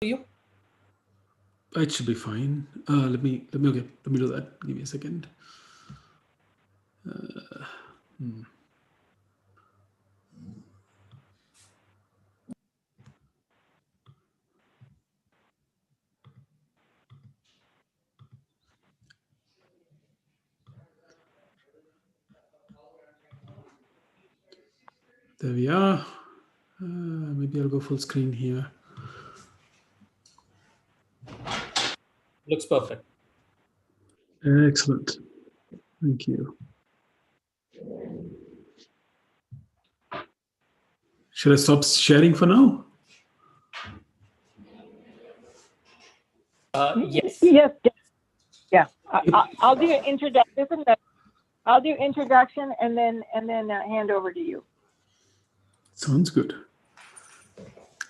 you? It should be fine. Let me do that. Give me a second. There we are. Maybe I'll go full screen here. Looks perfect. Excellent. Thank you. Should I stop sharing for now? Yes. Yes. Yeah. I'll do introduction. I'll do introduction and then hand over to you. Sounds good.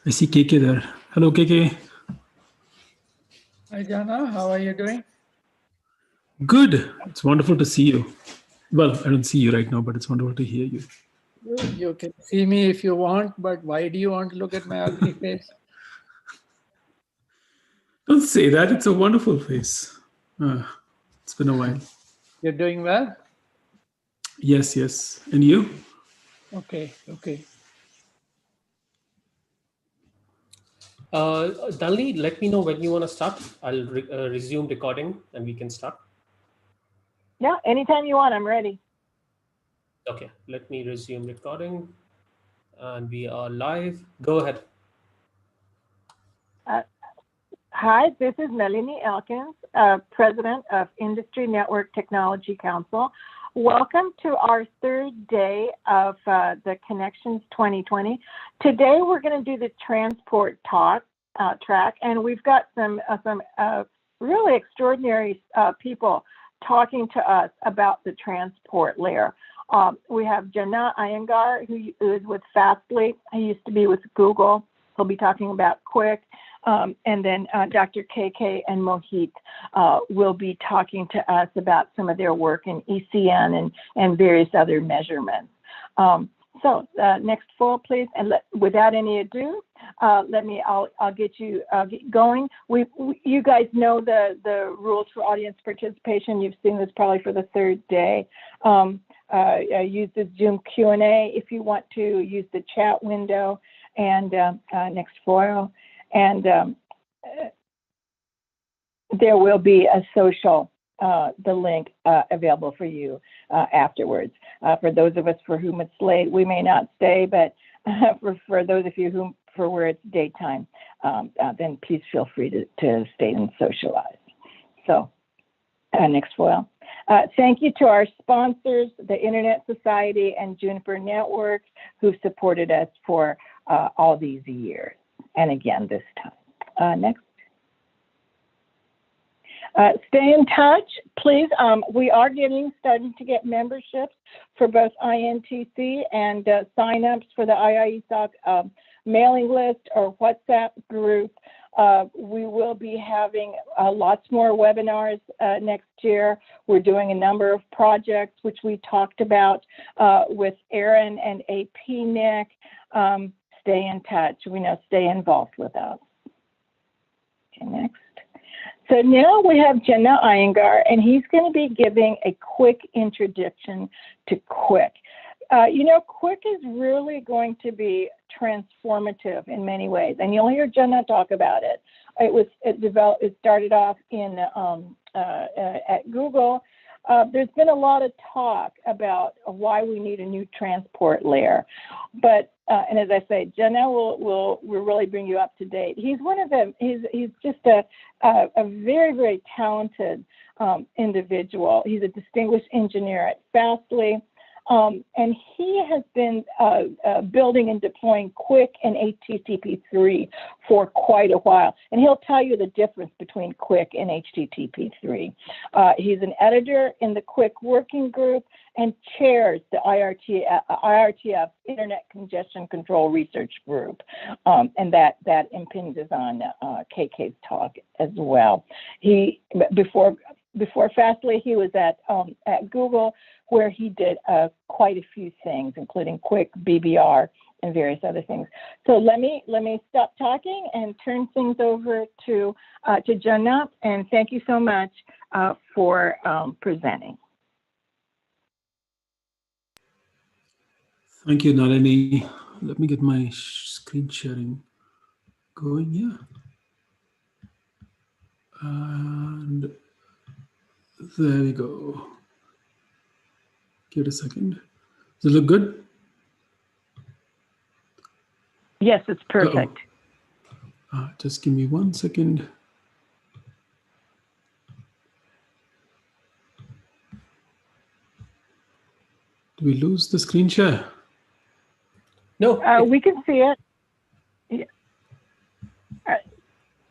I see KK there. Hello, KK. Hi, Jana. How are you doing? Good. It's wonderful to see you. Well, I don't see you right now, but it's wonderful to hear you. You can see me if you want, but why do you want to look at my ugly face? Don't say that. It's a wonderful face. It's been a while. You're doing well? Yes, yes. And you? Okay. Dalli, let me know when you want to start. I'll resume recording and we can start. Yeah, anytime you want, I'm ready. Okay, let me resume recording and we are live. Go ahead. Hi, this is Nalini Elkins, President of Industry Network Technology Council. Welcome to our third day of the Connections 2020. Today we're going to do the transport track, and we've got some really extraordinary people talking to us about the transport layer. We have Jana Iyengar, who is with Fastly. He used to be with Google. He'll be talking about QUIC. And then Dr. KK and Mohit will be talking to us about some of their work in ECN and various other measurements. So next foil, please. And without any ado, I'll get you going. You guys know the rules for audience participation. You've seen this probably for the third day. Use the Zoom Q&A if you want to. Use the chat window. And next foil. And there will be a social, the link available for you afterwards. For those of us for whom it's late, we may not stay, but for those of you for where it's daytime, then please feel free to stay and socialize. So next foil. Thank you to our sponsors, the Internet Society and Juniper Networks, who've supported us for all these years. And again this time. Next. Stay in touch, please. We are starting to get memberships for both INTC and signups for the IIESOC mailing list or WhatsApp group. We will be having lots more webinars next year. We're doing a number of projects, which we talked about with Aaron and APNIC. Stay in touch. We know, stay involved with us. Okay, next. So now we have Jana Iyengar, and he's going to be giving a quick introduction to QUIC. QUIC is really going to be transformative in many ways, and you'll hear Jana talk about it. It started off in at Google. There's been a lot of talk about why we need a new transport layer, but and as I say, Jana will really bring you up to date. He's one of them. He's just a very, very talented individual. He's a distinguished engineer at Fastly. And he has been building and deploying QUIC and HTTP3 for quite a while. And he'll tell you the difference between QUIC and HTTP3. He's an editor in the QUIC working group and chairs the IRTF Internet Congestion Control Research Group. And that impinges on KK's talk as well. Before Fastly, he was at Google, where he did quite a few things, including QUIC, BBR, and various other things. So let me stop talking and turn things over to Jana, and thank you so much for presenting. Thank you, Nalini. Let me get my screen sharing going here. And there we go. Give it a second. Does it look good? Yes, it's perfect. Just give me 1 second. Do we lose the screen share? No. We can see it.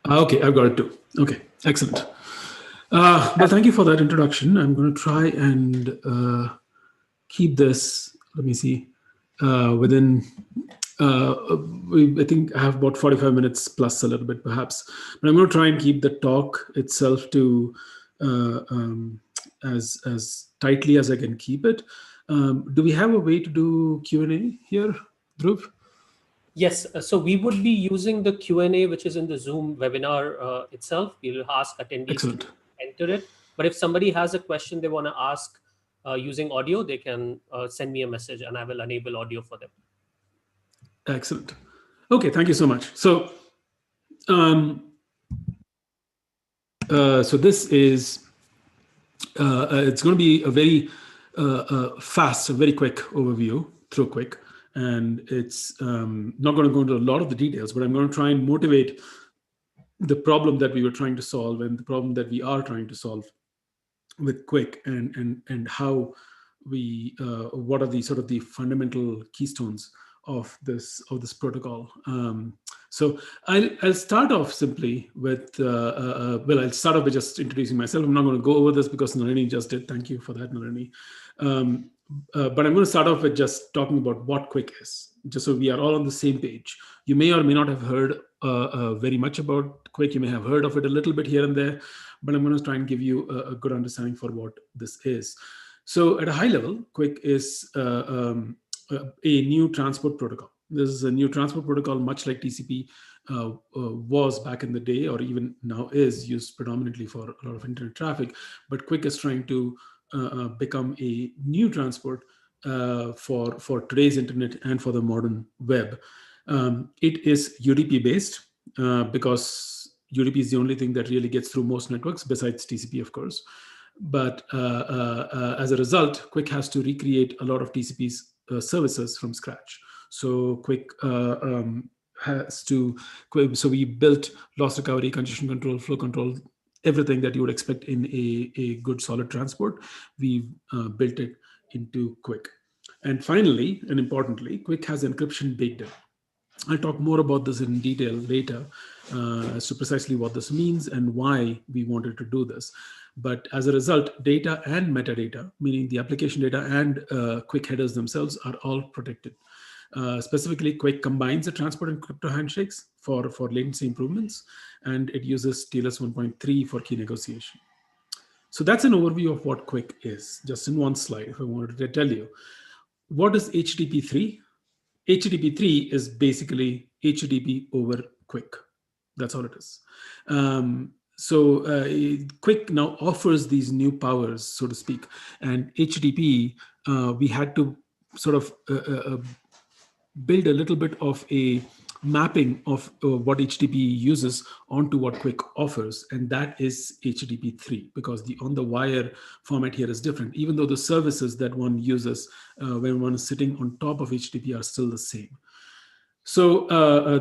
Okay, I've got it too. Okay, excellent. Well, thank you for that introduction. I'm going to try and keep this, let me see, within, I think I have about 45 minutes plus a little bit perhaps, but I'm going to try and keep the talk itself to as tightly as I can keep it. Do we have a way to do Q&A here, Dhruv? Yes, so we would be using the Q&A, which is in the Zoom webinar itself. We'll ask attendees Excellent. to enter it. But if somebody has a question they want to ask using audio, they can send me a message and I will enable audio for them. Excellent. Okay, thank you so much. So, so this is, it's going to be a very fast, a very quick overview through QUIC. And it's not going to go into a lot of the details, but I'm going to try and motivate the problem that we were trying to solve and the problem that we are trying to solve with QUIC, and how we what are the sort of the fundamental keystones of this protocol. So I'll start off simply with well, I'll start off by just introducing myself. I'm not going to go over this because Nalini just did. Thank you for that, Nalini. But I'm going to start off with just talking about what QUIC is, just so we are all on the same page. You may or may not have heard very much about QUIC. You may have heard of it a little bit here and there, but I'm going to try and give you a good understanding for what this is. So at a high level, QUIC is a new transport protocol. This is a new transport protocol, much like TCP was back in the day, or even now is used predominantly for a lot of internet traffic. But QUIC is trying to become a new transport for today's internet and for the modern web. It is UDP based because UDP is the only thing that really gets through most networks besides TCP, of course. But as a result, QUIC has to recreate a lot of TCP's services from scratch. So QUIC has to, so we built loss recovery, congestion control, flow control, everything that you would expect in a good solid transport. We've built it into QUIC. And finally, and importantly, QUIC has encryption baked in. I'll talk more about this in detail later as to precisely what this means and why we wanted to do this. But as a result, data and metadata, meaning the application data and QUIC headers themselves, are all protected. Specifically, QUIC combines the transport and crypto handshakes for latency improvements, and it uses TLS 1.3 for key negotiation. So that's an overview of what QUIC is, just in one slide, if I wanted to tell you. What is HTTP3? HTTP3 is basically HTTP over QUIC. That's all it is. So QUIC now offers these new powers, so to speak. And HTTP, we had to sort of build a little bit of a mapping of what HTTP uses onto what QUIC offers, and that is HTTP3, because the on-the-wire format here is different, even though the services that one uses when one is sitting on top of HTTP are still the same. So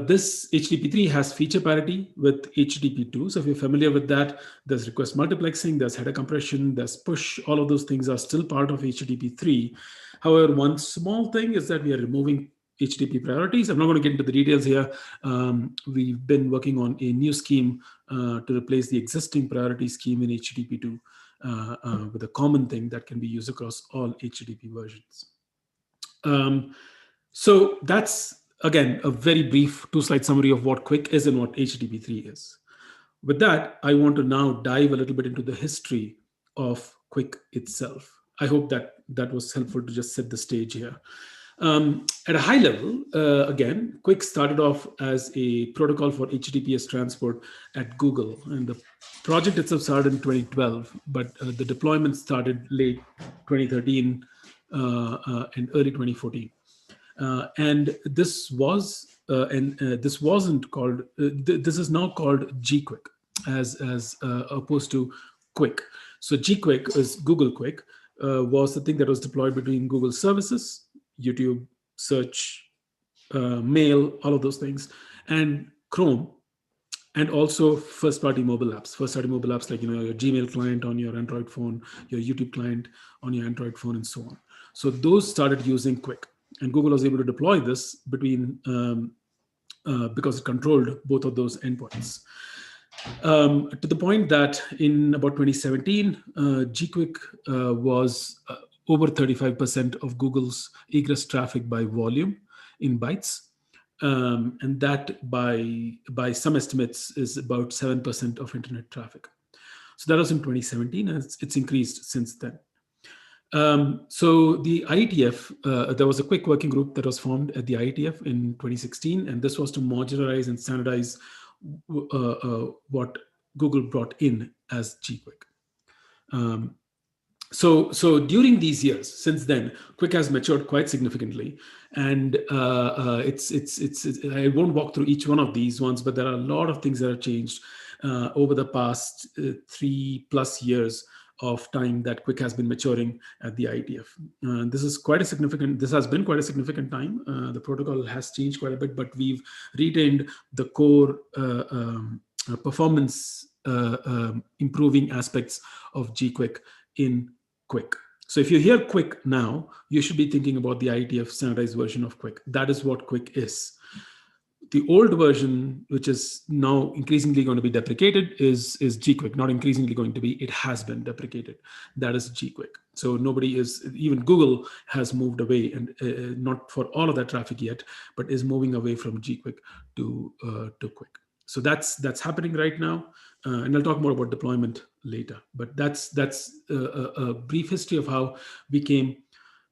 this HTTP3 has feature parity with HTTP2. So if you're familiar with that, there's request multiplexing, there's header compression, there's push. All of those things are still part of HTTP3. However, one small thing is that we are removing HTTP priorities. I'm not going to get into the details here. We've been working on a new scheme to replace the existing priority scheme in HTTP2 with a common thing that can be used across all HTTP versions. So that's, again, a very brief two-slide summary of what QUIC is and what HTTP3 is. With that, I want to now dive a little bit into the history of QUIC itself. I hope that that was helpful to just set the stage here. At a high level, again, QUIC started off as a protocol for HTTPS transport at Google, and the project itself started in 2012, but the deployment started late 2013 and early 2014. And this was, this wasn't called, this is now called GQuick as opposed to QUIC. So GQuick is Google Quick, was the thing that was deployed between Google services, YouTube, search, mail, all of those things, and Chrome, and also first-party mobile apps. First-party mobile apps like your Gmail client on your Android phone, your YouTube client on your Android phone, and so on. So those started using QUIC, and Google was able to deploy this between because it controlled both of those endpoints. To the point that in about 2017, GQuick was over 35% of Google's egress traffic by volume in bytes. And that by some estimates is about 7% of internet traffic. So that was in 2017, and it's increased since then. So the IETF, there was a QUIC working group that was formed at the IETF in 2016, and this was to modularize and standardize what Google brought in as GQuick. So during these years, since then, QUIC has matured quite significantly, and I won't walk through each one of these ones, but there are a lot of things that have changed over the past 3+ years of time that QUIC has been maturing at the IETF. This has been quite a significant time. The protocol has changed quite a bit, but we've retained the core performance improving aspects of GQuick in QUIC. So if you hear QUIC now, you should be thinking about the IETF standardized version of QUIC. That is what QUIC is. The old version, which is now increasingly going to be deprecated, is GQuick. Not increasingly going to be, it has been deprecated. That is GQuick. So even Google has moved away, and not for all of that traffic yet, but is moving away from GQuick to QUIC. So that's happening right now, and I'll talk more about deployment later. But that's a brief history of how we came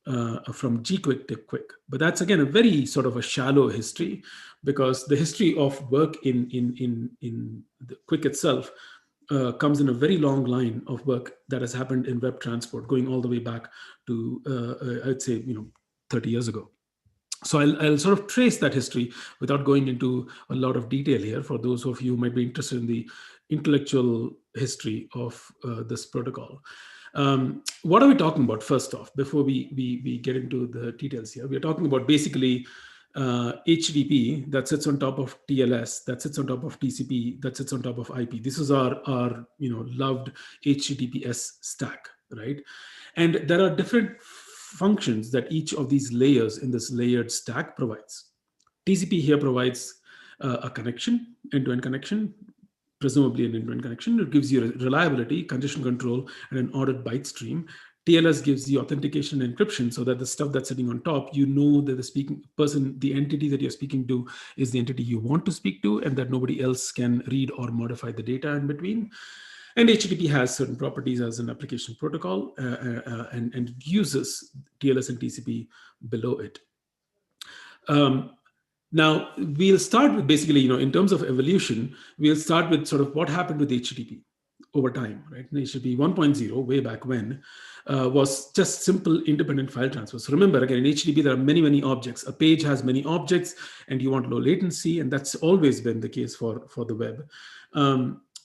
from GQuick to QUIC. But that's again a very sort of a shallow history, because the history of work in the QUIC itself comes in a very long line of work that has happened in web transport, going all the way back to I'd say 30 years ago. So I'll sort of trace that history without going into a lot of detail here for those of you who might be interested in the intellectual history of this protocol. What are we talking about first off, before we get into the details here? We're talking about basically HTTP that sits on top of TLS, that sits on top of TCP, that sits on top of IP. This is our loved HTTPS stack, right? And there are different functions that each of these layers in this layered stack provides. TCP here provides a connection, end-to-end connection, presumably an end-to-end connection. It gives you reliability, congestion control, and an ordered byte stream. TLS gives you authentication and encryption, so that the stuff that's sitting on top, you know that the speaking person, the entity that you're speaking to, is the entity you want to speak to, and that nobody else can read or modify the data in between. And HTTP has certain properties as an application protocol, and uses TLS and TCP below it. Now, we'll start with basically, in terms of evolution, we'll start with sort of what happened with HTTP over time, right? And HTTP 1.0, way back when, was just simple independent file transfer. So remember, again, in HTTP, there are many, many objects. A page has many objects, and you want low latency, and that's always been the case for the web.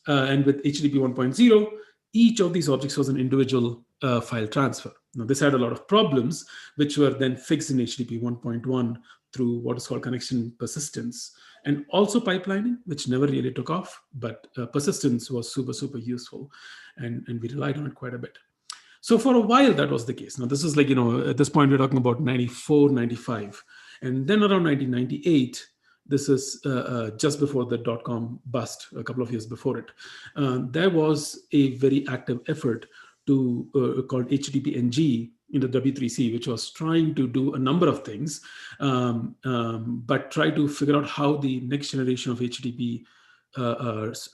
And with HTTP 1.0, each of these objects was an individual file transfer. Now, this had a lot of problems, which were then fixed in HTTP 1.1 through what is called connection persistence, and also pipelining, which never really took off, but persistence was super, super useful, and we relied on it quite a bit. So for a while, that was the case. Now, this is like, at this point, we're talking about 94, 95. And then around 1998, this is just before the dot-com bust, a couple of years before it, there was a very active effort called HTTPNG in the W3C, which was trying to do a number of things, but try to figure out how the next generation of HTTP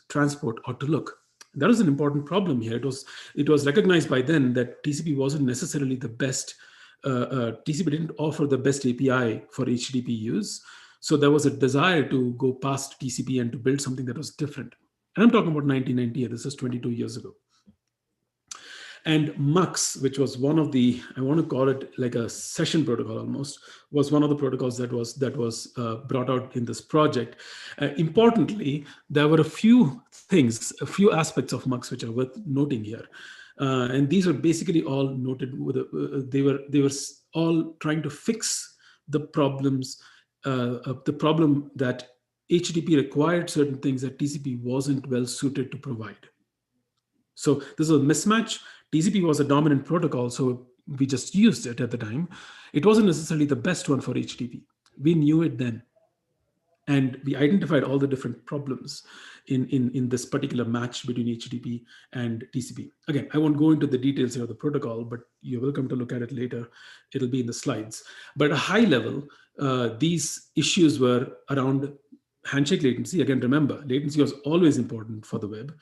transport ought to look. That was an important problem here. It was recognized by then that TCP wasn't necessarily the best TCP didn't offer the best API for HTTP use. So there was a desire to go past TCP and to build something that was different. And I'm talking about 1998. This is 22 years ago. And MUX, which was one of the, I want to call it like a session protocol almost, was one of the protocols that was brought out in this project. Importantly, there were a few things, a few aspects of MUX which are worth noting here. And these are basically all noted with they were all trying to fix the problems, the problem that HTTP required certain things that TCP wasn't well suited to provide. So this is a mismatch. TCP was a dominant protocol, so we just used it at the time. It wasn't necessarily the best one for HTTP. We knew it then. And we identified all the different problems in this particular match between HTTP and TCP. Again, I won't go into the details here of the protocol, but you're welcome to look at it later. It'll be in the slides. But at a high level, these issues were around handshake latency. Again, remember, latency was always important for the web.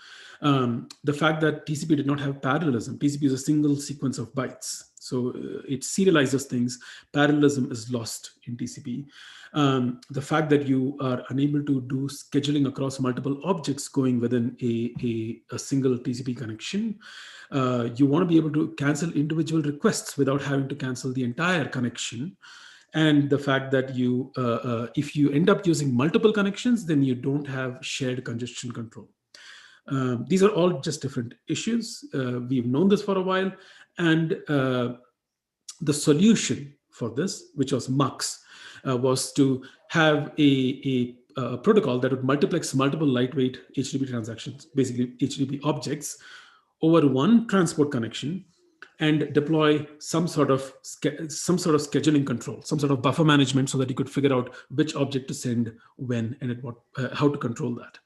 The fact that TCP did not have parallelism. TCP is a single sequence of bytes. So it serializes things. Parallelism is lost in TCP. The fact that you are unable to do scheduling across multiple objects going within a single TCP connection. You want to be able to cancel individual requests without having to cancel the entire connection. And the fact that you, if you end up using multiple connections, then you don't have shared congestion control. These are all just different issues. We've known this for a while. And the solution for this, which was MUX, was to have a protocol that would multiplex multiple lightweight HTTP transactions, basically HTTP objects, over one transport connection, and deploy some sort of scheduling control, some sort of buffer management, so that you could figure out which object to send when and at what, how to control that.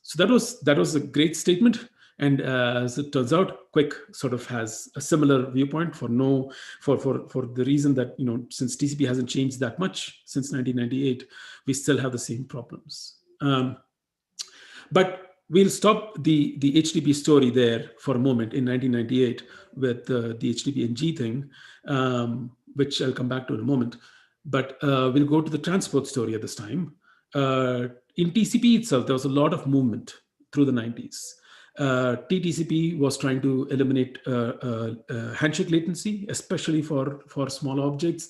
So that was a great statement. And as it turns out, QUIC sort of has a similar viewpoint for the reason that, you know, since TCP hasn't changed that much since 1998, we still have the same problems. But we'll stop the HDB story there for a moment in 1998 with the HTTPNG thing, which I'll come back to in a moment. But we'll go to the transport story at this time. In TCP itself, there was a lot of movement through the 90s. TTCP was trying to eliminate handshake latency, especially for small objects.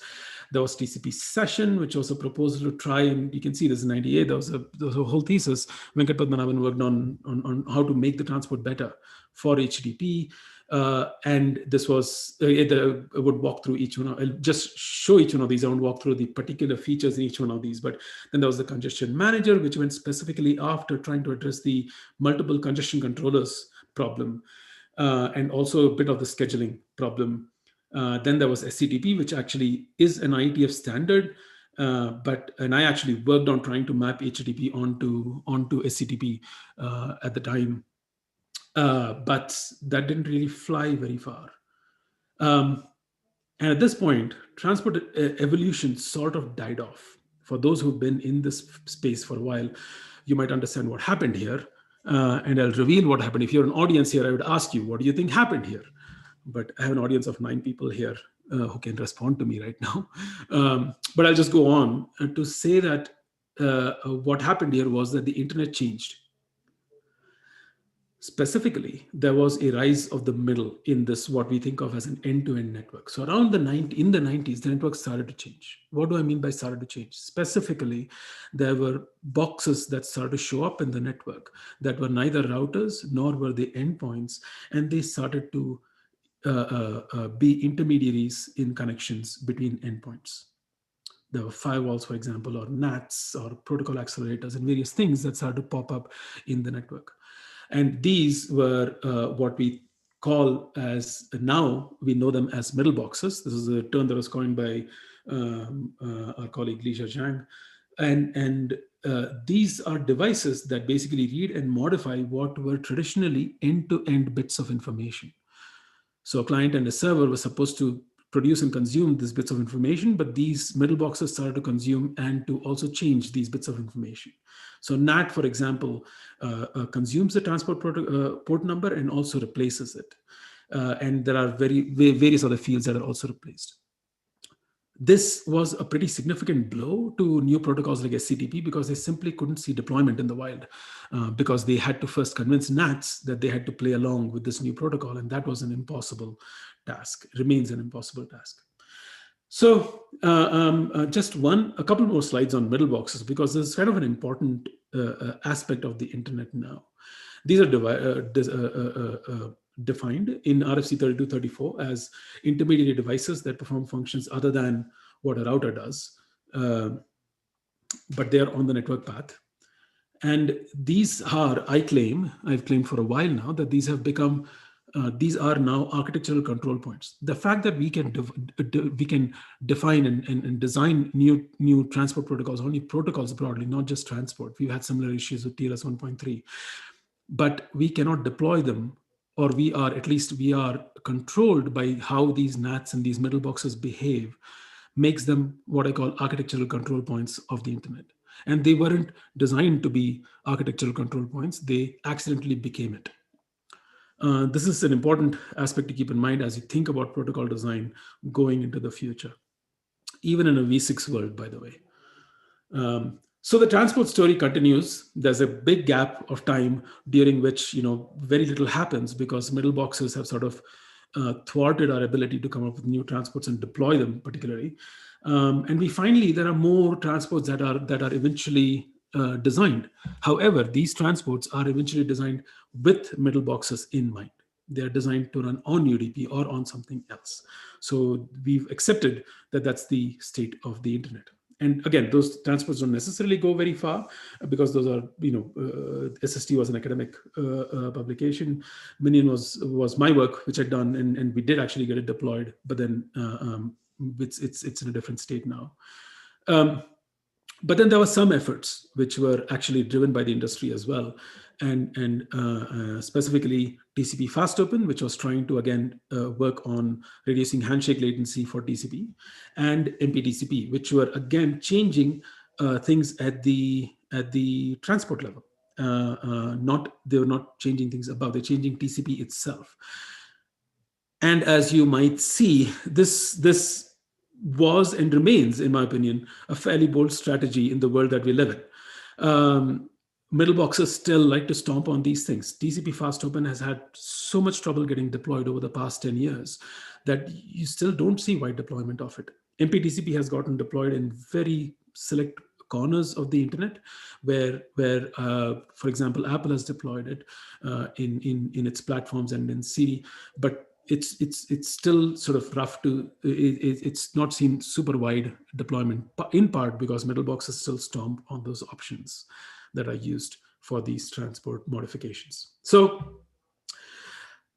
There was TCP session, which was a proposal to try, and you can see this in 98. There was a whole thesis Venkat Padmanabhan worked on how to make the transport better for HTTP. And this was, I would walk through each one. I'll just show each one of these. I won't walk through the particular features in each one of these. But then there was the congestion manager, which went specifically after trying to address the multiple congestion controllers problem, and also a bit of the scheduling problem. Then there was SCTP, which actually is an IETF standard. And I actually worked on trying to map HTTP onto SCTP at the time. But that didn't really fly very far. And at this point, transport evolution sort of died off. For those who've been in this space for a while, you might understand what happened here. And I'll reveal what happened. If you're an audience here, I would ask you, what do you think happened here? But I have an audience of 9 people here who can respond to me right now. But I'll just go on to say that what happened here was that the internet changed. Specifically, there was a rise of the middle in this, what we think of as an end-to-end network. So around in the 90s, the network started to change. What do I mean by started to change? Specifically, there were boxes that started to show up in the network that were neither routers nor were they endpoints, and they started to be intermediaries in connections between endpoints. There were firewalls, for example, or NATs or protocol accelerators and various things that started to pop up in the network. And these were what we call as, now we know them as middle boxes. This is a term that was coined by our colleague Li Zhang. And these are devices that basically read and modify what were traditionally end-to-end bits of information. So a client and a server were supposed to produce and consume these bits of information, but these middle boxes started to consume and to also change these bits of information. So NAT, for example, consumes the transport port number and also replaces it. And there are various other fields that are also replaced. This was a pretty significant blow to new protocols like HTTP because they simply couldn't see deployment in the wild because they had to first convince NATs that they had to play along with this new protocol. And that was an impossible task, remains an impossible task. So just a couple more slides on middle boxes, because this is kind of an important aspect of the internet now. These are defined in RFC 3234 as intermediary devices that perform functions other than what a router does, but they are on the network path. And these are, I've claimed for a while now that these have become, these are now architectural control points. The fact that we can define and design new transport protocols, only protocols broadly, not just transport. We've had similar issues with TLS 1.3, but we cannot deploy them, or we are controlled by how these NATs and these middle boxes behave, makes them what I call architectural control points of the internet. And they weren't designed to be architectural control points. They accidentally became it. This is an important aspect to keep in mind as you think about protocol design going into the future, even in a V6 world, by the way. So the transport story continues. There's a big gap of time during which very little happens because middle boxes have sort of thwarted our ability to come up with new transports and deploy them particularly. And there are more transports that are eventually designed. However, these transports are eventually designed with middle boxes in mind. They are designed to run on UDP or on something else. So we've accepted that that's the state of the internet. And again, those transports don't necessarily go very far because those are, SST was an academic publication. Minion was my work, which I'd done, and we did actually get it deployed, but then it's in a different state now. But then there were some efforts which were actually driven by the industry as well. And specifically TCP fast open, which was trying to again work on reducing handshake latency for TCP, and MPTCP, which were again changing things at the transport level. They were not changing things above, they're changing TCP itself. And as you might see, this was and remains, in my opinion, a fairly bold strategy in the world that we live in. Middle boxes still like to stomp on these things. TCP fast open has had so much trouble getting deployed over the past 10 years that you still don't see wide deployment of it. MPTCP has gotten deployed in very select corners of the internet where for example, Apple has deployed it in its platforms and in Siri, but it's still sort of rough to, it's not seen super wide deployment, in part because middle boxes still stomp on those options that are used for these transport modifications. So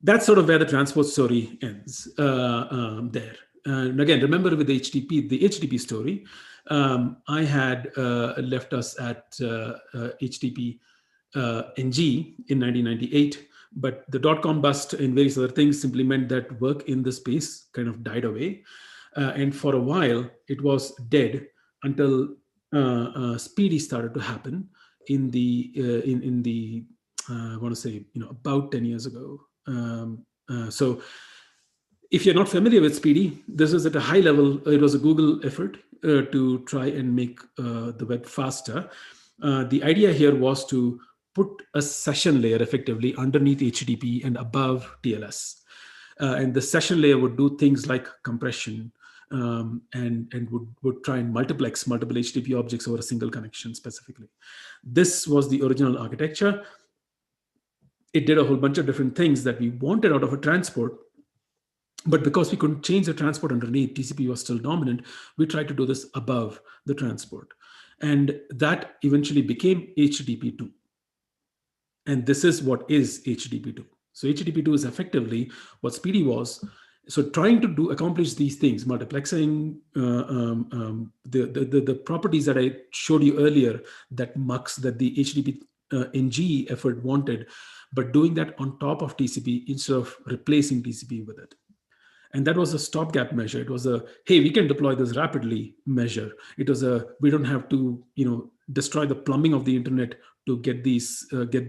that's sort of where the transport story ends there. And again, remember with the HTTP story, I had left us at HTTPNG in 1998, but the .com bust and various other things simply meant that work in the space kind of died away. And for a while, it was dead until Speedy started to happen in the I want to say, about 10 years ago. So if you're not familiar with Speedy, this is at a high level. It was a Google effort to try and make the web faster. The idea here was to put a session layer effectively underneath HTTP and above TLS. And the session layer would do things like compression and would try and multiplex multiple HTTP objects over a single connection specifically. This was the original architecture. It did a whole bunch of different things that we wanted out of a transport. But because we couldn't change the transport underneath, TCP was still dominant, we tried to do this above the transport. And that eventually became HTTP2. And this is what is HTTP2. So HTTP2 is effectively what Speedy was. So trying to accomplish these things, multiplexing, the properties that I showed you earlier, that MUX, that the HTTPNG effort wanted, but doing that on top of TCP instead of replacing TCP with it. And that was a stopgap measure. It was a, hey, we can deploy this rapidly measure. It was a, we don't have to, destroy the plumbing of the internet to get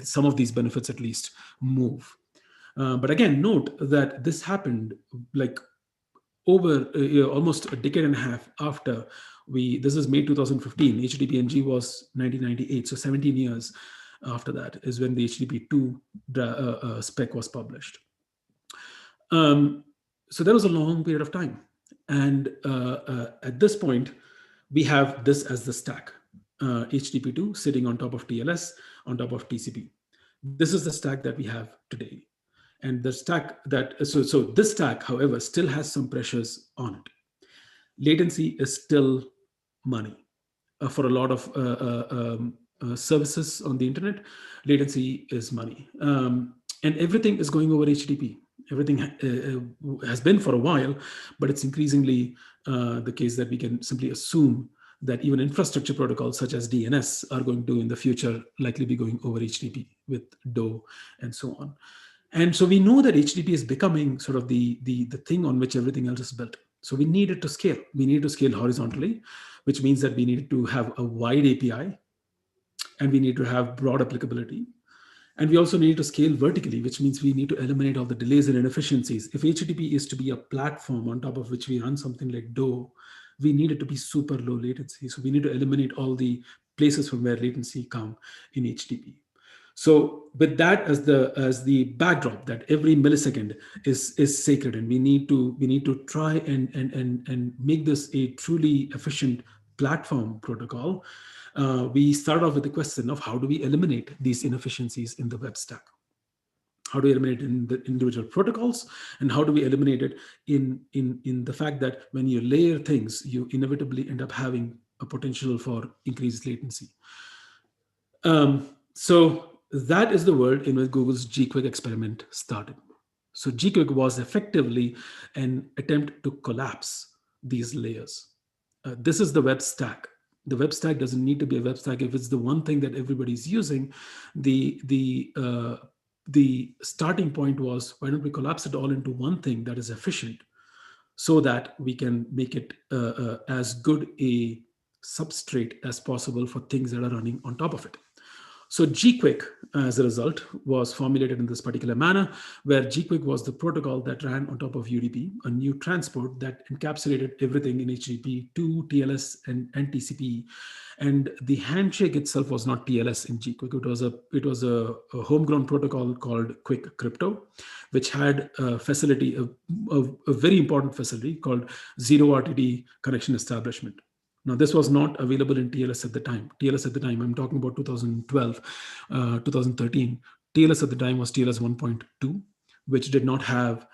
some of these benefits at least move. But again, note that this happened like over almost a decade and a half after this is May 2015, HTTPNG was 1998, so 17 years after that is when the HTTP2 spec was published. So there was a long period of time. And at this point, we have this as the stack, HTTP2 sitting on top of TLS, on top of TCP. This is the stack that we have today. And the stack so this stack, however, still has some pressures on it. Latency is still money. For a lot of services on the internet, latency is money. And everything is going over HTTP. Everything has been for a while, but it's increasingly the case that we can simply assume that even infrastructure protocols such as DNS are going to, in the future, likely be going over HTTP with DO and so on. And so we know that HTTP is becoming sort of the thing on which everything else is built. So we need it to scale. We need to scale horizontally, which means that we need to have a wide API, and we need to have broad applicability. And we also need to scale vertically, which means we need to eliminate all the delays and inefficiencies. If HTTP is to be a platform on top of which we run something like DO, we need it to be super low latency. So we need to eliminate all the places from where latency come in HTTP. So with that as the backdrop, that every millisecond is sacred, and we need to try and make this a truly efficient platform protocol. We start off with the question of how do we eliminate these inefficiencies in the web stack? How do we eliminate it in the individual protocols? And how do we eliminate it in the fact that when you layer things, you inevitably end up having a potential for increased latency? So that is the world in which Google's GQuick experiment started. So GQuick was effectively an attempt to collapse these layers. This is the web stack. The web stack doesn't need to be a web stack if it's the one thing that everybody's using. The starting point was, why don't we collapse it all into one thing that is efficient, so that we can make it as good a substrate as possible for things that are running on top of it. So GQuick, as a result, was formulated in this particular manner, where GQuick was the protocol that ran on top of UDP, a new transport that encapsulated everything in HTTP, 2 TLS, and TCP. And the handshake itself was not TLS in GQuick. It was a homegrown protocol called QUIC crypto, which had a facility, a very important facility called zero RTT connection establishment. Now, this was not available in TLS at the time. TLS at the time, I'm talking about 2012, 2013. TLS at the time was TLS 1.2, which did not have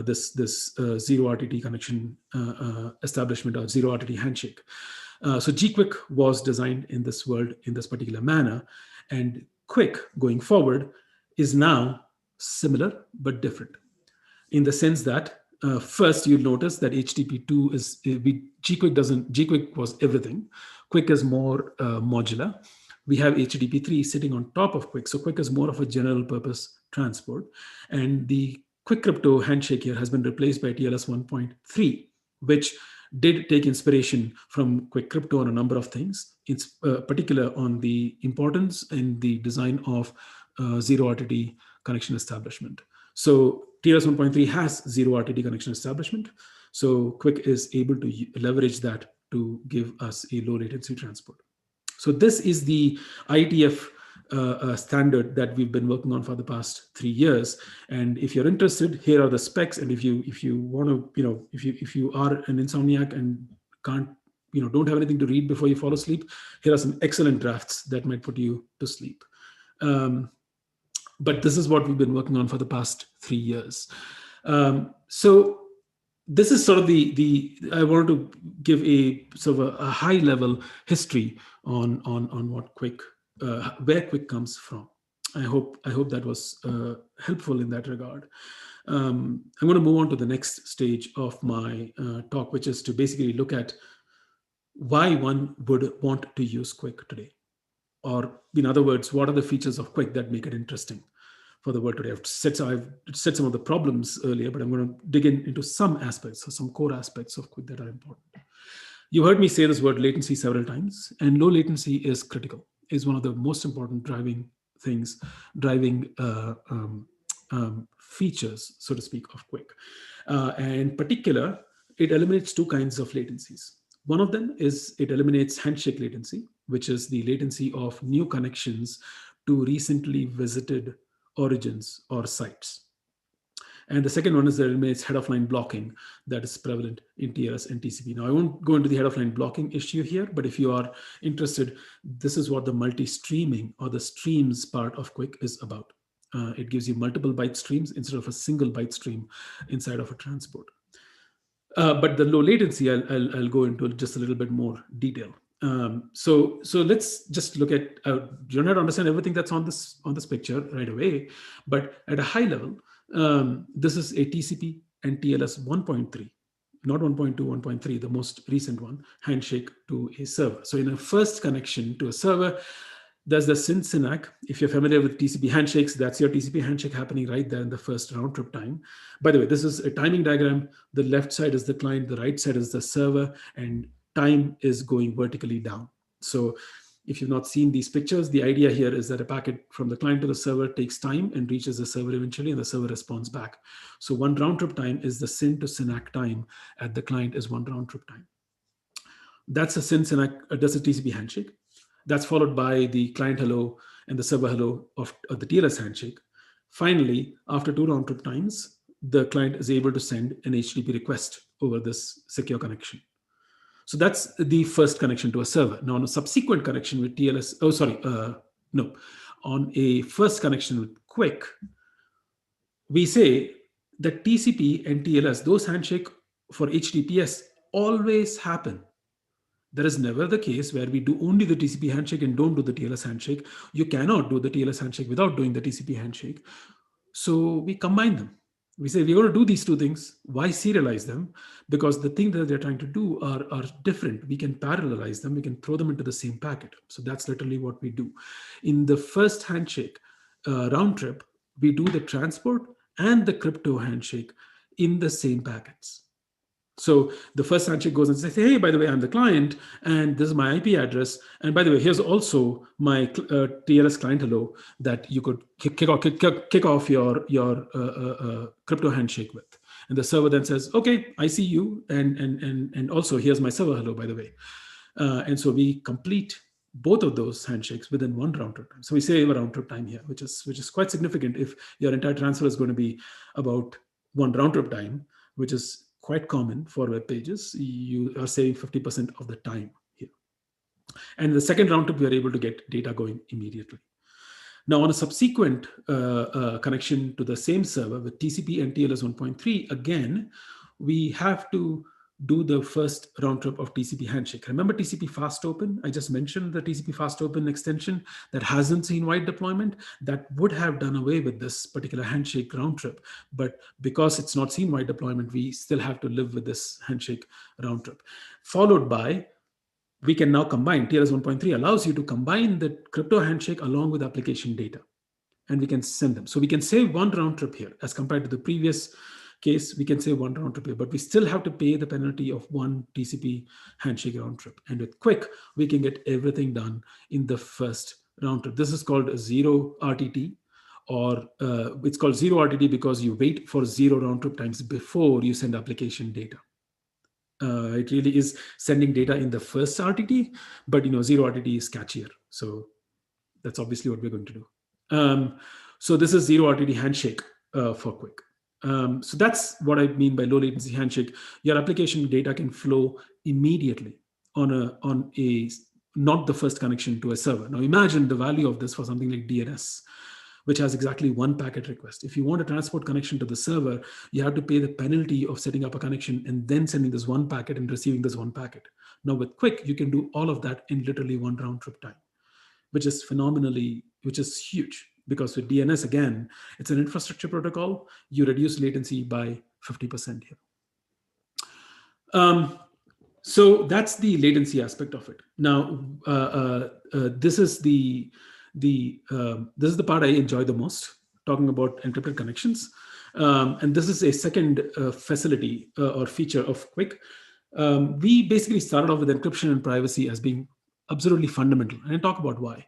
this zero RTT connection establishment or zero RTT handshake. So GQuick was designed in this world in this particular manner. And QUIC, going forward, is now similar but different, in the sense that first, you'll notice that HTTP2 is GQuick was everything. QUIC is more modular. We have HTTP3 sitting on top of QUIC. So QUIC is more of a general purpose transport. And the QUIC crypto handshake here has been replaced by TLS 1.3, which did take inspiration from QUIC crypto on a number of things. It's particular on the importance and the design of zero RTT connection establishment. So TLS 1.3 has zero RTT connection establishment. So QUIC is able to leverage that to give us a low latency transport. So this is the IETF standard that we've been working on for the past 3 years. And if you're interested, here are the specs. And if you want to, if you are an insomniac and can't, don't have anything to read before you fall asleep, here are some excellent drafts that might put you to sleep. But this is what we've been working on for the past 3 years. So this is sort of I wanted to give a sort of a high level history on what QUIC, where QUIC comes from. I hope that was helpful in that regard. I'm going to move on to the next stage of my talk, which is to basically look at why one would want to use QUIC today. Or in other words, what are the features of QUIC that make it interesting for the world today? I've said some of the problems earlier, but I'm going to dig into some aspects or some core aspects of QUIC that are important. You heard me say this word latency several times, and low latency is critical. Is one of the most important driving things, driving features, so to speak, of QUIC. And in particular, it eliminates two kinds of latencies. One of them is it eliminates handshake latency, which is the latency of new connections to recently visited origins or sites. And the second one is that it eliminates head-of-line blocking that is prevalent in TLS and TCP. Now, I won't go into the head-of-line blocking issue here, but if you are interested, this is what the multi-streaming or the streams part of QUIC is about. It gives you multiple byte streams instead of a single byte stream inside of a transport. But the low latency, I'll go into just a little bit more detail. So let's just look at. You're not understand everything that's on this picture right away, but at a high level, this is a TCP and TLS 1.3, not 1.2, 1.3, the most recent one, handshake to a server. So in a first connection to a server, there's the SYN-SYNAC. If you're familiar with TCP handshakes, that's your TCP handshake happening right there in the first round trip time. By the way, this is a timing diagram. The left side is the client, the right side is the server, and time is going vertically down. So if you've not seen these pictures, the idea here is that a packet from the client to the server takes time and reaches the server eventually, and the server responds back. So one round trip time is the SYN to SYNAC time at the client is one round trip time. That's a SYN-SYNAC, that's a TCP handshake. That's followed by the client hello and the server hello of the TLS handshake. Finally, after 2 round trip times, the client is able to send an HTTP request over this secure connection. So that's the first connection to a server. Now, on a subsequent connection with TLS, on a first connection with QUIC, we say that TCP and TLS, those handshake for HTTPS always happen. There is never the case where we do only the TCP handshake and don't do the TLS handshake. You cannot do the TLS handshake without doing the TCP handshake. So we combine them. We say we're going to do these two things. Why serialize them? Because the thing that they're trying to do are different. We can parallelize them. We can throw them into the same packet. So that's literally what we do. In the first handshake round trip, we do the transport and the crypto handshake in the same packets. So the first handshake goes and says, hey, by the way, I'm the client, and this is my IP address. And by the way, here's also my TLS client hello that you could kick off your crypto handshake with. And the server then says, okay, I see you. And also here's my server hello, by the way. And so we complete both of those handshakes within one round trip time. So we save a round trip time here, which is quite significant. If your entire transfer is going to be about one round trip time, which is quite common for web pages, you are saving 50% of the time here. And the second round trip, we are able to get data going immediately. Now, on a subsequent connection to the same server with TCP and TLS 1.3, again, we have to do the first round trip of TCP handshake. Remember TCP fast open? I just mentioned the TCP fast open extension that hasn't seen wide deployment, that would have done away with this particular handshake round trip. But because it's not seen wide deployment, we still have to live with this handshake round trip. Followed by, we can now combine, TLS 1.3 allows you to combine the crypto handshake along with application data, and we can send them. So we can save one round trip here as compared to the previous case. We can say one round trip here, but we still have to pay the penalty of one TCP handshake round trip. And with QUIC, we can get everything done in the first round trip. This is called a zero RTT, or it's called zero RTT because you wait for 0 round trip times before you send application data. It really is sending data in the first RTT, but zero RTT is catchier. So that's obviously what we're going to do. So this is zero RTT handshake for QUIC. So that's what I mean by low latency handshake. Your application data can flow immediately on a not the first connection to a server. Now imagine the value of this for something like DNS, which has exactly one packet request. If you want a transport connection to the server, you have to pay the penalty of setting up a connection and then sending this one packet and receiving this one packet. Now with QUIC, you can do all of that in literally one round trip time, which is huge. Because with DNS, again, it's an infrastructure protocol. You reduce latency by 50% here. So that's the latency aspect of it. Now, this is the part I enjoy the most, talking about encrypted connections. And this is a second facility or feature of QUIC. We basically started off with encryption and privacy as being absolutely fundamental. And I'll talk about why.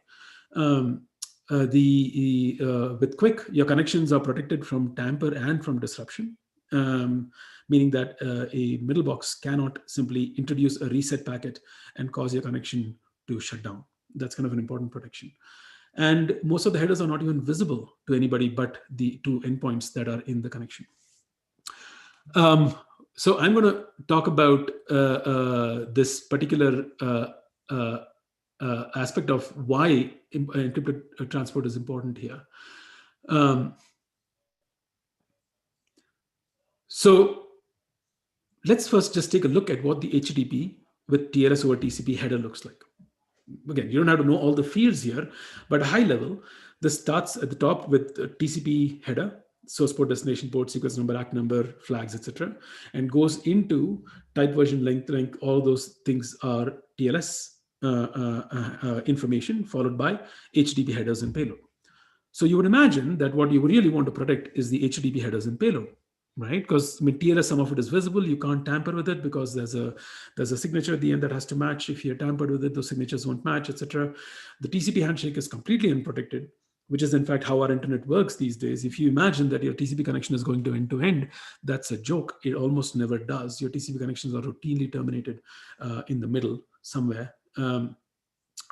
with QUIC, your connections are protected from tamper and from disruption, meaning that a middle box cannot simply introduce a reset packet and cause your connection to shut down. That's kind of an important protection. And most of the headers are not even visible to anybody but the two endpoints that are in the connection. So I'm going to talk about this particular aspect of why encrypted transport is important here. So let's first just take a look at what the HTTP with TLS over TCP header looks like. Again, you don't have to know all the fields here, but high level, this starts at the top with TCP header, source port, destination port, sequence number, ACK number, flags, etc., and goes into type, version, length. All those things are TLS information, followed by HTTP headers and payload. So you would imagine that what you really want to protect is the HTTP headers and payload, right? Because TLS, some of it is visible. You can't tamper with it because there's a signature at the end that has to match. If you're tampered with it, those signatures won't match, etc. The TCP handshake is completely unprotected, which is in fact how our internet works these days. If you imagine that your TCP connection is going to end, that's a joke. It almost never does. Your TCP connections are routinely terminated in the middle somewhere.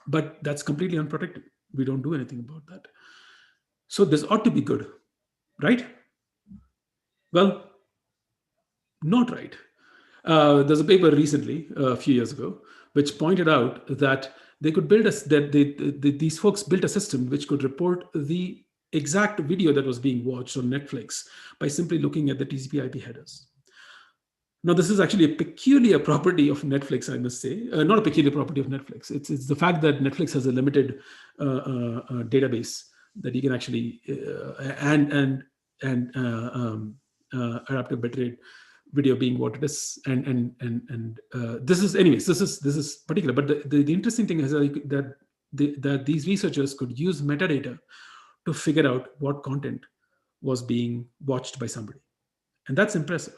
But that's completely unprotected. We don't do anything about that. So this ought to be good, right? Well, not right. There's a paper recently, a few years ago, which pointed out that they could build these folks built a system which could report the exact video that was being watched on Netflix by simply looking at the TCP IP headers. Now, this is actually a peculiar property of Netflix, I must say. Not a peculiar property of Netflix. It's the fact that Netflix has a limited database that you can actually and adaptive bitrate video being what it is, and this is, anyways, this is particular. But the interesting thing is that these researchers could use metadata to figure out what content was being watched by somebody, and that's impressive.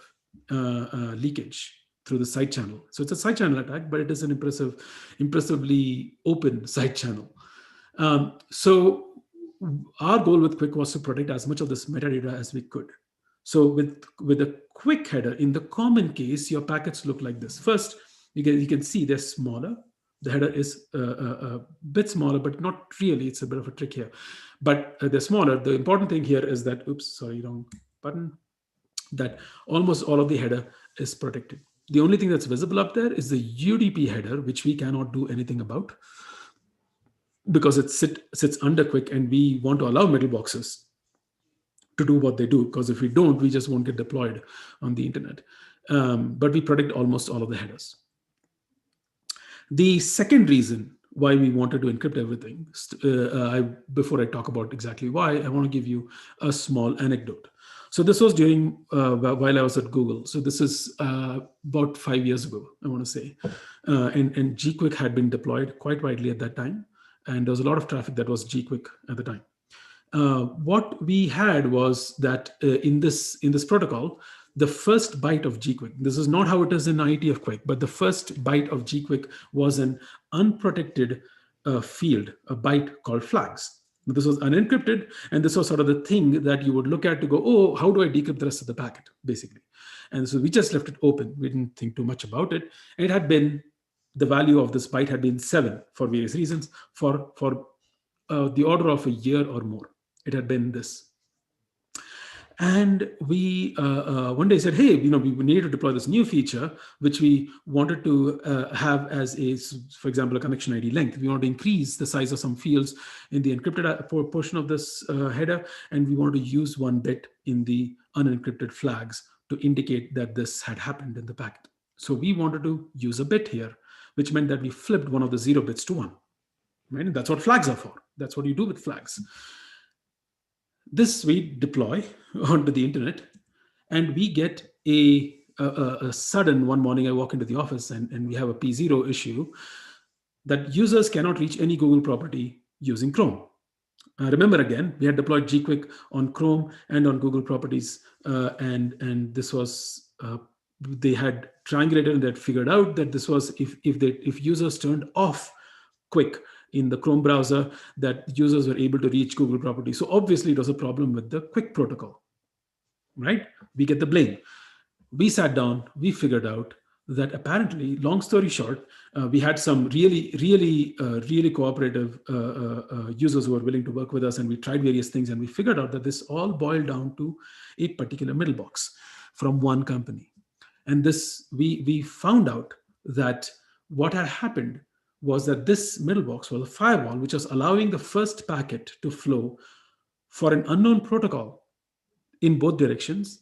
Leakage through the side channel. So it's a side channel attack, but it is an impressively open side channel. So our goal with QUIC was to protect as much of this metadata as we could. So with a QUIC header, in the common case, your packets look like this. First, you can see they're smaller. The header is a bit smaller, but not really. It's a bit of a trick here. But they're smaller. The important thing here is that, oops, sorry, wrong button, that almost all of the header is protected. The only thing that's visible up there is the UDP header, which we cannot do anything about because it sits under QUIC, and we want to allow middle boxes to do what they do, because if we don't, we just won't get deployed on the internet. But we protect almost all of the headers. The second reason why we wanted to encrypt everything, before I talk about exactly why, I want to give you a small anecdote. So this was during while I was at Google. So this is about 5 years ago, I want to say. And GQuick had been deployed quite widely at that time. And there was a lot of traffic that was GQuick at the time. What we had was that in this protocol, the first byte of GQuick, this is not how it is in IETF QUIC, but the first byte of GQuick was an unprotected field, a byte called flags. This was unencrypted, and this was sort of the thing that you would look at to go, oh, how do I decrypt the rest of the packet, basically. And so we just left it open. We didn't think too much about it. And it had been, the value of this byte had been 7 for various reasons, for the order of a year or more. It had been this. And we one day said, hey, we need to deploy this new feature, which we wanted to have as for example, a connection ID length. We want to increase the size of some fields in the encrypted portion of this header, and we wanted to use 1 bit in the unencrypted flags to indicate that this had happened in the packet. So we wanted to use a bit here, which meant that we flipped one of the 0 bits to 1. Right? And that's what flags are for. That's what you do with flags. This we deploy onto the internet, and we get a sudden, one morning I walk into the office and we have a P0 issue that users cannot reach any Google property using Chrome. Remember, again, we had deployed GQuick on Chrome and on Google properties, and this was, they had triangulated and they had figured out that this was if users turned off QUIC, in the Chrome browser that users were able to reach Google properties. So obviously it was a problem with the QUIC protocol, right? We get the blame. We sat down, we figured out that apparently, long story short, we had some really cooperative users who were willing to work with us, and we tried various things, and we figured out that this all boiled down to a particular middle box from one company. And this, we found out that what had happened was that this middle box was a firewall, which was allowing the first packet to flow for an unknown protocol in both directions.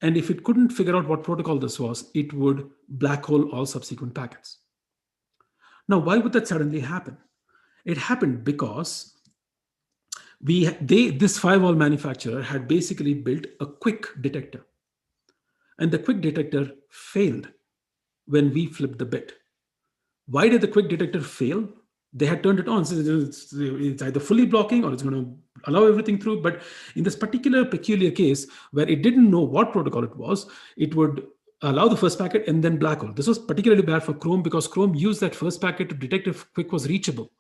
And if it couldn't figure out what protocol this was, it would black hole all subsequent packets. Now, why would that suddenly happen? It happened because this firewall manufacturer had basically built a QUIC detector. And the QUIC detector failed when we flipped the bit. Why did the QUIC detector fail? They had turned it on. So it's either fully blocking or it's going to allow everything through. But in this particular peculiar case where it didn't know what protocol it was, it would allow the first packet and then black hole. This was particularly bad for Chrome because Chrome used that first packet to detect if QUIC was reachable.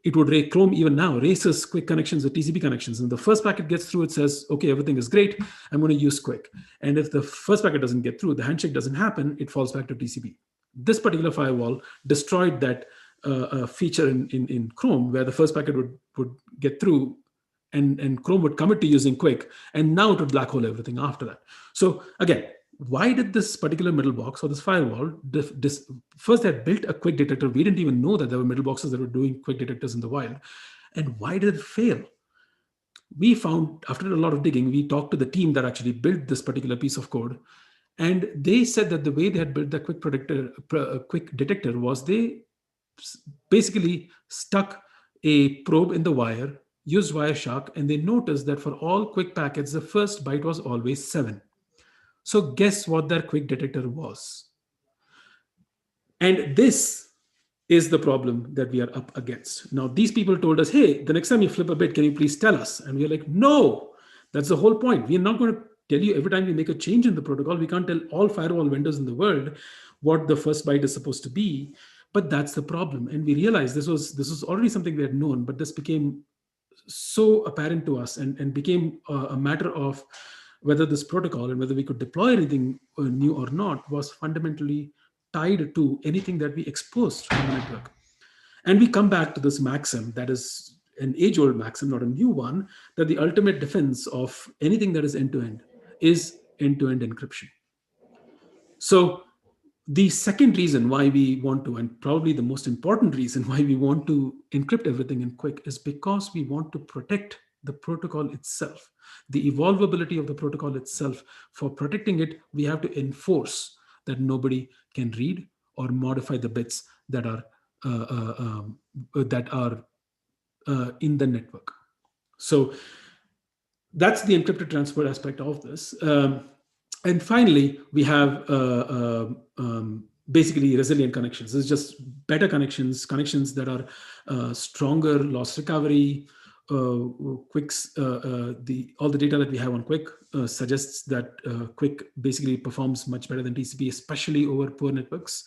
It would rate Chrome even now, races QUIC connections or TCP connections. And the first packet gets through, it says, okay, everything is great. I'm going to use QUIC. And if the first packet doesn't get through, the handshake doesn't happen, it falls back to TCP. This particular firewall destroyed that feature in Chrome where the first packet would get through and Chrome would commit to using QUIC, and now it would black hole everything after that. So again, why did this particular middle box or this firewall, first they had built a QUIC detector. We didn't even know that there were middle boxes that were doing QUIC detectors in the wild. And why did it fail? We found, after a lot of digging, we talked to the team that actually built this particular piece of code. And they said that the way they had built the QUIC detector was they basically stuck a probe in the wire, used Wireshark, and they noticed that for all QUIC packets, the first byte was always 7. So guess what their QUIC detector was? And this is the problem that we are up against. Now, these people told us, hey, the next time you flip a bit, can you please tell us? And we're like, no, that's the whole point. We're not going to tell you every time we make a change in the protocol. We can't tell all firewall vendors in the world what the first byte is supposed to be. But that's the problem. And we realized this was already something we had known, but this became so apparent to us and became a matter of whether this protocol and whether we could deploy anything new or not was fundamentally tied to anything that we exposed on the network. And we come back to this maxim that is an age-old maxim, not a new one, that the ultimate defense of anything that is end-to-end is end-to-end encryption. So the second reason why we want to, and probably the most important reason why we want to encrypt everything in QUIC, is because we want to protect the protocol itself, the evolvability of the protocol itself. For protecting it, we have to enforce that nobody can read or modify the bits that are in the network. So that's the encrypted transport aspect of this. And finally, we have basically resilient connections. This is just better connections that are stronger loss recovery. QUIC's, all the data that we have on QUIC suggests that QUIC basically performs much better than TCP, especially over poor networks.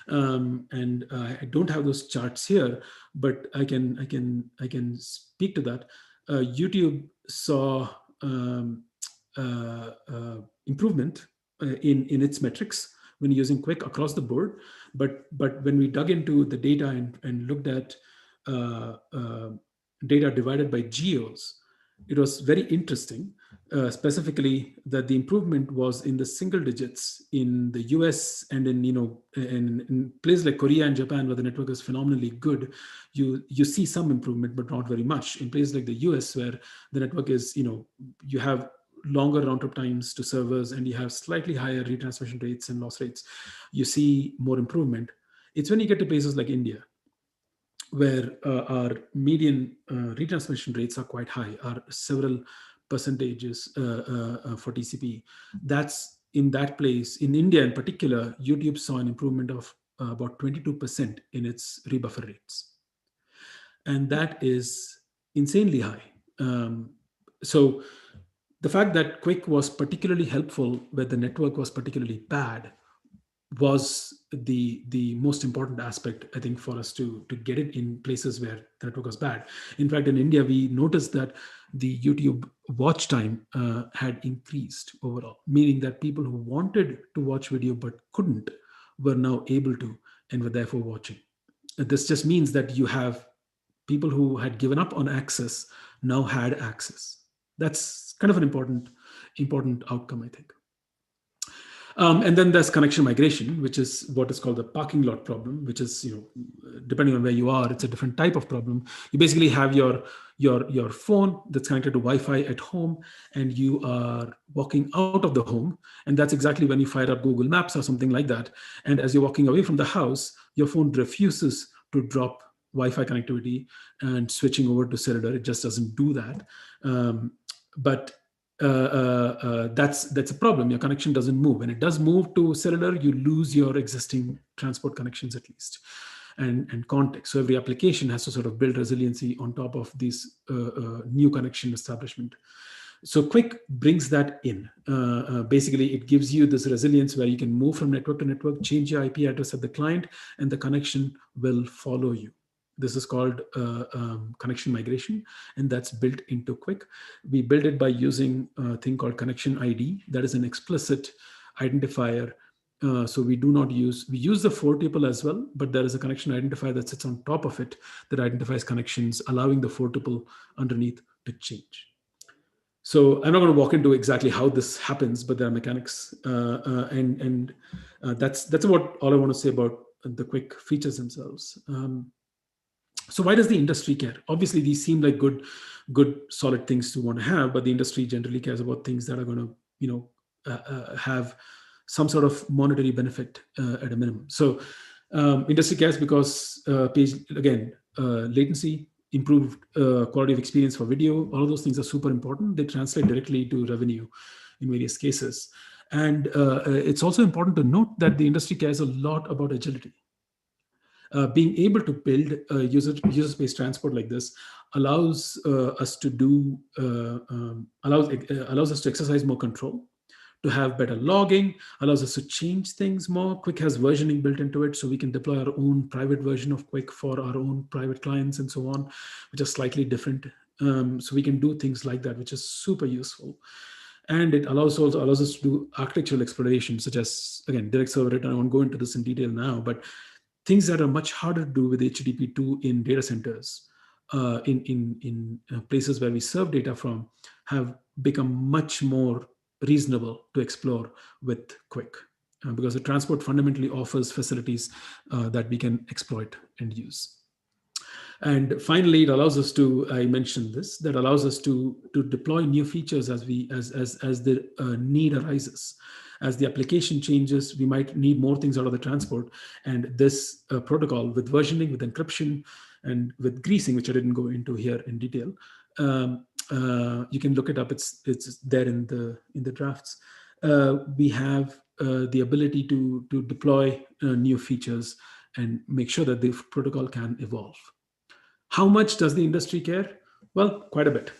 And I don't have those charts here, but I can speak to that. YouTube saw improvement in its metrics when using QUIC across the board, but when we dug into the data and looked at data divided by geos, it was very interesting, specifically that the improvement was in the single digits in the US and in places like Korea and Japan, where the network is phenomenally good. You see some improvement, but not very much. In places like the US, where the network is, you have longer round trip times to servers and you have slightly higher retransmission rates and loss rates, you see more improvement. It's when you get to places like India, where our median retransmission rates are quite high, are several percentages for TCP. That's in that place. In India in particular, YouTube saw an improvement of about 22% in its rebuffer rates. And that is insanely high. So the fact that QUIC was particularly helpful where the network was particularly bad was the most important aspect, I think, for us to get it in places where the network was bad. In fact, in India, we noticed that the YouTube watch time had increased overall, meaning that people who wanted to watch video but couldn't were now able to and were therefore watching. This just means that you have people who had given up on access now had access. That's kind of an important outcome, I think. And then there's connection migration, which is what is called the parking lot problem, which is, depending on where you are, it's a different type of problem. You basically have your phone that's connected to Wi-Fi at home, and you are walking out of the home. And that's exactly when you fire up Google Maps or something like that. And as you're walking away from the house, your phone refuses to drop Wi-Fi connectivity and switching over to cellular. It just doesn't do that. But that's a problem. Your connection doesn't move. When it does move to cellular, you lose your existing transport connections at least, and context. So every application has to sort of build resiliency on top of these new connection establishment. So QUIC brings that in. Basically, it gives you this resilience where you can move from network to network, change your IP address at the client, and the connection will follow you. This is called connection migration, and that's built into QUIC. We build it by using a thing called connection ID. That is an explicit identifier. So we use the 4-tuple as well, but there is a connection identifier that sits on top of it that identifies connections, allowing the 4-tuple underneath to change. So I'm not going to walk into exactly how this happens, but there are mechanics, and that's about all I want to say about the QUIC features themselves. So why does the industry care? Obviously, these seem like good, solid things to want to have, but the industry generally cares about things that are going to, have some sort of monetary benefit at a minimum. So industry cares because latency, improved quality of experience for video, all of those things are super important. They translate directly to revenue in various cases. And it's also important to note that the industry cares a lot about agility. Being able to build user-space transport like this allows us to do allows us to exercise more control, to have better logging, allows us to change things more. QUIC has versioning built into it, so we can deploy our own private version of QUIC for our own private clients and so on, which are slightly different. So we can do things like that, which is super useful. And it also allows us to do architectural exploration, such as, again, direct server. I won't go into this in detail now, but things that are much harder to do with HTTP2 in data centers, in places where we serve data from, have become much more reasonable to explore with QUIC, because the transport fundamentally offers facilities that we can exploit and use. And finally, it allows us to, I mentioned this, that allows us to deploy new features as the need arises. As the application changes, we might need more things out of the transport. And this protocol with versioning, with encryption, and with greasing, which I didn't go into here in detail, you can look it up. It's there in the drafts. We have the ability to deploy new features and make sure that the protocol can evolve. How much does the industry care? Well, quite a bit.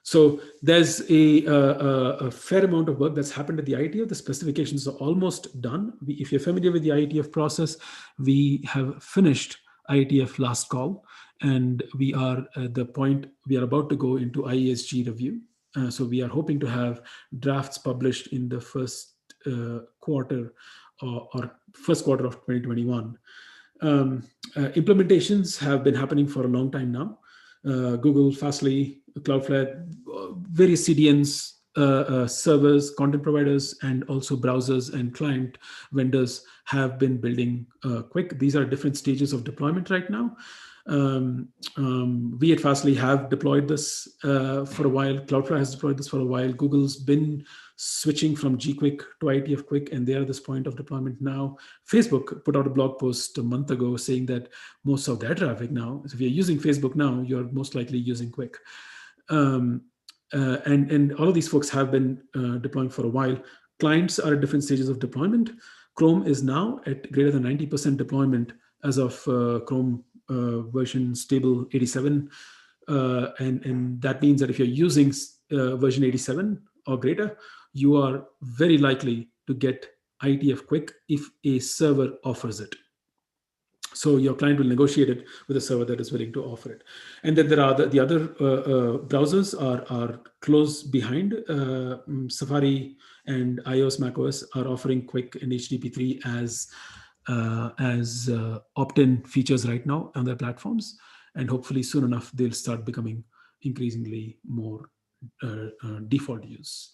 So there's a fair amount of work that's happened at the IETF. The specifications are almost done. If you're familiar with the IETF process, we have finished IETF last call, and we are at the point we are about to go into IESG review. So we are hoping to have drafts published in the first quarter or first quarter of 2021. Implementations have been happening for a long time now. Google, Fastly, Cloudflare, various CDNs, servers, content providers, and also browsers and client vendors have been building QUIC. These are different stages of deployment right now. We at Fastly have deployed this for a while. Cloudflare has deployed this for a while. Google's been switching from GQuick to IETF QUIC, and they're at this point of deployment now. Facebook put out a blog post a month ago saying that most of their traffic now, so if you're using Facebook now, you're most likely using QUIC. And all of these folks have been deploying for a while. Clients are at different stages of deployment. Chrome is now at greater than 90% deployment as of Chrome version stable 87. And that means that if you're using version 87 or greater, you are very likely to get IETF QUIC if a server offers it. So your client will negotiate it with a server that is willing to offer it. And then there are the other browsers are close behind. Safari and iOS, macOS are offering QUIC and HTTP3 as opt-in features right now on their platforms. And hopefully soon enough, they'll start becoming increasingly more default use.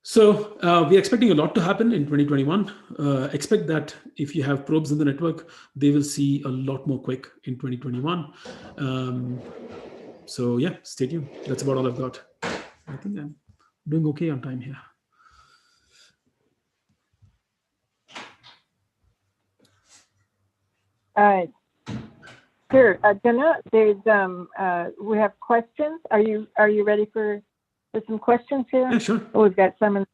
So we're expecting a lot to happen in 2021. Expect that if you have probes in the network, they will see a lot more QUIC in 2021. So yeah, stay tuned. That's about all I've got. I think I'm doing okay on time here. Sure, Jana, there's we have questions. Are you ready for some questions here? Yeah, sure. Oh, we've got some in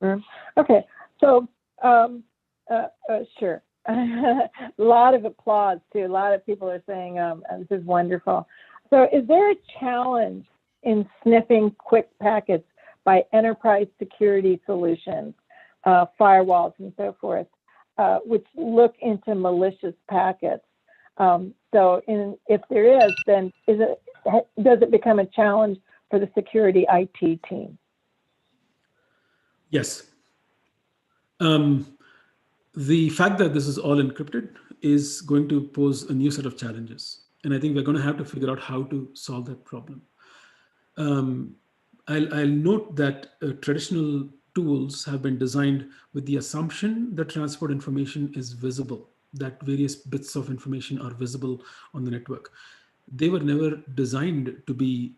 the room. Okay, so sure. A lot of applause too. A lot of people are saying this is wonderful. So, is there a challenge in sniffing QUIC packets by enterprise security solutions, firewalls, and so forth, which look into malicious packets? So if there is, then does it become a challenge for the security IT team? Yes. The fact that this is all encrypted is going to pose a new set of challenges. And I think we're going to have to figure out how to solve that problem. I'll note that traditional tools have been designed with the assumption that transport information is visible, that various bits of information are visible on the network. They were never designed to be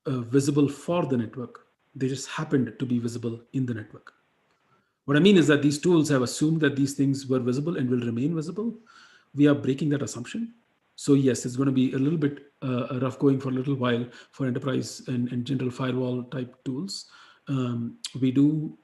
visible for the network. They just happened to be visible in the network. What I mean is that these tools have assumed that these things were visible and will remain visible. We are breaking that assumption. So yes, it's going to be a little bit rough going for a little while for enterprise and general firewall type tools. We do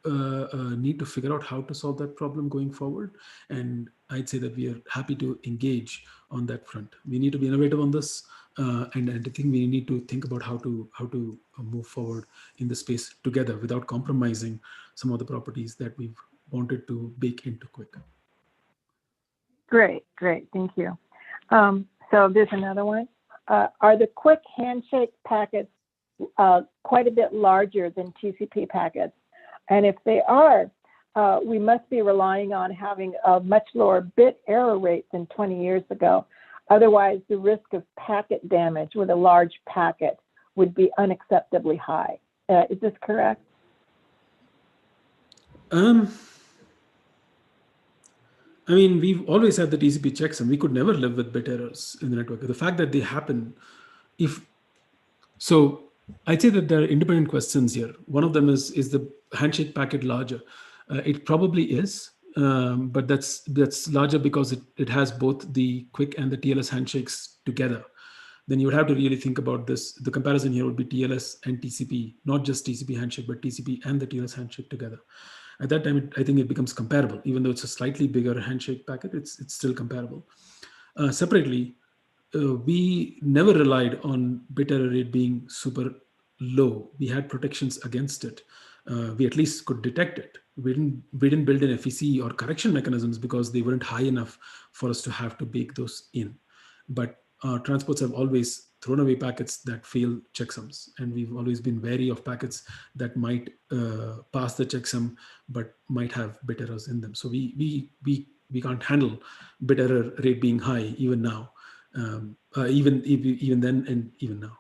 need to figure out how to solve that problem going forward. And I'd say that we are happy to engage on that front. We need to be innovative on this. And I think we need to think about how to move forward in the space together without compromising some of the properties that we've wanted to bake into QUIC. Great, thank you. So there's another one. Are the QUIC handshake packets quite a bit larger than TCP packets? And if they are, we must be relying on having a much lower bit error rate than 20 years ago. Otherwise, the risk of packet damage with a large packet would be unacceptably high. Is this correct? I mean, we've always had the TCP checksum. We could never live with bit errors in the network. The fact that they happen, so I'd say that there are independent questions here. One of them is the handshake packet larger? It probably is, but that's larger because it has both the QUIC and the TLS handshakes together. Then you would have to really think about this. The comparison here would be TLS and TCP, not just TCP handshake, but TCP and the TLS handshake together. At that time, I think it becomes comparable. Even though it's a slightly bigger handshake packet, it's still comparable. Separately, we never relied on bit error rate being super low. We had protections against it. We at least could detect it. We didn't build in FEC or correction mechanisms because they weren't high enough for us to have to bake those in. But transports have always thrown away packets that fail checksums, and we've always been wary of packets that might pass the checksum but might have bit errors in them. So we can't handle bit error rate being high even now, even then and even now.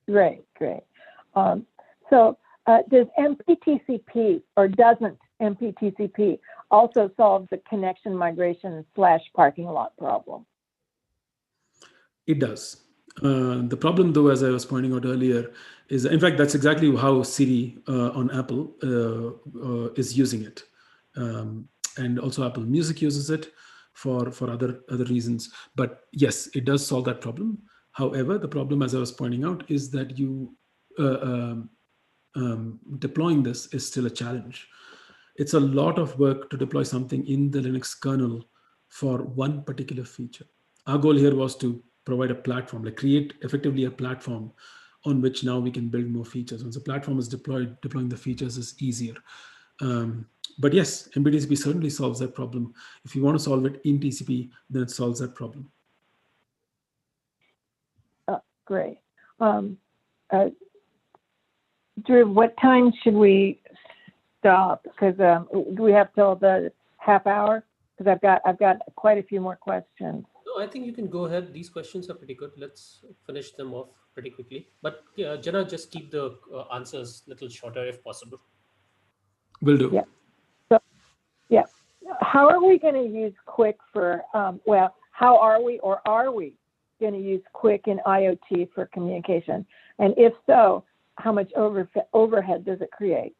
Great. So does MPTCP or doesn't MPTCP also solve the connection migration / parking lot problem? It does. The problem, though, as I was pointing out earlier, is in fact that's exactly how Siri on Apple is using it, and also Apple Music uses it for other reasons. But yes, it does solve that problem. However, the problem, as I was pointing out, is that you deploying this is still a challenge. It's a lot of work to deploy something in the Linux kernel for one particular feature. Our goal here was to provide a platform, like create effectively a platform on which now we can build more features. Once the platform is deployed, deploying the features is easier. But yes, MBTCP certainly solves that problem. If you want to solve it in TCP, then it solves that problem. Great. Drew, what time should we stop? Because do we have till the half hour? Because I've got quite a few more questions. No, I think you can go ahead. These questions are pretty good. Let's finish them off pretty quickly. But yeah, Jana, just keep the answers a little shorter if possible. Will do. Yeah. So, yeah. How are we going to use QUIC for, well, how are we going to use QUIC in IoT for communication? And if so, how much overhead does it create?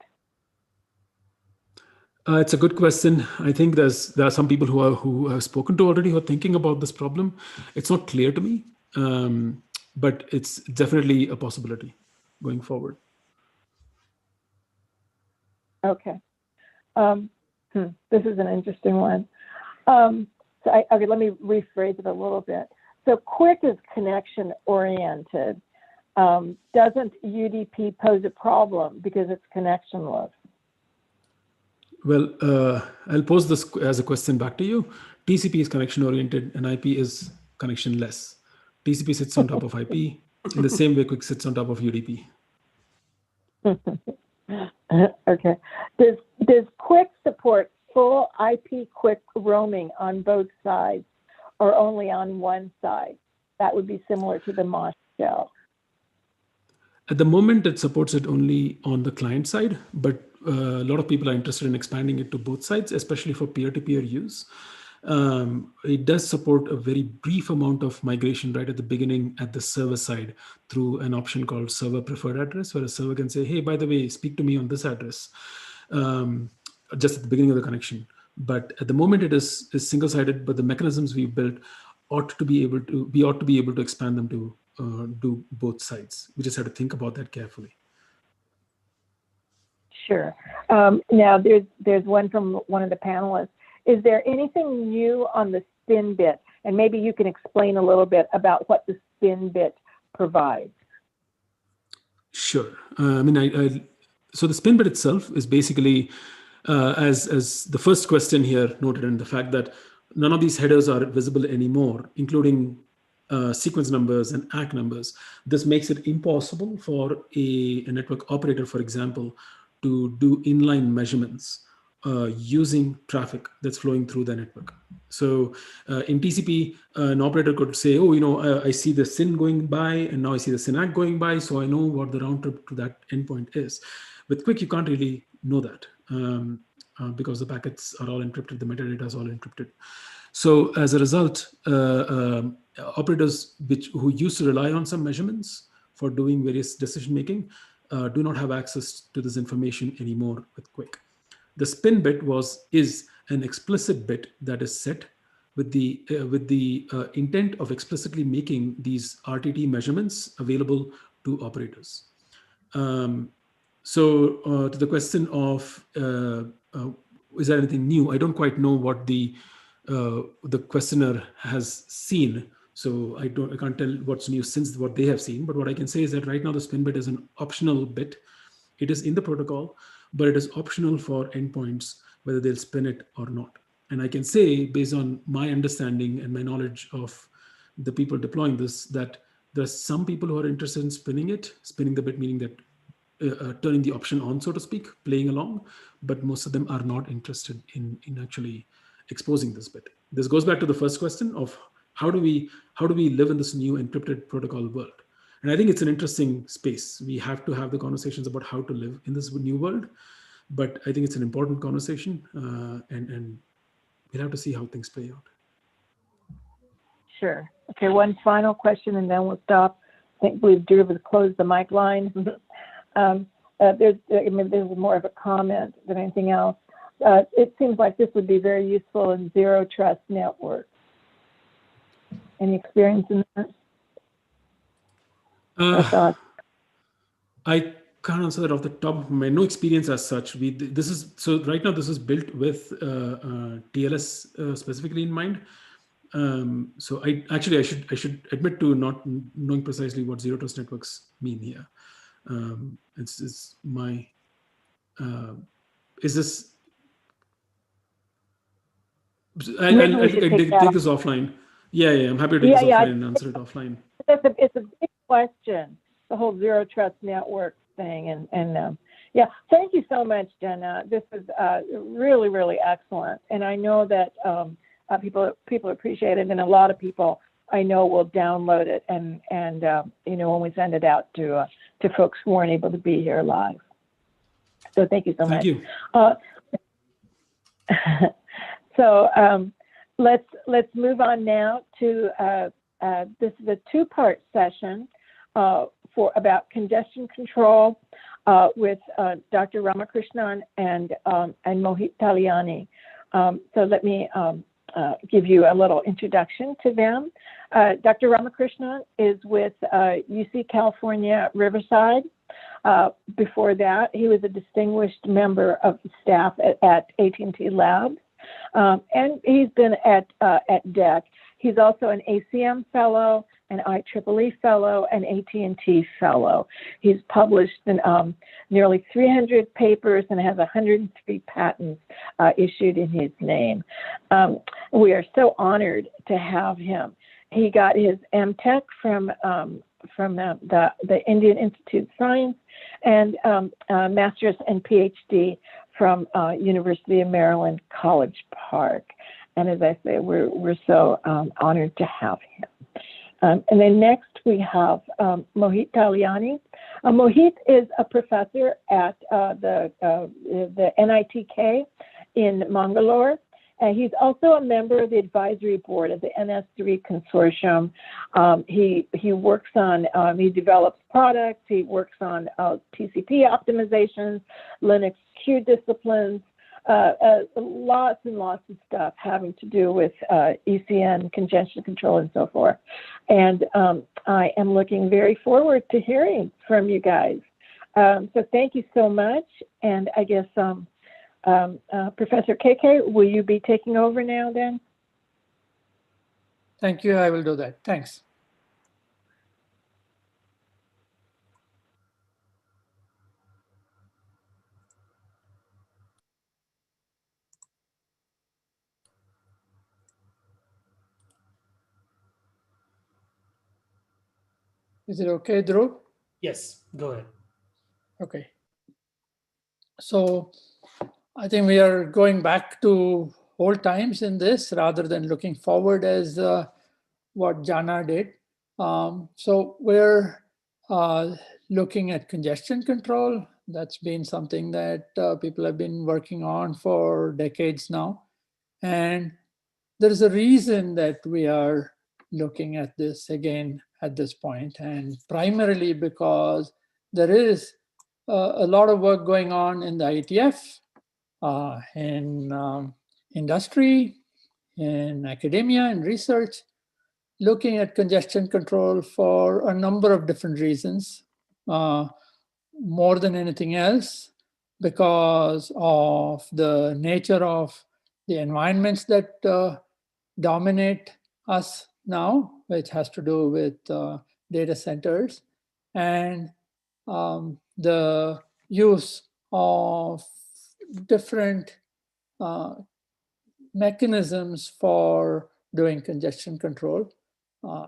It's a good question. I think there are some people who have spoken to already who are thinking about this problem. It's not clear to me, but it's definitely a possibility going forward. Okay. This is an interesting one. Okay, let me rephrase it a little bit. So QUIC is connection oriented. Doesn't UDP pose a problem because it's connectionless? Well, I'll pose this as a question back to you. TCP is connection oriented and IP is connectionless. TCP sits on top of IP in the same way QUIC sits on top of UDP. Okay. Does QUIC support full IP QUIC roaming on both sides or only on one side? That would be similar to the MOS shell. At the moment, it supports it only on the client side, but a lot of people are interested in expanding it to both sides, especially for peer-to-peer use. It does support a very brief amount of migration right at the beginning at the server side through an option called server preferred address, where a server can say, hey, by the way, speak to me on this address, just at the beginning of the connection. But at the moment, it is single-sided, but the mechanisms we've built ought to be able to expand them to do both sides. We just have to think about that carefully. Sure. Now, there's one from one of the panelists. Is there anything new on the spin bit? And maybe you can explain a little bit about what the spin bit provides. Sure. So the spin bit itself is basically, as the first question here noted, and the fact that none of these headers are visible anymore, including sequence numbers and ACK numbers. This makes it impossible for a network operator, for example, to do inline measurements using traffic that's flowing through the network. So in TCP, an operator could say, oh, I see the SYN going by, and now I see the SYN-ACK going by, so I know what the round trip to that endpoint is. With QUIC, you can't really know that because the packets are all encrypted, the metadata is all encrypted. So as a result, operators who used to rely on some measurements for doing various decision-making do not have access to this information anymore with QUIC. The spin bit is an explicit bit that is set with the intent of explicitly making these RTT measurements available to operators. So to the question of is there anything new? I don't quite know what the questioner has seen. So I can't tell what's new since what they have seen. But what I can say is that right now the spin bit is an optional bit. It is in the protocol, but it is optional for endpoints whether they'll spin it or not. And I can say, based on my understanding and my knowledge of the people deploying this, that there's some people who are interested in spinning the bit, meaning that turning the option on, so to speak, playing along, but most of them are not interested in actually exposing this bit. This goes back to the first question of how do we live in this new encrypted protocol world? And I think it's an interesting space. We have to have the conversations about how to live in this new world, but I think it's an important conversation, and we'll have to see how things play out. Sure. Okay, one final question and then we'll stop. I think we've closed the mic line. There's more of a comment than anything else. It seems like this would be very useful in zero trust networks. Any experience in that? I can't answer that off the top of my head. No experience as such. Right now this is built with TLS specifically in mind. So I should admit to not knowing precisely what zero trust networks mean here. It's my Is this? Maybe we I should take that. take this offline. Yeah, I'm happy to take Yeah, this yeah. offline and answer it offline. It's a big question, the whole zero trust network thing, and yeah. Thank you so much, Jana. This is really, really excellent, and I know that people appreciate it, and a lot of people I know will download it, and you know, when we send it out to folks who weren't able to be here live. So thank you so much. Thank you. So let's move on now to this is a two-part session about congestion control with Dr. Ramakrishnan and Mohit Tahiliani. So let me give you a little introduction to them. Dr. Ramakrishnan is with UC California, Riverside. Before that, he was a distinguished member of the staff at AT&T Labs, and he's been at DEC. He's also an ACM fellow, an IEEE fellow, and AT&T fellow. He's published in nearly 300 papers and has 103 patents issued in his name. We are so honored to have him. He got his MTech from the Indian Institute of Science, and master's and PhD from University of Maryland, College Park. And as I say, we're so honored to have him. And then next we have Mohit Tahiliani. Mohit is a professor at the NITK in Mangalore. He's also a member of the advisory board of the NS3 consortium. He works on, he develops products, he works on TCP optimizations, Linux Q disciplines, lots and lots of stuff having to do with ECN, congestion control, and so forth. And I am looking very forward to hearing from you guys. So thank you so much. And I guess Professor KK, will you be taking over now then? Thank you. I will do that. Thanks. Is it okay, Dhruv? Yes, go ahead. Okay. So I think we are going back to old times in this rather than looking forward as what Jana did. So we're looking at congestion control. That's been something that people have been working on for decades now. And there's a reason that we are looking at this again at this point, and primarily because there is a lot of work going on in the IETF, in industry, in academia and research, looking at congestion control for a number of different reasons, more than anything else, because of the nature of the environments that dominate us now, which has to do with data centers, and the use of different mechanisms for doing congestion control.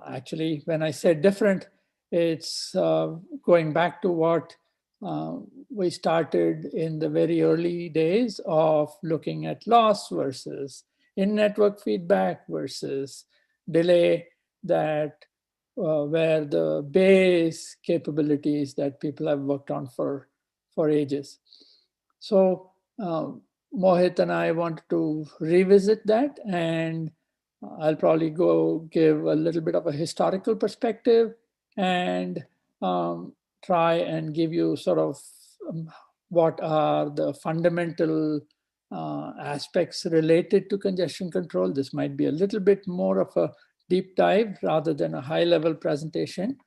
Actually, when I said different, it's going back to what we started in the very early days of looking at loss versus in-network feedback versus delay, that were the base capabilities that people have worked on for ages. So Mohit and I want to revisit that, and I'll probably go give a little bit of a historical perspective and try and give you sort of what are the fundamental aspects related to congestion control. This might be a little bit more of a deep dive rather than a high-level presentation.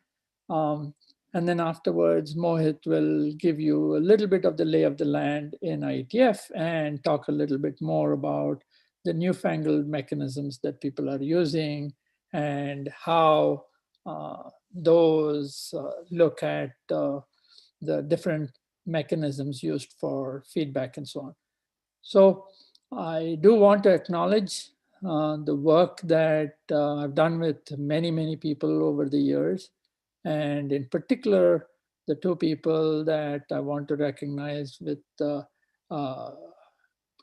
And then afterwards, Mohit will give you a little bit of the lay of the land in IETF and talk a little bit more about the newfangled mechanisms that people are using and how those look at the different mechanisms used for feedback and so on. So I do want to acknowledge the work that I've done with many, many people over the years. And in particular, the two people that I want to recognize with uh,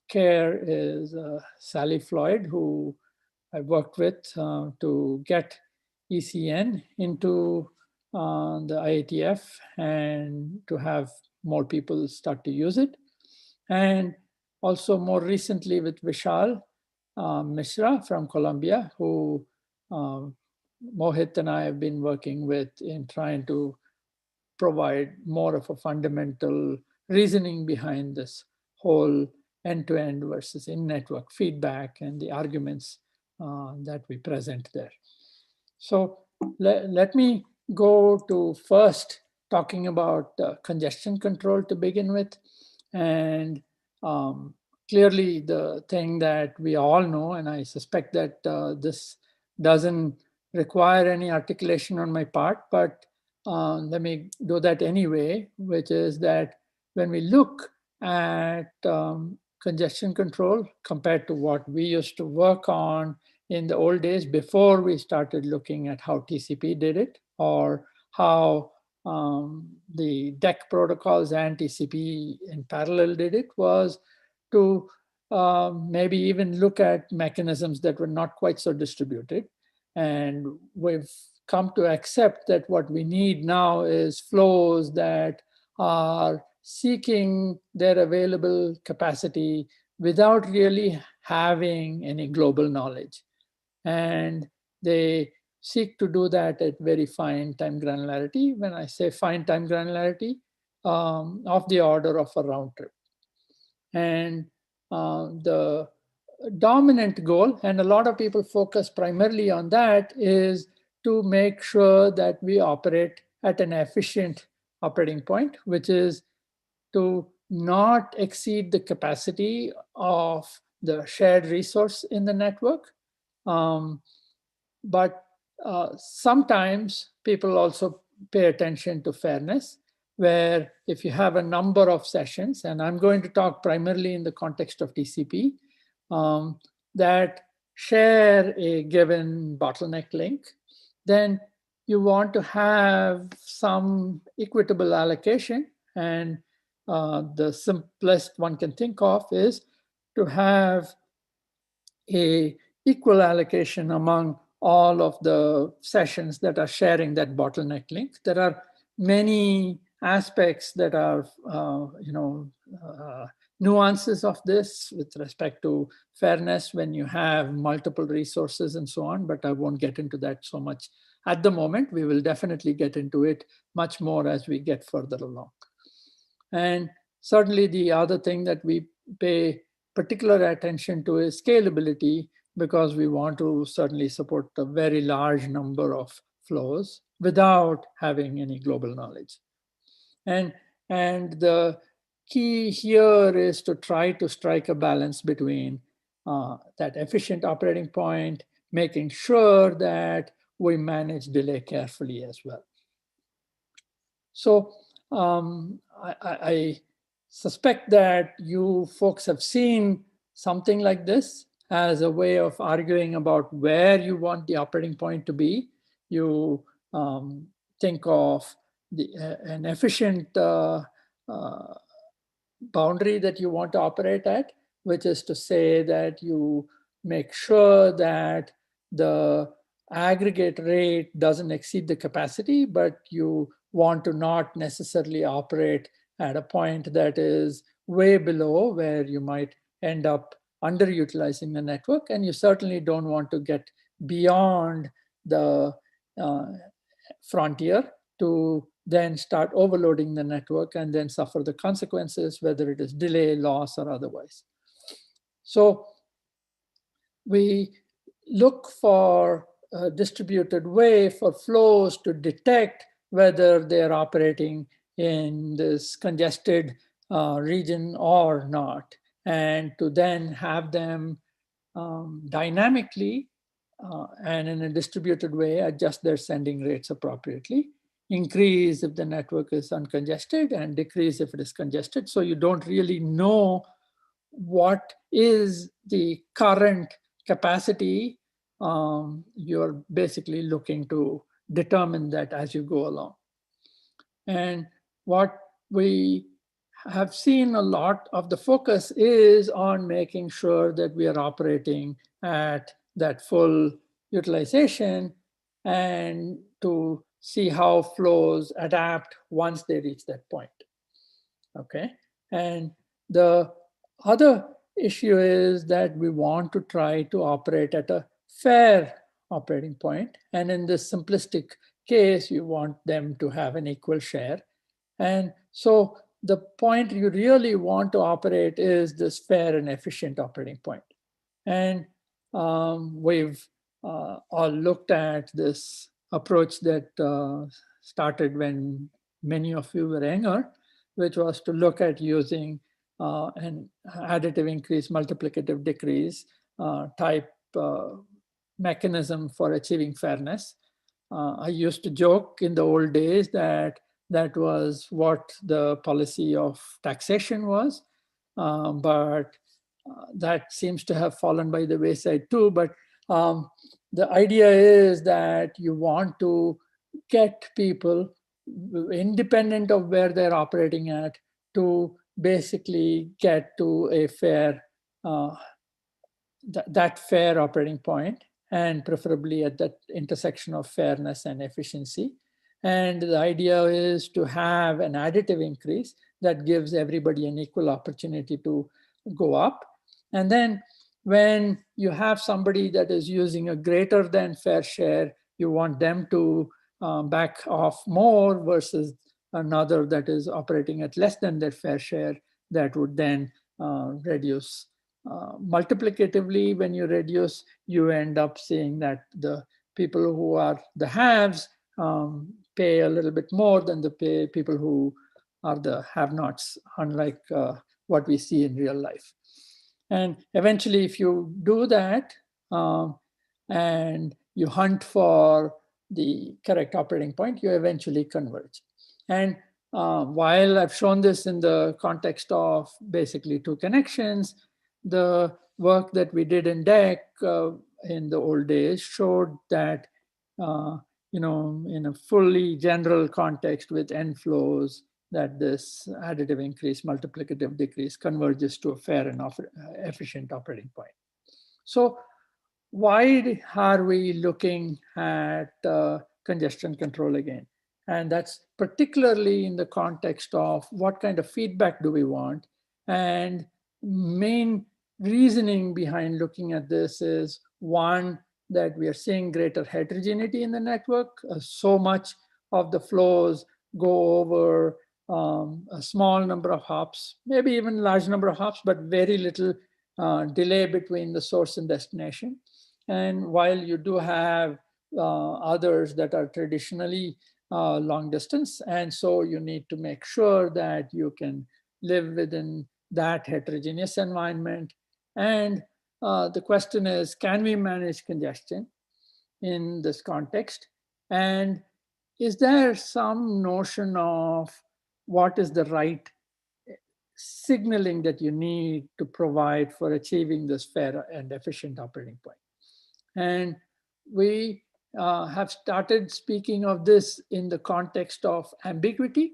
care is Sally Floyd, who I worked with to get ECN into the IETF and to have more people start to use it. And also more recently with Vishal Mishra from Colombia, who Mohit and I have been working with in trying to provide more of a fundamental reasoning behind this whole end-to-end versus in-network feedback and the arguments that we present there. So let me go to first talking about congestion control to begin with. And clearly the thing that we all know, and I suspect that this doesn't require any articulation on my part, but let me do that anyway, which is that when we look at congestion control compared to what we used to work on in the old days before we started looking at how TCP did it, or how the DEC protocols and TCP in parallel did it, was to maybe even look at mechanisms that were not quite so distributed. And we've come to accept that what we need now is flows that are seeking their available capacity without really having any global knowledge. And they seek to do that at very fine time granularity. When I say fine time granularity, of the order of a round trip. And the dominant goal, and a lot of people focus primarily on that, is to make sure that we operate at an efficient operating point, which is to not exceed the capacity of the shared resource in the network. But sometimes people also pay attention to fairness, where if you have a number of sessions, and I'm going to talk primarily in the context of TCP, that share a given bottleneck link, then you want to have some equitable allocation. And the simplest one can think of is to have a equal allocation among all of the sessions that are sharing that bottleneck link. There are many aspects that are, nuances of this with respect to fairness when you have multiple resources and so on, but I won't get into that so much at the moment. We will definitely get into it much more as we get further along. And certainly the other thing that we pay particular attention to is scalability, because we want to certainly support a very large number of flows without having any global knowledge. And the key here is to try to strike a balance between that efficient operating point, making sure that we manage delay carefully as well. So I suspect that you folks have seen something like this as a way of arguing about where you want the operating point to be. You think of an efficient boundary that you want to operate at, which is to say that you make sure that the aggregate rate doesn't exceed the capacity, but you want to not necessarily operate at a point that is way below where you might end up underutilizing the network. And you certainly don't want to get beyond the frontier to then start overloading the network and then suffer the consequences, whether it is delay, loss, or otherwise. So we look for a distributed way for flows to detect whether they're operating in this congested region or not, and to then have them dynamically and in a distributed way adjust their sending rates appropriately, increase if the network is uncongested and decrease if it is congested. So you don't really know what is the current capacity, you're basically looking to determine that as you go along. And what we have seen a lot of the focus is on making sure that we are operating at that full utilization and to see how flows adapt once they reach that point. Okay. And the other issue is that we want to try to operate at a fair operating point. And in this simplistic case, you want them to have an equal share. And so the point you really want to operate is this fair and efficient operating point. And we've all looked at this approach that started when many of you were younger, which was to look at using an additive increase, multiplicative decrease type mechanism for achieving fairness. I used to joke in the old days that that was what the policy of taxation was, but that seems to have fallen by the wayside too. But the idea is that you want to get people, independent of where they're operating at, to basically get to a fair, that fair operating point, and preferably at that intersection of fairness and efficiency. And the idea is to have an additive increase that gives everybody an equal opportunity to go up. And then when you have somebody that is using a greater than fair share, you want them to back off more versus another that is operating at less than their fair share, that would then reduce. Multiplicatively, when you reduce, you end up seeing that the people who are the haves pay a little bit more than the people who are the have-nots, unlike what we see in real life. And eventually, if you do that and you hunt for the correct operating point, you eventually converge. And while I've shown this in the context of basically two connections, the work that we did in DEC in the old days showed that, in a fully general context with n flows, that this additive increase, multiplicative decrease converges to a fair and efficient operating point. So why are we looking at congestion control again? And that's particularly in the context of what kind of feedback do we want? And main reasoning behind looking at this is, one, that we are seeing greater heterogeneity in the network. So much of the flows go over a small number of hops, maybe even large number of hops, but very little delay between the source and destination. And while you do have others that are traditionally long distance, and so you need to make sure that you can live within that heterogeneous environment. And the question is, can we manage congestion in this context? And is there some notion of what is the right signaling that you need to provide for achieving this fair and efficient operating point? And we have started speaking of this in the context of ambiguity.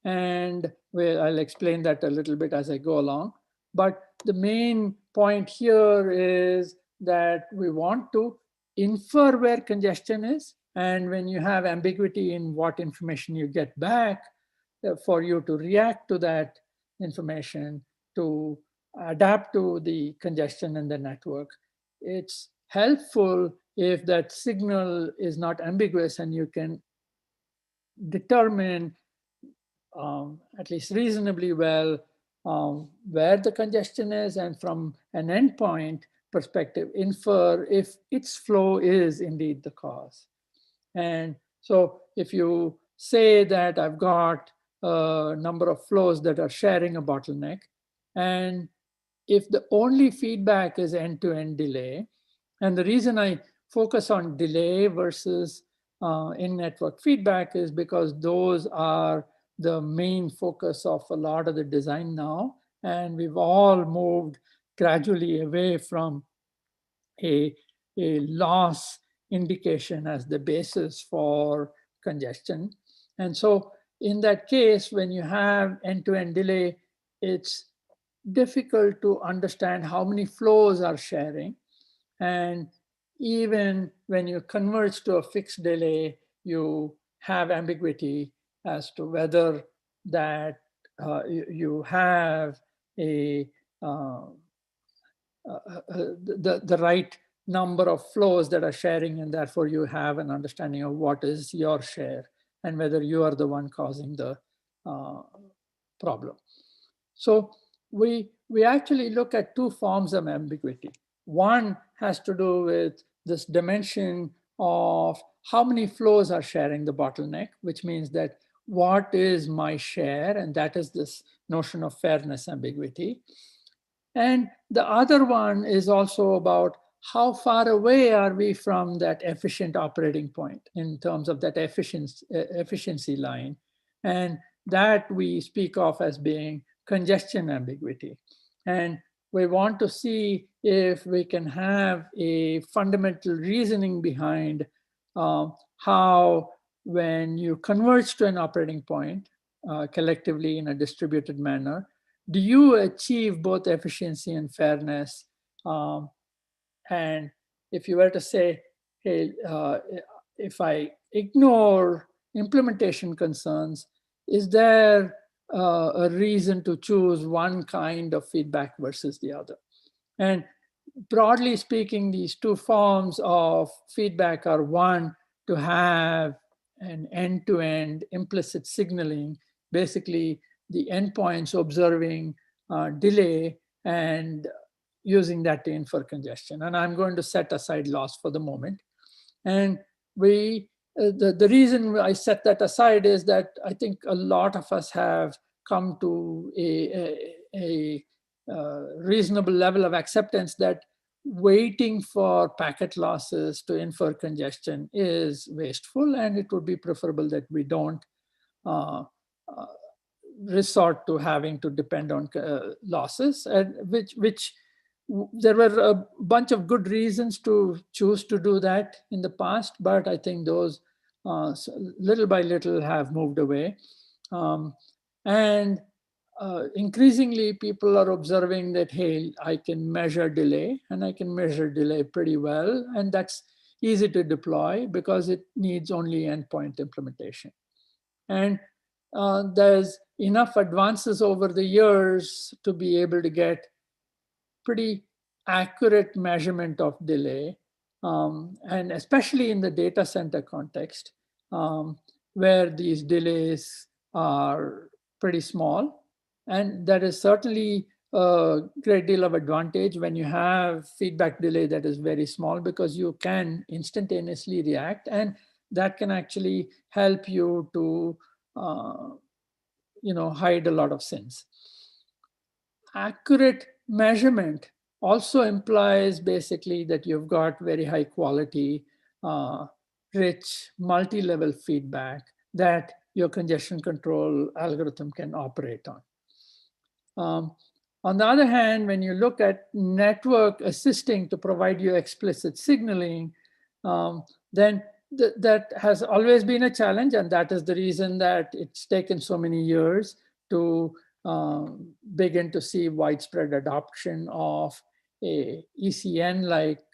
And I'll explain that a little bit as I go along. But the main point here is that we want to infer where congestion is. And when you have ambiguity in what information you get back, for you to react to that information, to adapt to the congestion in the network, it's helpful if that signal is not ambiguous and you can determine at least reasonably well where the congestion is, and from an endpoint perspective, infer if its flow is indeed the cause. And so if you say that I've got a number of flows that are sharing a bottleneck, and if the only feedback is end-to-end delay, and the reason I focus on delay versus in-network feedback is because those are the main focus of a lot of the design now. And we've all moved gradually away from a loss indication as the basis for congestion. And so in that case, when you have end-to-end delay, it's difficult to understand how many flows are sharing. And even when you converge to a fixed delay, you have ambiguity as to whether that you have a the right number of flows that are sharing, and therefore you have an understanding of what is your share and whether you are the one causing the problem. So we actually look at two forms of ambiguity. One has to do with this dimension of how many flows are sharing the bottleneck, which means that what is my share, and that is this notion of fairness ambiguity. And the other one is also about how far away are we from that efficient operating point in terms of that efficiency line. And that we speak of as being congestion ambiguity. And we want to see if we can have a fundamental reasoning behind how, when you converge to an operating point collectively in a distributed manner, do you achieve both efficiency and fairness? And if you were to say, hey, if I ignore implementation concerns, is there a reason to choose one kind of feedback versus the other? And broadly speaking, these two forms of feedback are, one, to have an end-to-end implicit signaling, basically the endpoints observing delay and using that to infer congestion. And I'm going to set aside loss for the moment. And the reason I set that aside is that I think a lot of us have come to a reasonable level of acceptance that waiting for packet losses to infer congestion is wasteful, and it would be preferable that we don't resort to having to depend on losses, and which there were a bunch of good reasons to choose to do that in the past, but I think those little by little have moved away. And increasingly people are observing that, hey, I can measure delay, and I can measure delay pretty well, and that's easy to deploy because it needs only endpoint implementation. And there's enough advances over the years to be able to get pretty accurate measurement of delay, and especially in the data center context, where these delays are pretty small. And that is certainly a great deal of advantage when you have feedback delay that is very small, because you can instantaneously react, and that can actually help you to hide a lot of sins. Accurate measurement also implies basically that you've got very high quality, rich, multi-level feedback that your congestion control algorithm can operate on. On the other hand, when you look at network assisting to provide you explicit signaling, then that has always been a challenge, and that is the reason that it's taken so many years to begin to see widespread adoption of a ECN-like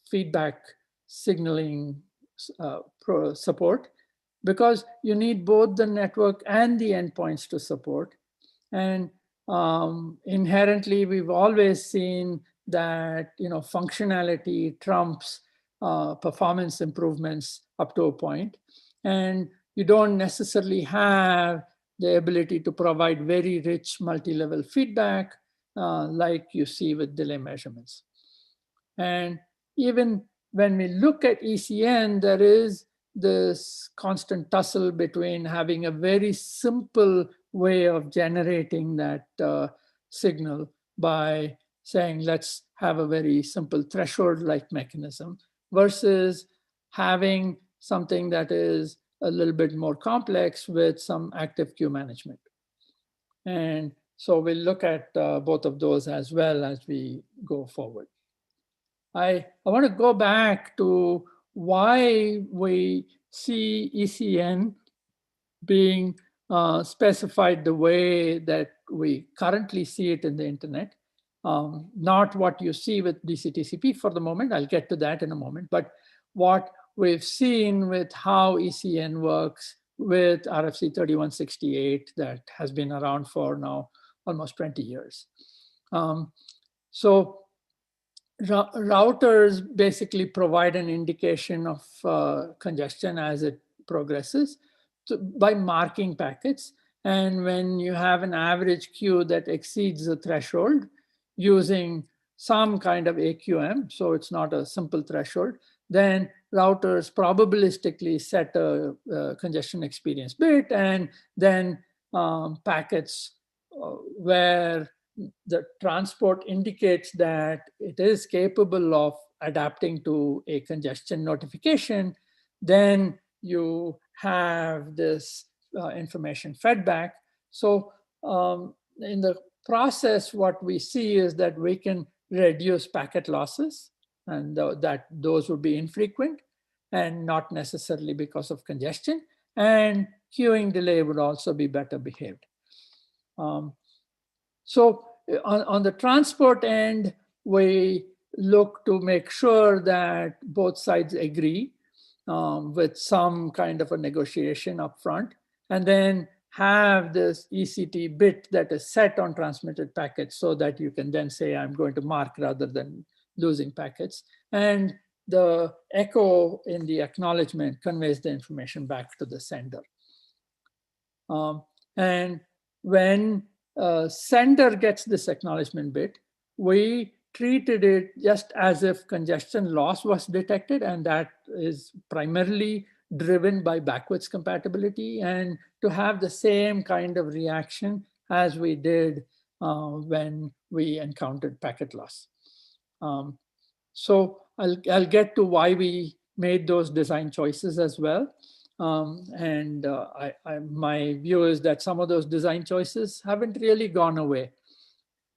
feedback signaling support, because you need both the network and the endpoints to support. And inherently, we've always seen that functionality trumps performance improvements up to a point. And you don't necessarily have the ability to provide very rich multi-level feedback like you see with delay measurements. And even when we look at ECN, there is this constant tussle between having a very simple way of generating that signal by saying, let's have a very simple threshold-like mechanism, versus having something that is a little bit more complex with some active queue management. And So we'll look at both of those as well as we go forward. I want to go back to why we see ECN being specified the way that we currently see it in the internet. Not what you see with DCTCP for the moment, I'll get to that in a moment, but what we've seen with how ECN works with RFC 3168 that has been around for now almost 20 years. So routers basically provide an indication of congestion as it progresses by marking packets. And when you have an average queue that exceeds the threshold using some kind of AQM, so it's not a simple threshold, then routers probabilistically set a congestion experience bit, and then packets where the transport indicates that it is capable of adapting to a congestion notification, then you have this information fed back. So in the process, what we see is that we can reduce packet losses, and that those would be infrequent and not necessarily because of congestion, and queuing delay would also be better behaved. So on the transport end, we look to make sure that both sides agree with some kind of a negotiation up front, and then have this ECT bit that is set on transmitted packets so that you can then say, I'm going to mark rather than losing packets. And the echo in the acknowledgement conveys the information back to the sender. And when sender gets this acknowledgement bit, we treated it just as if congestion loss was detected, and that is primarily driven by backwards compatibility, and to have the same kind of reaction as we did when we encountered packet loss. So I'll get to why we made those design choices as well. My view is that some of those design choices haven't really gone away.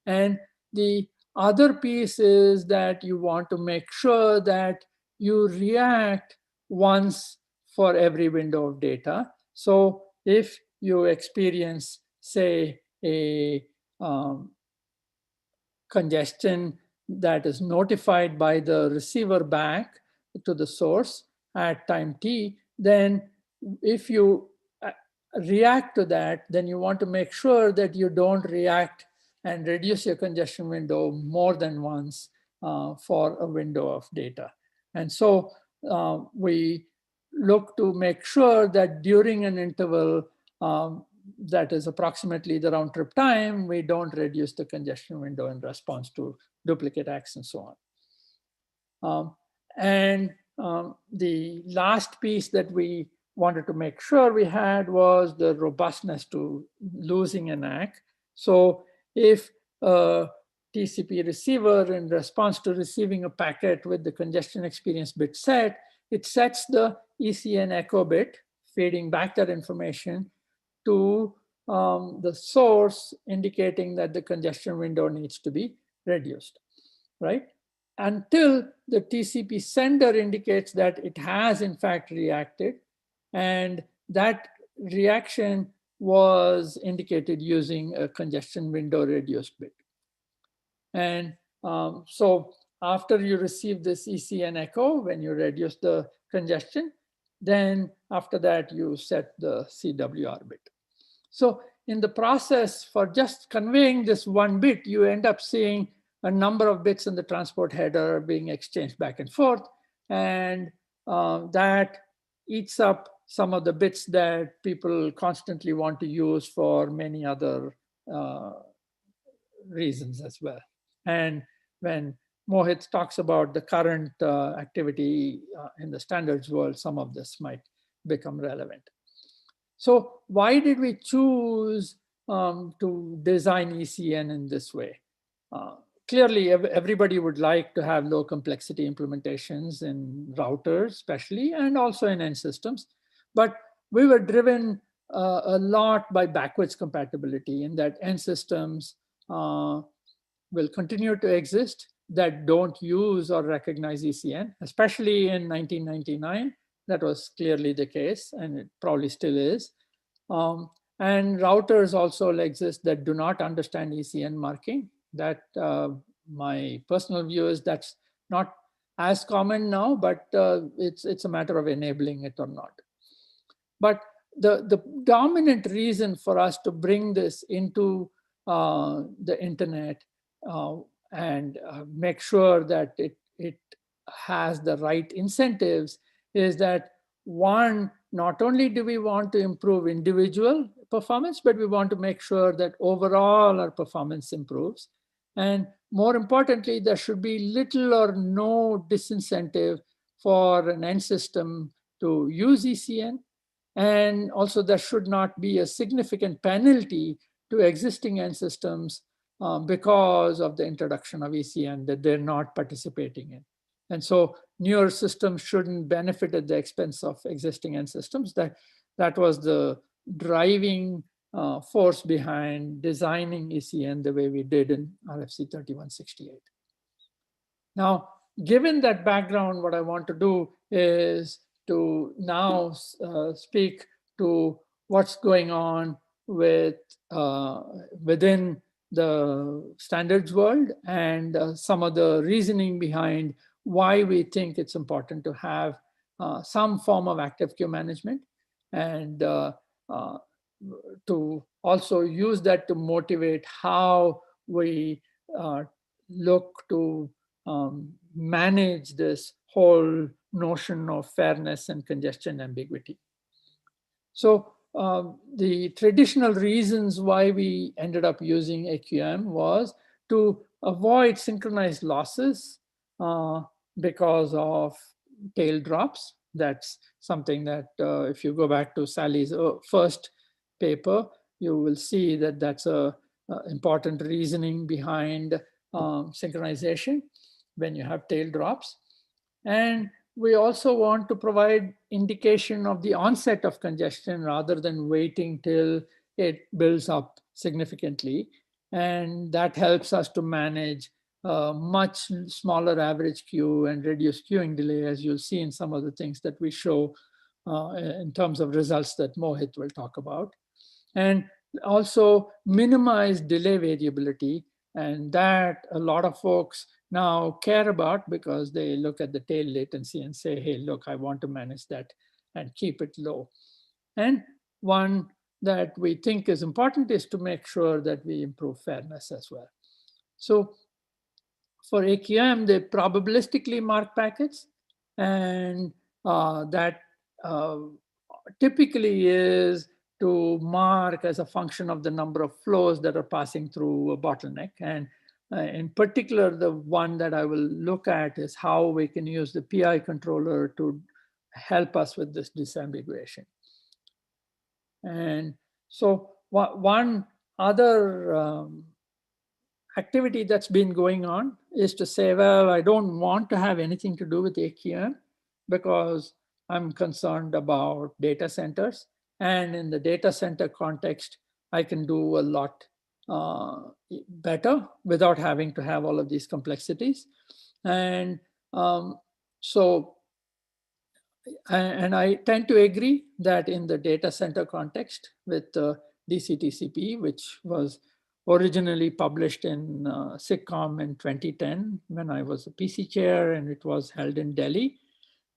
And the other piece is that you want to make sure that you react once for every window of data. So if you experience, say, a congestion that is notified by the receiver back to the source at time t, then if you react to that, then you want to make sure that you don't react and reduce your congestion window more than once for a window of data. And so we look to make sure that during an interval that is approximately the round trip time, we don't reduce the congestion window in response to duplicate acts and so on. The last piece that we wanted to make sure we had was the robustness to losing an ACK. So if a TCP receiver, in response to receiving a packet with the congestion experience bit set, it sets the ECN echo bit, feeding back that information to the source, indicating that the congestion window needs to be reduced, right? Until the TCP sender indicates that it has in fact reacted, and that reaction was indicated using a congestion window reduced bit. And so after you receive this ECN echo, when you reduce the congestion, then after that you set the CWR bit. So in the process for just conveying this one bit, you end up seeing a number of bits in the transport header being exchanged back and forth, and that eats up some of the bits that people constantly want to use for many other reasons as well. And when Mohit talks about the current activity in the standards world, some of this might become relevant. So why did we choose to design ECN in this way? Clearly, everybody would like to have low complexity implementations in routers, especially, and also in end systems. But we were driven a lot by backwards compatibility, in that end systems will continue to exist that don't use or recognize ECN, especially in 1999. That was clearly the case, and it probably still is. And routers also exist that do not understand ECN marking. That my personal view is that's not as common now, but it's a matter of enabling it or not. But the dominant reason for us to bring this into the internet and make sure that it has the right incentives is that, one, not only do we want to improve individual performance, but we want to make sure that overall our performance improves. And more importantly, there should be little or no disincentive for an end system to use ECN. And also there should not be a significant penalty to existing end systems because of the introduction of ECN that they're not participating in. And so newer systems shouldn't benefit at the expense of existing end systems. That was the driving force behind designing ECN the way we did in RFC 3168. Now, given that background, what I want to do is to now speak to what's going on with within the standards world and some of the reasoning behind why we think it's important to have some form of active queue management, and to also use that to motivate how we look to manage this whole notion of fairness and congestion ambiguity. So the traditional reasons why we ended up using AQM was to avoid synchronized losses because of tail drops. That's something that if you go back to Sally's first paper, you will see that that's a important reasoning behind synchronization when you have tail drops. And we also want to provide indication of the onset of congestion rather than waiting till it builds up significantly. And that helps us to manage a much smaller average queue and reduce queuing delay, as you'll see in some of the things that we show in terms of results that Mohit will talk about. And also minimize delay variability, and that a lot of folks now care about because they look at the tail latency and say, hey, look, I want to manage that and keep it low. And one that we think is important is to make sure that we improve fairness as well. So for AQM, they probabilistically mark packets, and that typically is to mark as a function of the number of flows that are passing through a bottleneck. And in particular, the one that I will look at is how we can use the PI controller to help us with this disambiguation. And so one other activity that's been going on is to say, well, I don't want to have anything to do with AQM because I'm concerned about data centers. And in the data center context, I can do a lot better without having to have all of these complexities. And so I tend to agree that in the data center context with DCTCP, which was originally published in SIGCOMM in 2010 when I was a PC chair, and it was held in Delhi,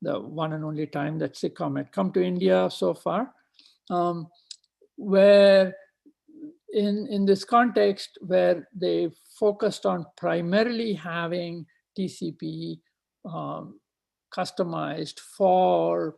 the one and only time that SIGCOMM had come to India so far, where in this context where they focused on primarily having TCP customized for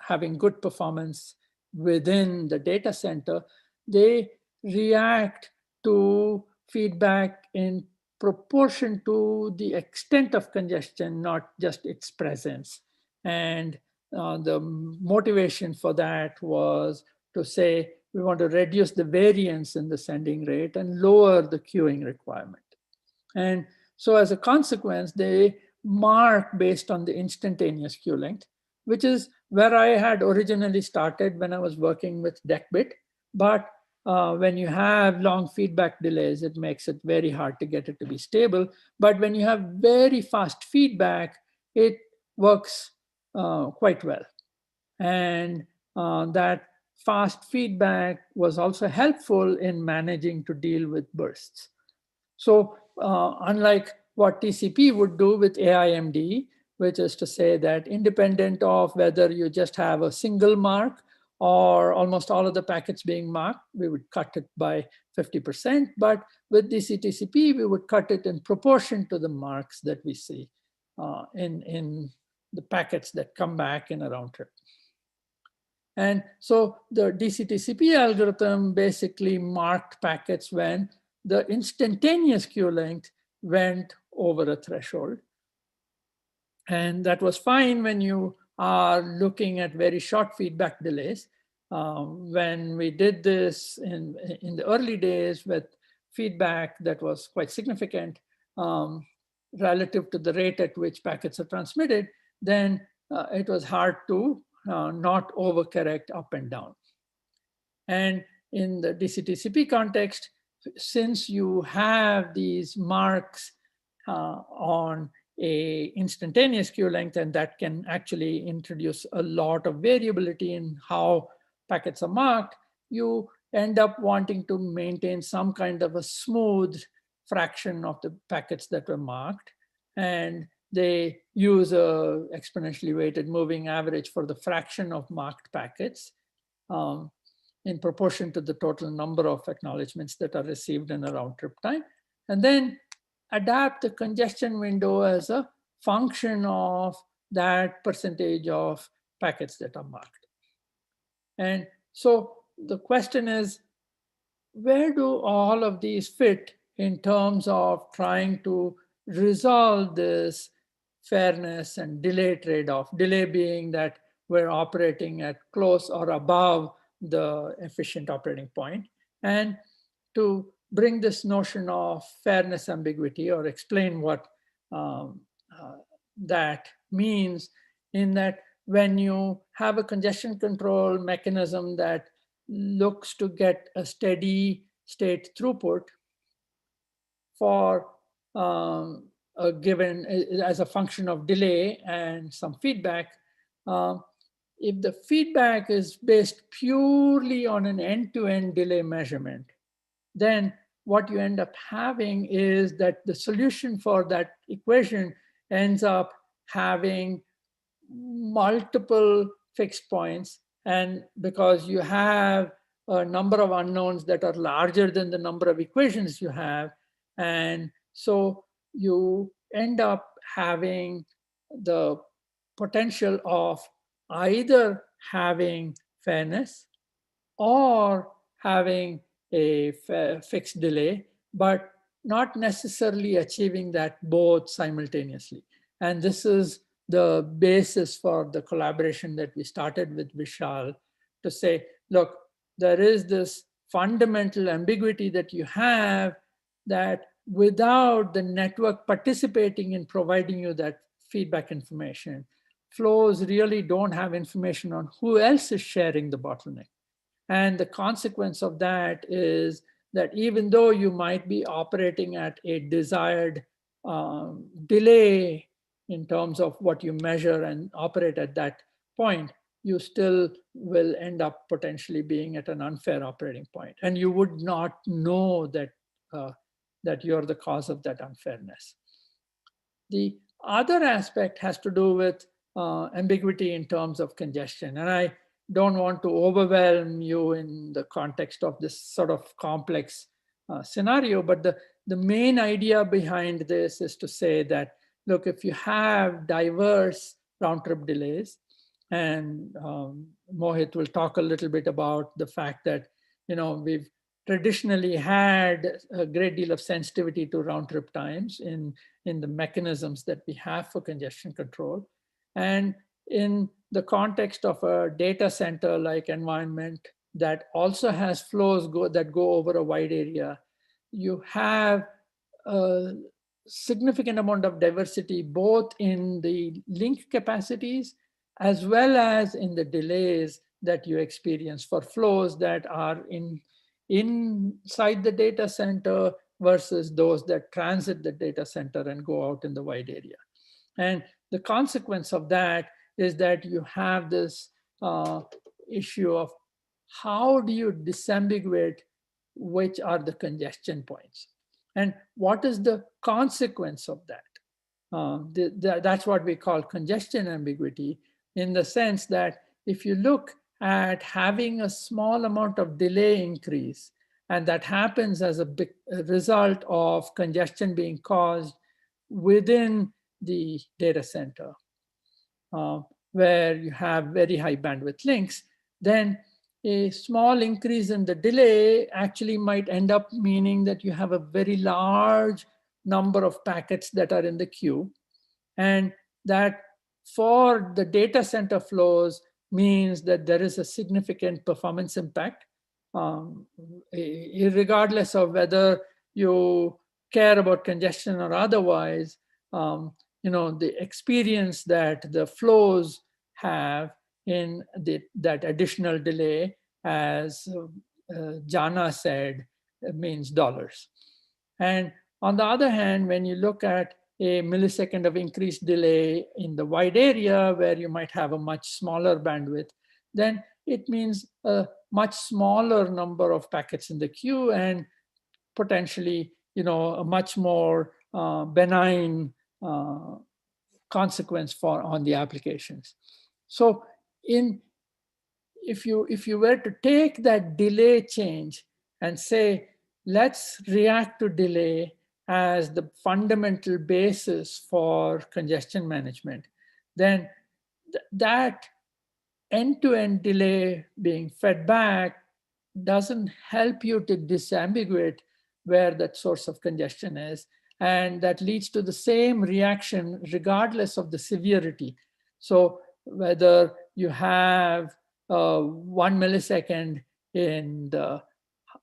having good performance within the data center, they react to feedback in proportion to the extent of congestion, not just its presence. And the motivation for that was to say, we want to reduce the variance in the sending rate and lower the queuing requirement. And so as a consequence, they mark based on the instantaneous queue length, which is where I had originally started when I was working with DECBit. But when you have long feedback delays, it makes it very hard to get it to be stable. But when you have very fast feedback, it works quite well. And that fast feedback was also helpful in managing to deal with bursts. So unlike what TCP would do with AIMD, which is to say that independent of whether you just have a single mark or almost all of the packets being marked, we would cut it by 50%. But with DC-TCP, we would cut it in proportion to the marks that we see in the packets that come back in a round trip. And so the DC-TCP algorithm basically marked packets when the instantaneous queue length went over a threshold. And that was fine when you are looking at very short feedback delays. When we did this in the early days with feedback that was quite significant relative to the rate at which packets are transmitted, then it was hard to not overcorrect up and down. And in the DC-TCP context, since you have these marks on a instantaneous queue length, and that can actually introduce a lot of variability in how packets are marked, you end up wanting to maintain some kind of a smooth fraction of the packets that were marked. And they use a exponentially weighted moving average for the fraction of marked packets in proportion to the total number of acknowledgements that are received in a round trip time. And then adapt the congestion window as a function of that percentage of packets that are marked. And so the question is, where do all of these fit in terms of trying to resolve this fairness and delay trade-off? Delay being that we're operating at close or above the efficient operating point. And to bring this notion of fairness ambiguity, or explain what that means, in that when you have a congestion control mechanism that looks to get a steady state throughput for a given, as a function of delay and some feedback, if the feedback is based purely on an end-to-end delay measurement, then what you end up having is that the solution for that equation ends up having multiple fixed points. And because you have a number of unknowns that are larger than the number of equations you have, and so you end up having the potential of either having fairness or having a fixed delay, but not necessarily achieving that both simultaneously. And this is the basis for the collaboration that we started with Vishal to say, look, there is this fundamental ambiguity that you have, that without the network participating in providing you that feedback information, flows really don't have information on who else is sharing the bottleneck. And the consequence of that is that even though you might be operating at a desired delay in terms of what you measure and operate at that point, you still will end up potentially being at an unfair operating point. And you would not know that, that you're the cause of that unfairness. The other aspect has to do with ambiguity in terms of congestion. And I don't want to overwhelm you in the context of this sort of complex scenario, but the main idea behind this is to say that, look, if you have diverse round trip delays, and Mohit will talk a little bit about the fact that, you know, we've traditionally had a great deal of sensitivity to round trip times in the mechanisms that we have for congestion control. And in the context of a data center like environment that also has flows that go over a wide area, you have a significant amount of diversity both in the link capacities as well as in the delays that you experience for flows that are inside the data center versus those that transit the data center and go out in the wide area. And the consequence of that is that you have this issue of how do you disambiguate which are the congestion points? And what is the consequence of that? That's what we call congestion ambiguity, in the sense that if you look at having a small amount of delay increase, and that happens as a result of congestion being caused within the data center, where you have very high bandwidth links, then a small increase in the delay actually might end up meaning that you have a very large number of packets that are in the queue. And that for the data center flows means that there is a significant performance impact, regardless of whether you care about congestion or otherwise. The experience that the flows have in that additional delay, as Jana said, means dollars. And on the other hand, when you look at a millisecond of increased delay in the wide area where you might have a much smaller bandwidth, then it means a much smaller number of packets in the queue and potentially, a much more benign consequence on the applications. So if you were to take that delay change and say, let's react to delay as the fundamental basis for congestion management, then that end-to-end delay being fed back doesn't help you to disambiguate where that source of congestion is. And that leads to the same reaction regardless of the severity. So whether you have 1 millisecond in the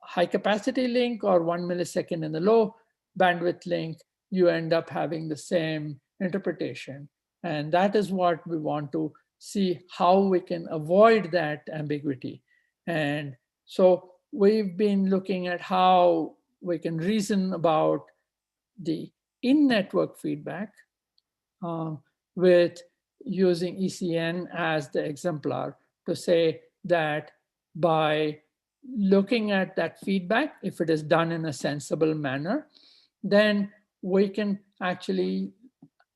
high capacity link or 1 millisecond in the low bandwidth link, you end up having the same interpretation. And that is what we want to see, how we can avoid that ambiguity. And so we've been looking at how we can reason about the in-network feedback with using ECN as the exemplar to say that by looking at that feedback, if it is done in a sensible manner, then we can actually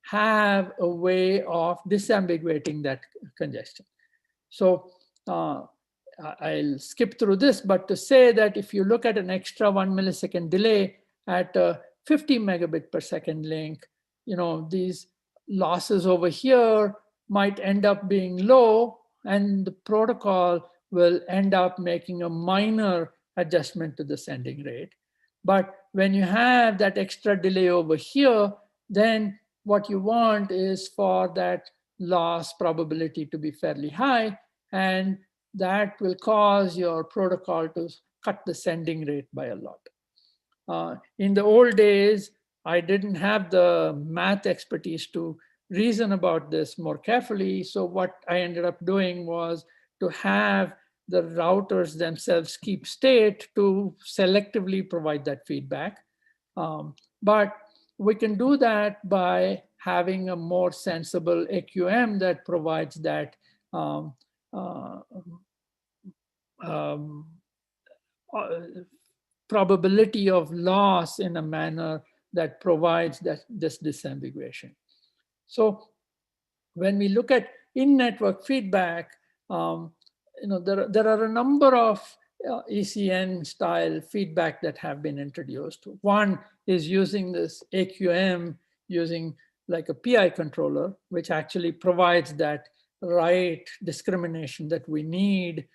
have a way of disambiguating that congestion. So I'll skip through this, but to say that if you look at an extra 1 millisecond delay at a 50 megabit per second link, these losses over here might end up being low, and the protocol will end up making a minor adjustment to the sending rate. But when you have that extra delay over here, then what you want is for that loss probability to be fairly high, and that will cause your protocol to cut the sending rate by a lot. In the old days, I didn't have the math expertise to reason about this more carefully. So what I ended up doing was to have the routers themselves keep state to selectively provide that feedback. But we can do that by having a more sensible AQM that provides that probability of loss in a manner that provides this disambiguation. So when we look at in-network feedback, there are a number of ECN style feedback that have been introduced. One is using this AQM using like a PI controller, which actually provides that right discrimination that we need.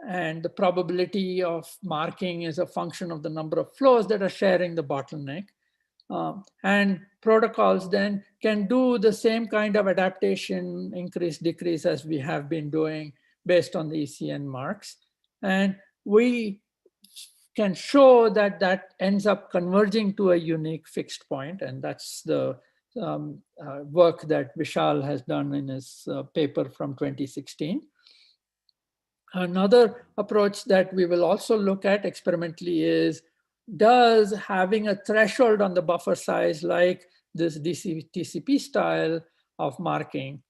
And the probability of marking is a function of the number of flows that are sharing the bottleneck. And protocols then can do the same kind of adaptation, increase, decrease, as we have been doing based on the ECN marks. And we can show that that ends up converging to a unique fixed point. And that's the work that Vishal has done in his paper from 2016. Another approach that we will also look at experimentally is, does having a threshold on the buffer size like this TCP style of marking,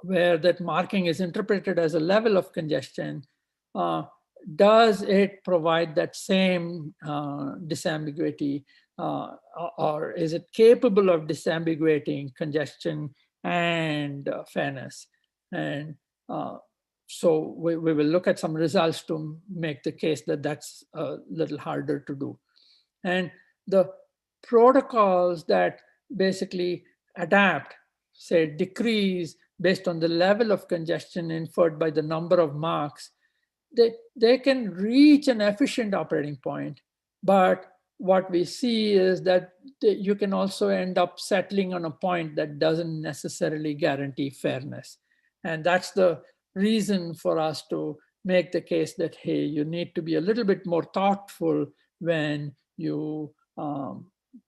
where that marking is interpreted as a level of congestion, does it provide that same disambiguity, or is it capable of disambiguating congestion and fairness? And so we will look at some results to make the case that that's a little harder to do. And the protocols that basically adapt, say decrease based on the level of congestion inferred by the number of marks, they can reach an efficient operating point. But what we see is that you can also end up settling on a point that doesn't necessarily guarantee fairness. And that's the reason for us to make the case that, hey, you need to be a little bit more thoughtful when you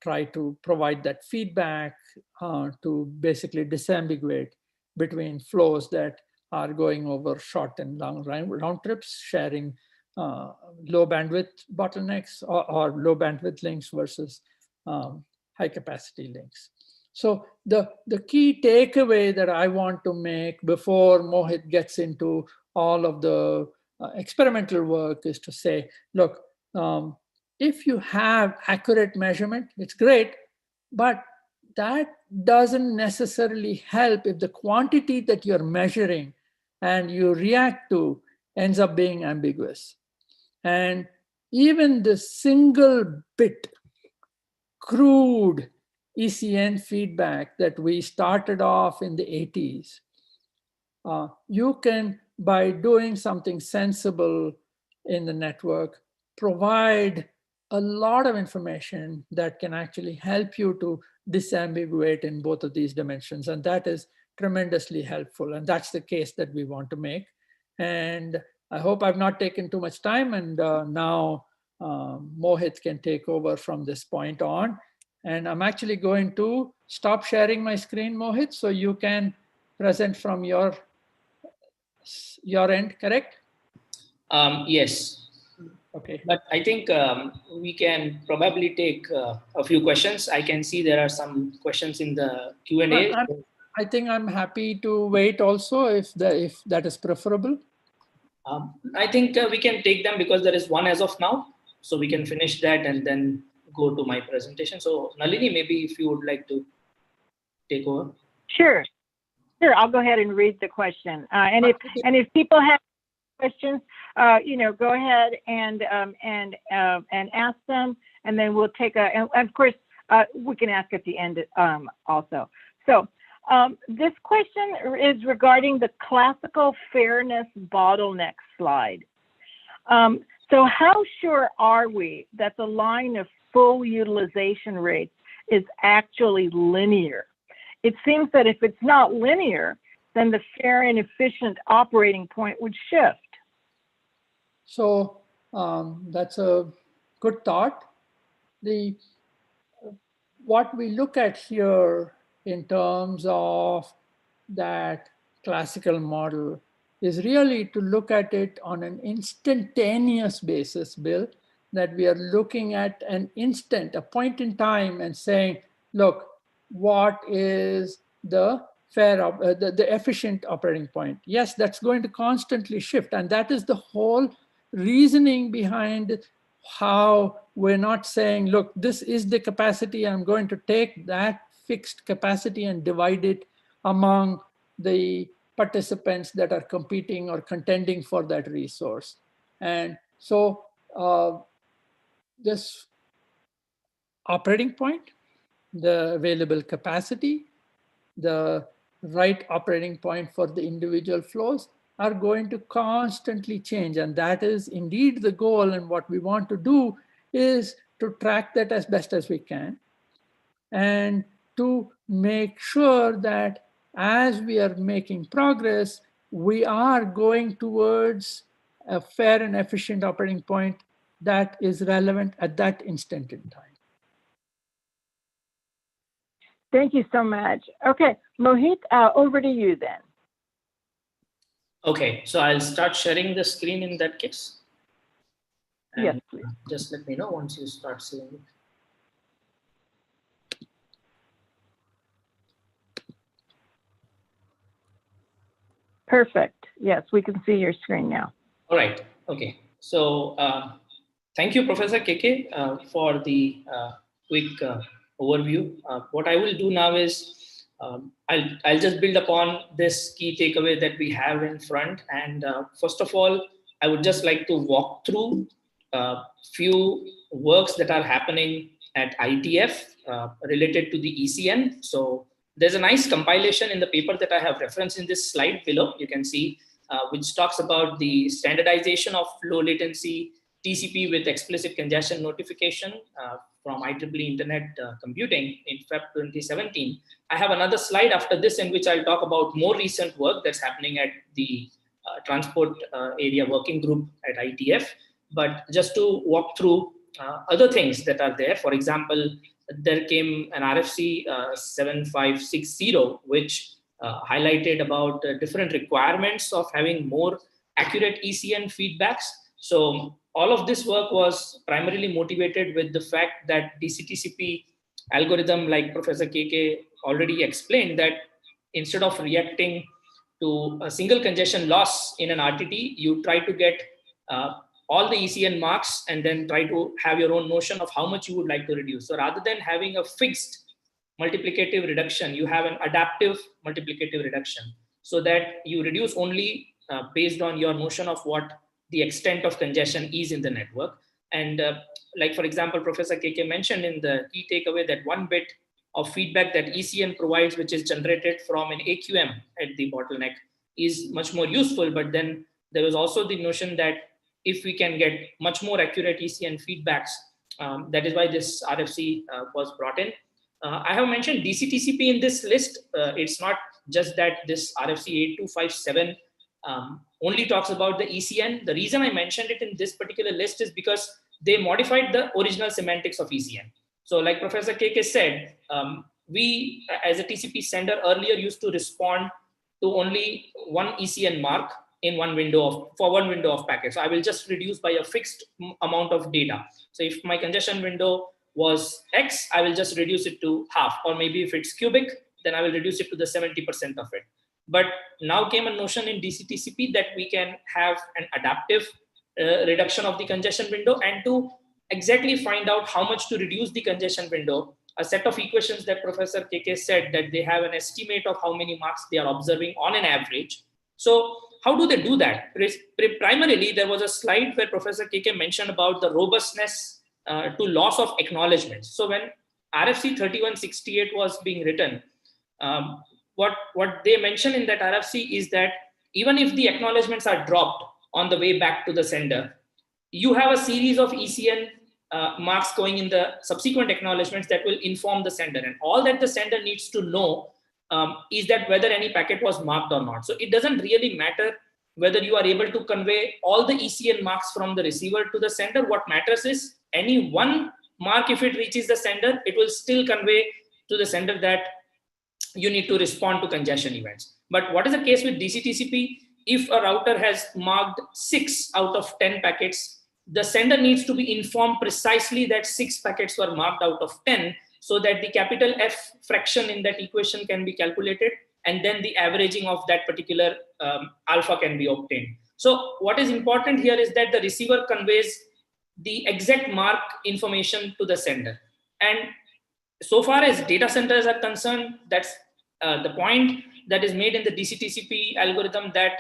try to provide that feedback to basically disambiguate between flows that are going over short and long round trips, sharing low bandwidth bottlenecks or low bandwidth links versus high capacity links. So the key takeaway that I want to make before Mohit gets into all of the experimental work is to say, look, if you have accurate measurement, it's great, but that doesn't necessarily help if the quantity that you're measuring and you react to ends up being ambiguous. And even the single bit crude ECN feedback that we started off in the 80s, you can, by doing something sensible in the network, provide a lot of information that can actually help you to disambiguate in both of these dimensions. And that is tremendously helpful. And that's the case that we want to make. And I hope I've not taken too much time. And now Mohit can take over from this point on. And I'm actually going to stop sharing my screen, Mohit, so you can present from your end, correct? Yes. Okay. But I think we can probably take a few questions. I can see there are some questions in the Q&A. I think I'm happy to wait also if that is preferable. I think we can take them because there is one as of now. So we can finish that and then go to my presentation. So Nalini, maybe if you would like to take over. Sure. I'll go ahead and read the question. And if people have questions, go ahead and ask them, and then we'll take and of course we can ask at the end also. So this question is regarding the classical fairness bottleneck slide. So how sure are we that the line of full utilization rates is actually linear? It seems that if it's not linear, then the fair and efficient operating point would shift. So that's a good thought. What we look at here in terms of that classical model is really to look at it on an instantaneous basis, Bill, that we are looking at an instant, a point in time, and saying, look, what is the fair, the efficient operating point? Yes, that's going to constantly shift. And that is the whole reasoning behind how we're not saying, look, this is the capacity, I'm going to take that fixed capacity and divide it among the participants that are competing or contending for that resource. And so this operating point, the available capacity, the right operating point for the individual flows are going to constantly change. And that is indeed the goal. And what we want to do is to track that as best as we can and to make sure that as we are making progress, we are going towards a fair and efficient operating point that is relevant at that instant in time. Thank you so much. Okay, Mohit, over to you then. Okay, so I'll start sharing the screen in that case. And Yes, please. just let me know once you start seeing it. Perfect. Yes, we can see your screen now. All right. Okay. So thank you, Professor KK, for the quick overview. What I will do now is I'll just build upon this key takeaway that we have in front. And first of all, I would just like to walk through a few works that are happening at IETF related to the ECN. So there's a nice compilation in the paper that I have referenced in this slide below. You can see which talks about the standardization of low latency TCP with explicit congestion notification from IEEE Internet Computing in Feb 2017. I have another slide after this in which I'll talk about more recent work that's happening at the Transport Area Working Group at IETF. But just to walk through other things that are there, for example, there came an RFC 7560, which highlighted about different requirements of having more accurate ECN feedbacks. So all of this work was primarily motivated with the fact that DCTCP algorithm, like Professor KK already explained, that instead of reacting to a single congestion loss in an RTT, you try to get all the ECN marks and then try to have your own notion of how much you would like to reduce. So rather than having a fixed multiplicative reduction, you have an adaptive multiplicative reduction, so that you reduce only based on your notion of what the extent of congestion is in the network. And like, for example, Professor KK mentioned in the key takeaway that 1 bit of feedback that ECN provides, which is generated from an AQM at the bottleneck, is much more useful. But then there was also the notion that if we can get much more accurate ECN feedbacks, that is why this RFC was brought in. I have mentioned DCTCP in this list. It's not just that this RFC 8257 only talks about the ECN. The reason I mentioned it in this particular list is because they modified the original semantics of ECN. So like Professor KK said, we as a TCP sender earlier used to respond to only one ECN mark in one window for one window of packets. So I will just reduce by a fixed amount of data. So if my congestion window was X, I will just reduce it to half, or maybe if it's cubic, then I will reduce it to the 70% of it. But now came a notion in DCTCP that we can have an adaptive reduction of the congestion window, and to exactly find out how much to reduce the congestion window, a set of equations that Professor KK said that they have an estimate of how many marks they are observing on an average. So how do they do that? Primarily, there was a slide where Professor KK mentioned about the robustness to loss of acknowledgements. So when RFC 3168 was being written, what they mentioned in that RFC is that even if the acknowledgements are dropped on the way back to the sender, you have a series of ECN marks going in the subsequent acknowledgements that will inform the sender. And all that the sender needs to know is that whether any packet was marked or not. So it doesn't really matter whether you are able to convey all the ECN marks from the receiver to the sender. What matters is any one mark, if it reaches the sender, it will still convey to the sender that you need to respond to congestion events. But what is the case with DCTCP? If a router has marked 6 out of 10 packets, the sender needs to be informed precisely that 6 packets were marked out of 10, so that the capital F fraction in that equation can be calculated, and then the averaging of that particular alpha can be obtained. So what is important here is that the receiver conveys the exact mark information to the sender. And so far as data centers are concerned, that's the point that is made in the DCTCP algorithm, that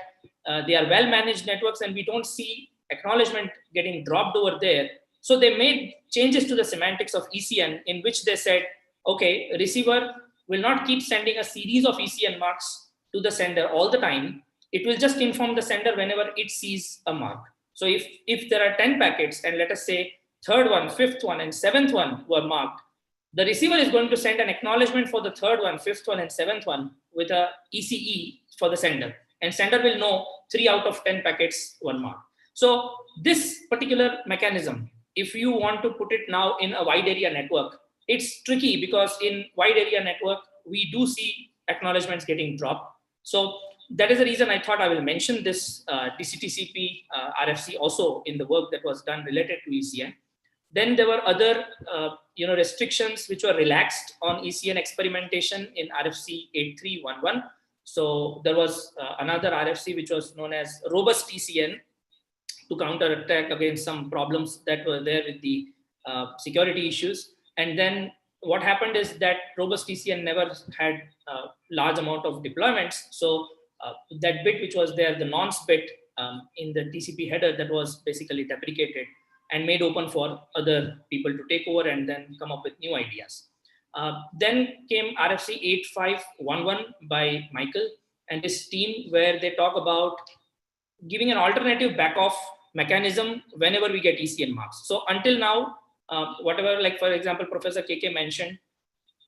they are well-managed networks and we don't see acknowledgement getting dropped over there. So they made changes to the semantics of ECN in which they said, okay, receiver will not keep sending a series of ECN marks to the sender all the time. It will just inform the sender whenever it sees a mark. So if there are 10 packets, and let us say 3rd one, 5th one, and 7th one were marked, the receiver is going to send an acknowledgement for the 3rd one, 5th one, and 7th one with a ECE for the sender. And sender will know 3 out of 10 packets were marked. So this particular mechanism, if you want to put it now in a wide area network, it's tricky because in wide area network, we do see acknowledgements getting dropped. So that is the reason I thought I will mention this DCTCP RFC also in the work that was done related to ECN. Then there were other restrictions which were relaxed on ECN experimentation in RFC 8311. So there was another RFC which was known as robust ECN to counter attack against some problems that were there with the security issues. And then what happened is that robust ECN never had a large amount of deployments. So that bit which was there, the nonce bit in the TCP header, that was basically deprecated and made open for other people to take over and then come up with new ideas. Then came RFC 8511 by Michael and his team, where they talk about giving an alternative back-off mechanism whenever we get ECN marks. So until now, whatever, like for example, Professor KK mentioned,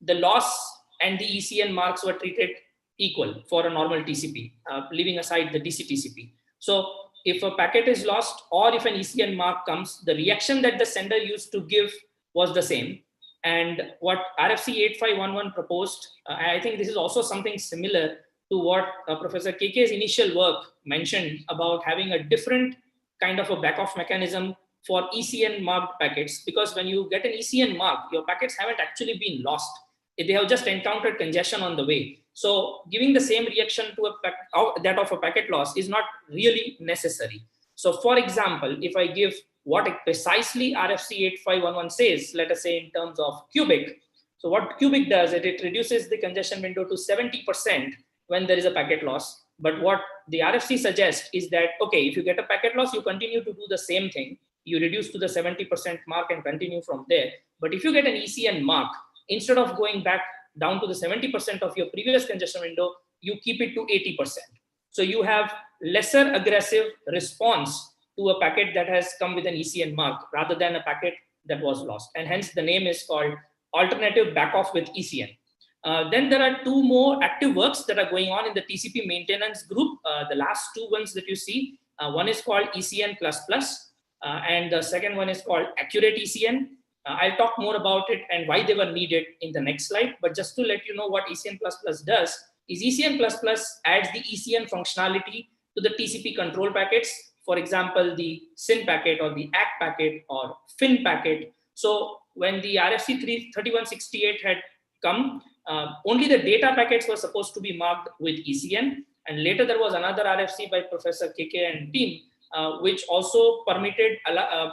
the loss and the ECN marks were treated equal for a normal TCP, leaving aside the DCTCP. So if a packet is lost or if an ECN mark comes, the reaction that the sender used to give was the same. And what RFC 8511 proposed, I think this is also something similar to what Professor KK's initial work mentioned about having a different kind of a back-off mechanism for ECN marked packets, because when you get an ECN mark, your packets haven't actually been lost. They have just encountered congestion on the way. So giving the same reaction to that of a packet loss is not really necessary. So for example, if I give what precisely RFC 8511 says, let us say in terms of QUIC. So what QUIC does, it reduces the congestion window to 70% when there is a packet loss. But what the RFC suggests is that, okay, if you get a packet loss, you continue to do the same thing. You reduce to the 70% mark and continue from there. But if you get an ECN mark, instead of going back down to the 70% of your previous congestion window, you keep it to 80%. So you have lesser aggressive response to a packet that has come with an ECN mark rather than a packet that was lost. And hence the name is called alternative backoff with ECN. Then there are two more active works that are going on in the TCP maintenance group. The last two ones that you see, one is called ECN++, and the second one is called Accurate ECN. I'll talk more about it and why they were needed in the next slide. But just to let you know what ECN++ does, is ECN++ adds the ECN functionality to the TCP control packets. For example, the SYN packet or the ACK packet or FIN packet. So when the RFC 3168 had come, only the data packets were supposed to be marked with ECN. And later there was another RFC by Professor KK and team, which also permitted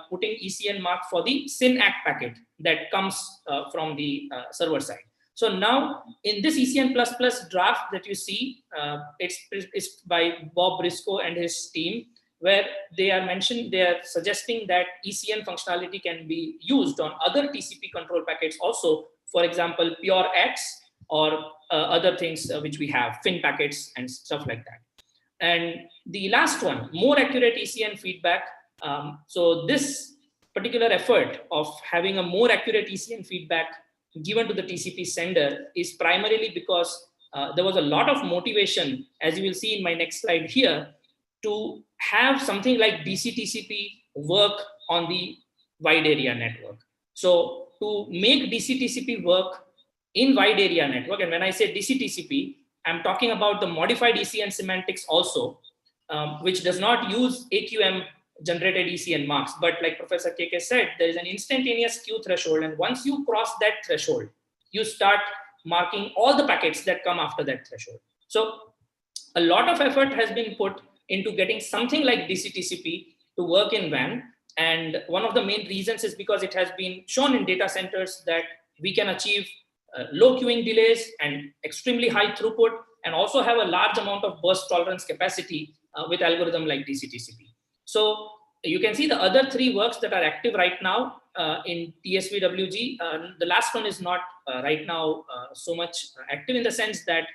putting ECN mark for the SYN ACK packet that comes from the server side. So now in this ECN++ draft that you see, it's by Bob Briscoe and his team, where they are suggesting that ECN functionality can be used on other TCP control packets also, for example, pure X or other things which we have, FIN packets and stuff like that. And the last one, more accurate ECN feedback. So this particular effort of having a more accurate ECN feedback given to the TCP sender is primarily because there was a lot of motivation, as you will see in my next slide here, to have something like DCTCP work on the wide area network. So to make DCTCP work in wide area network, and when I say DCTCP, I'm talking about the modified ECN semantics also, which does not use AQM generated ECN marks. But like Professor KK said, there is an instantaneous queue threshold. And once you cross that threshold, you start marking all the packets that come after that threshold. So a lot of effort has been put into getting something like DCTCP to work in WAN. And one of the main reasons is because it has been shown in data centers that we can achieve low queuing delays and extremely high throughput, and also have a large amount of burst tolerance capacity with algorithm like DCTCP. So you can see the other three works that are active right now in TSVWG. The last one is not right now so much active in the sense that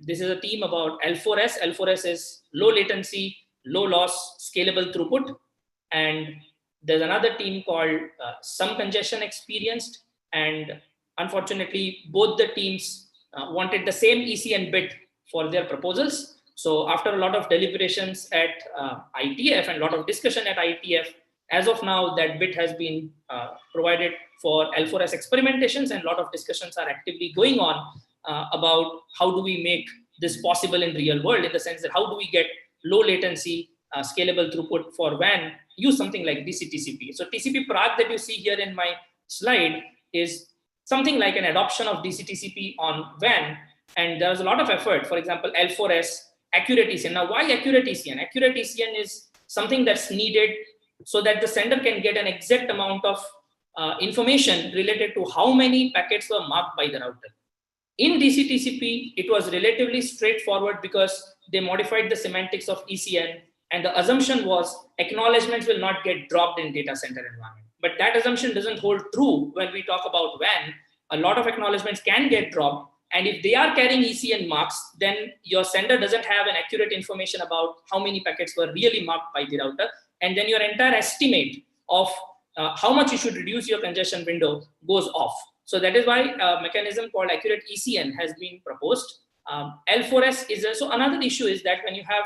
this is a team about L4S. L4S is low latency, low loss, scalable throughput. And there's another team called Some Congestion Experienced. And unfortunately, both the teams wanted the same ECN bit for their proposals. So after a lot of deliberations at IETF and a lot of discussion at IETF, As of now, that bit has been provided for L4S experimentations, and a lot of discussions are actively going on about how do we make this possible in real world, in the sense that how do we get low latency, scalable throughput for WAN, use something like DC-TCP. So TCP Prague that you see here in my slide is something like an adoption of DC-TCP on WAN, and there's a lot of effort. For example, L4S, accurate ECN. Now, why accurate ECN? Accurate ECN is something that's needed so that the sender can get an exact amount of information related to how many packets were marked by the router. In DC-TCP, it was relatively straightforward because they modified the semantics of ECN, and the assumption was acknowledgements will not get dropped in data center environment. But that assumption doesn't hold true when we talk about WAN. A lot of acknowledgements can get dropped, and if they are carrying ECN marks, then your sender doesn't have an accurate information about how many packets were really marked by the router, and then your entire estimate of how much you should reduce your congestion window goes off. So that is why a mechanism called accurate ECN has been proposed. L4S is also another issue, is that when you have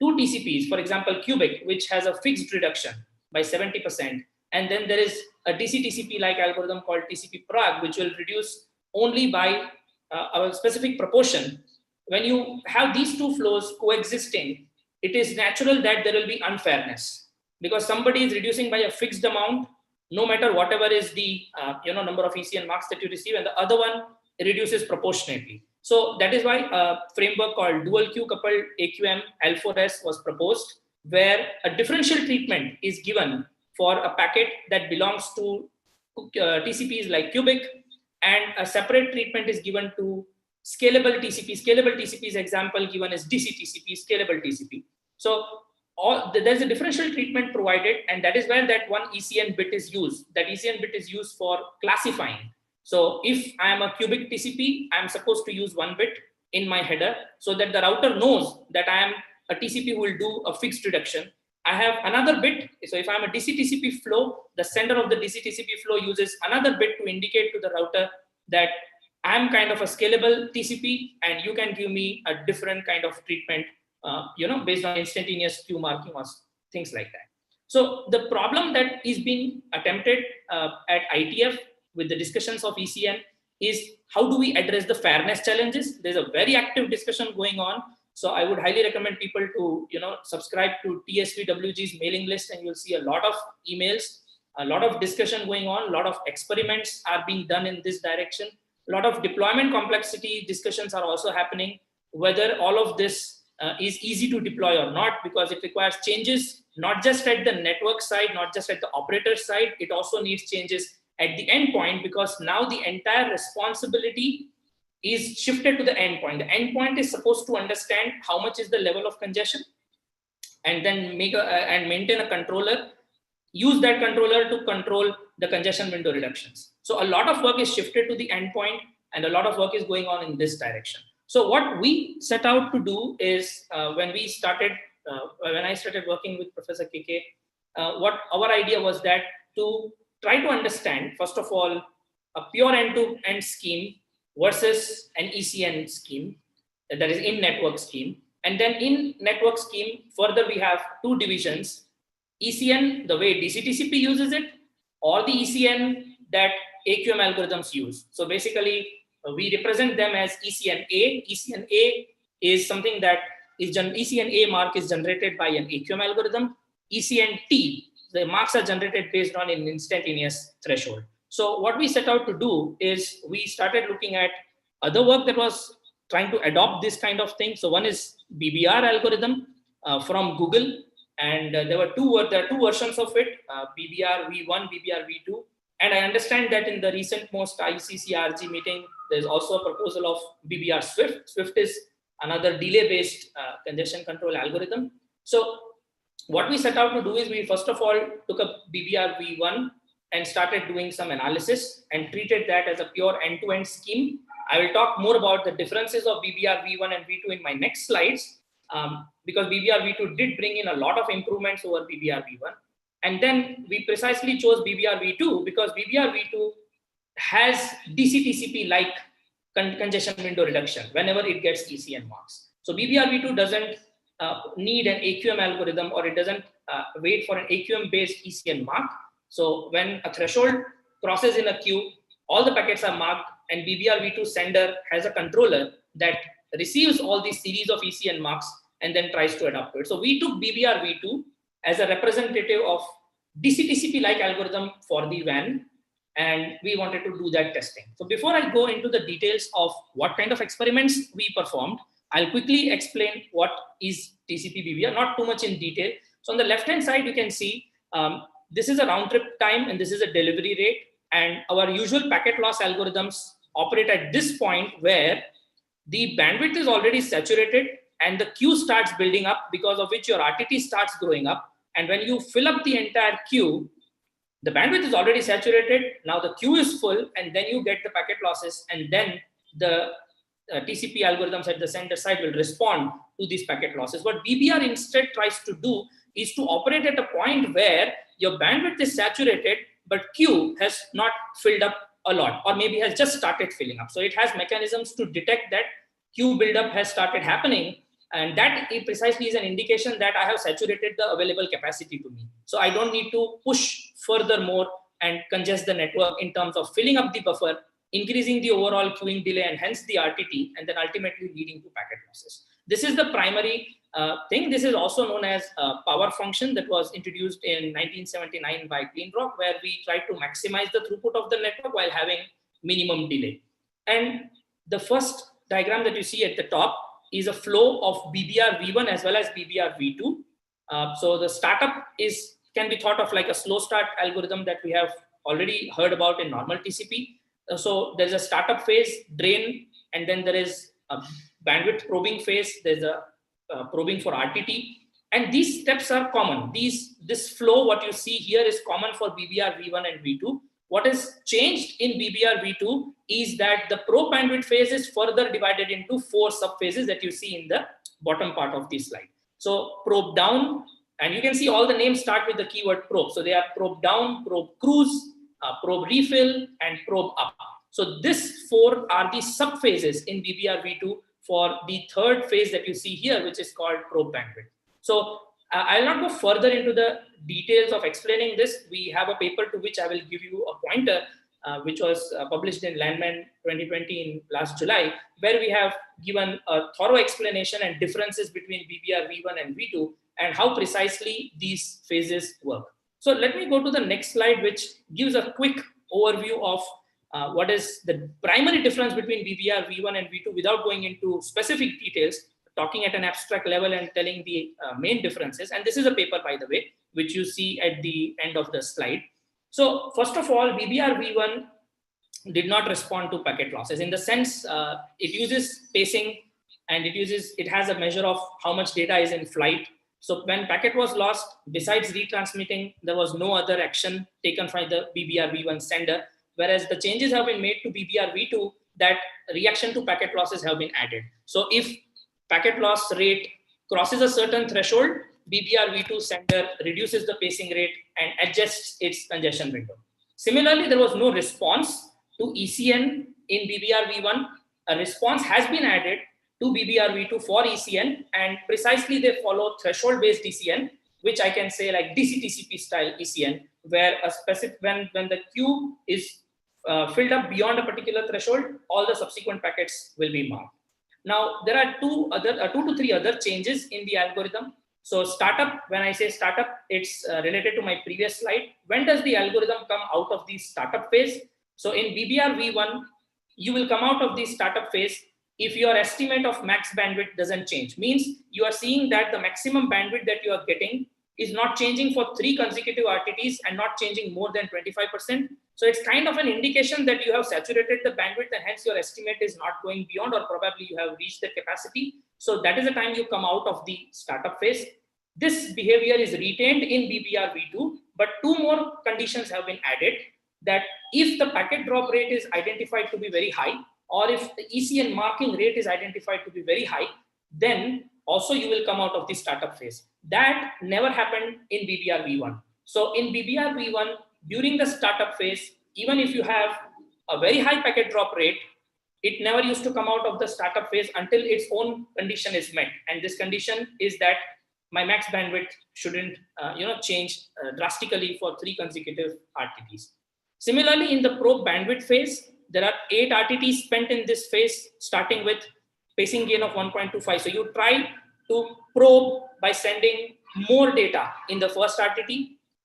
two TCPs, for example, QUIC, which has a fixed reduction by 70%, and then there is a DC-TCP like algorithm called TCP Prague, which will reduce only by a specific proportion. When you have these two flows coexisting, it is natural that there will be unfairness, because somebody is reducing by a fixed amount, no matter whatever is the number of ECN marks that you receive, and the other one reduces proportionately. So that is why a framework called dual queue coupled AQM L4S was proposed, where a differential treatment is given for a packet that belongs to TCPs like QUIC, and a separate treatment is given to scalable TCP. Scalable TCP's example given is DC-TCP, scalable TCP. So there's a differential treatment provided, and that is where that one ECN bit is used. That ECN bit is used for classifying. So if I am a QUIC TCP, I'm supposed to use one bit in my header so that the router knows that I am a TCP who will do a fixed reduction. I have another bit. So if I'm a DC-TCP flow, the sender of the DC-TCP flow uses another bit to indicate to the router that I'm kind of a scalable TCP, and you can give me a different kind of treatment, based on instantaneous queue marking or things like that. So the problem that is being attempted at IETF with the discussions of ECN is how do we address the fairness challenges? There's a very active discussion going on. So I would highly recommend people to, subscribe to TSVWG's mailing list, and you'll see a lot of emails, a lot of discussion going on, a lot of experiments are being done in this direction. A lot of deployment complexity discussions are also happening, whether all of this is easy to deploy or not, because it requires changes, not just at the network side, not just at the operator side, it also needs changes at the endpoint, because now the entire responsibility is shifted to the endpoint. The endpoint is supposed to understand how much is the level of congestion, and then maintain a controller, use that controller to control the congestion window reductions. So a lot of work is shifted to the endpoint, and a lot of work is going on in this direction. So what we set out to do is, when I started working with Professor KK, what our idea was that to try to understand, first of all, a pure end-to-end scheme versus an ECN scheme, that is in-network scheme. And then in network scheme, further we have two divisions: ECN, the way DC-TCP uses it, or the ECN that AQM algorithms use. So basically, we represent them as ECN-A. ECN-A is something that is ECN-A mark is generated by an AQM algorithm. ECN-T, the marks are generated based on an instantaneous threshold. So what we set out to do is we started looking at other work that was trying to adopt this kind of thing. So one is BBR algorithm from Google, and there are two versions of it, BBR v1, BBR v2. And I understand that in the recent most ICC-RG meeting, there's also a proposal of BBR Swift. Swift is another delay-based congestion control algorithm. So what we set out to do is we first of all took a BBR v1 and started doing some analysis and treated that as a pure end-to-end scheme. I will talk more about the differences of BBR v1 and v2 in my next slides, because BBR v2 did bring in a lot of improvements over BBR v1. And then we precisely chose BBR v2 because BBR v2 has DC-TCP-like congestion window reduction whenever it gets ECN marks. So BBR v2 doesn't need an AQM algorithm, or it doesn't wait for an AQM-based ECN mark. So when a threshold crosses in a queue, all the packets are marked, and BBRv2 sender has a controller that receives all these series of ECN marks and then tries to adapt to it. So we took BBRv2 as a representative of DC-TCP-like algorithm for the WAN, and we wanted to do that testing. So before I go into the details of what kind of experiments we performed, I'll quickly explain what is TCP-BBR, not too much in detail. So on the left-hand side, you can see this is a round trip time and this is a delivery rate. And our usual packet loss algorithms operate at this point where the bandwidth is already saturated and the queue starts building up, because of which your RTT starts growing up. And when you fill up the entire queue, the bandwidth is already saturated. Now the queue is full, and then you get the packet losses, and then the TCP algorithms at the center side will respond to these packet losses. What BBR instead tries to do is to operate at a point where your bandwidth is saturated, but queue has not filled up a lot, or maybe has just started filling up. So it has mechanisms to detect that queue buildup has started happening, and that precisely is an indication that I have saturated the available capacity to me. So I don't need to push furthermore and congest the network in terms of filling up the buffer, increasing the overall queuing delay, and hence the RTT, and then ultimately leading to packet losses. This is the primary thing. This is also known as a power function that was introduced in 1979 by Greenrock, where we tried to maximize the throughput of the network while having minimum delay. And the first diagram that you see at the top is a flow of BBRv1 as well as BBRv2. So the startup can be thought of like a slow start algorithm that we have already heard about in normal TCP. So there's a startup phase, drain, and then there is a bandwidth probing phase. There's a probing for RTT, and these steps are common. This flow, what you see here, is common for BBRv1 and v2. What is changed in BBRv2 is that the probe bandwidth phase is further divided into 4 subphases that you see in the bottom part of this slide. So probe down, and you can see all the names start with the keyword probe. So they are probe down, probe cruise, probe refill, and probe up. So these 4 are the subphases in BBRv2 for the third phase that you see here, which is called probe bandwidth. So I'll not go further into the details of explaining this. We have a paper to which I will give you a pointer, which was published in Landman 2020 in last July, where we have given a thorough explanation and differences between BBRv1 and v2 and how precisely these phases work. So let me go to the next slide, which gives a quick overview of what is the primary difference between BBRv1 and v2 without going into specific details, talking at an abstract level and telling the main differences. And this is a paper, by the way, which you see at the end of the slide. So first of all, BBRv1 did not respond to packet losses in the sense it uses pacing, and it has a measure of how much data is in flight. So when packet was lost, besides retransmitting, there was no other action taken by the BBRv1 sender, whereas the changes have been made to BBRv2 that reaction to packet losses have been added. So if packet loss rate crosses a certain threshold, BBRv2 sender reduces the pacing rate and adjusts its congestion window. Similarly, there was no response to ECN in BBRv1. A response has been added to BBRv2 for ECN, and precisely they follow threshold-based ECN, which I can say like DC-TCP style ECN, where a specific when the queue is filled up beyond a particular threshold, all the subsequent packets will be marked. Now, there are two to three other changes in the algorithm. So startup, when I say startup, it's related to my previous slide. When does the algorithm come out of the startup phase? So in BBRv1, you will come out of the startup phase if your estimate of max bandwidth doesn't change. Means you are seeing that the maximum bandwidth that you are getting is not changing for 3 consecutive RTTs and not changing more than 25%. So it's kind of an indication that you have saturated the bandwidth and hence your estimate is not going beyond, or probably you have reached the capacity. So that is the time you come out of the startup phase. This behavior is retained in BBRv2, but 2 more conditions have been added, that if the packet drop rate is identified to be very high, or if the ECN marking rate is identified to be very high, then also you will come out of the startup phase. That never happened in BBRv1. So in BBRv1, during the startup phase, even if you have a very high packet drop rate, it never used to come out of the startup phase until its own condition is met. And this condition is that my max bandwidth shouldn't change drastically for 3 consecutive RTTs. Similarly, in the probe bandwidth phase, there are 8 RTTs spent in this phase, starting with pacing gain of 1.25. So you try to probe by sending more data in the first RTT,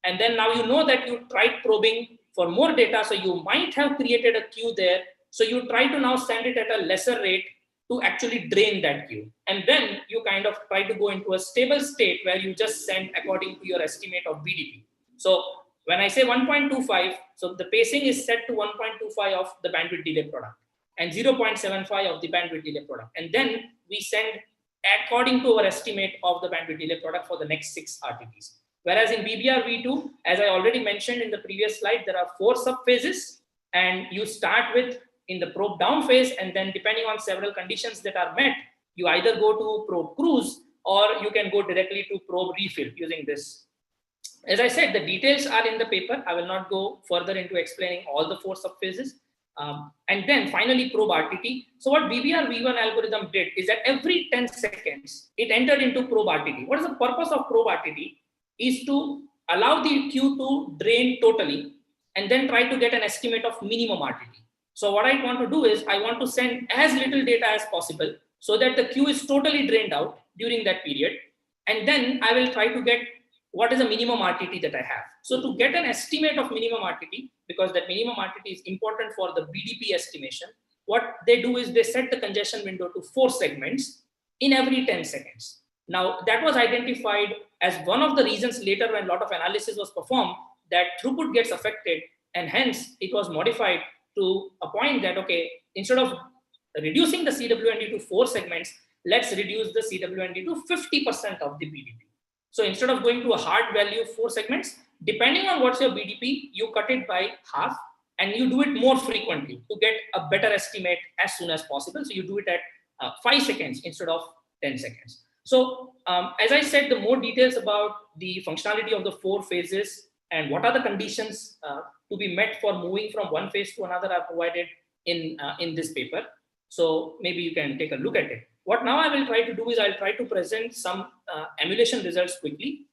and then now you know that you tried probing for more data, so you might have created a queue there. So you try to now send it at a lesser rate to actually drain that queue. And then you kind of try to go into a stable state where you just send according to your estimate of BDP. So when I say 1.25, so the pacing is set to 1.25 of the bandwidth delay product and 0.75 of the bandwidth delay product. And then we send according to our estimate of the bandwidth delay product for the next 6 RTTs. Whereas in BBR V2, as I already mentioned in the previous slide, there are 4 subphases, and you start with in the probe down phase, and then depending on several conditions that are met, you either go to probe cruise or you can go directly to probe refill using this. As I said, the details are in the paper. I will not go further into explaining all the 4 subphases. And then finally probe RTT. So what BBR V1 algorithm did is that every 10 seconds, it entered into probe RTT. What is the purpose of probe RTT? Is to allow the queue to drain totally and then try to get an estimate of minimum RTT. So what I want to do is I want to send as little data as possible so that the queue is totally drained out during that period. And then I will try to get what is the minimum RTT that I have. So to get an estimate of minimum RTT, because that minimum RTT is important for the BDP estimation, what they do is they set the congestion window to 4 segments in every 10 seconds. Now that was identified as one of the reasons later when a lot of analysis was performed that throughput gets affected, and hence it was modified to a point that, okay, instead of reducing the CWND to 4 segments, let's reduce the CWND to 50% of the BDP. So instead of going to a hard value of 4 segments, depending on what's your BDP, you cut it by half and you do it more frequently to get a better estimate as soon as possible. So you do it at 5 seconds instead of 10 seconds. So as I said, the more details about the functionality of the 4 phases and what are the conditions to be met for moving from one phase to another are provided in this paper. So maybe you can take a look at it. What now I will try to do is I'll try to present some emulation results quickly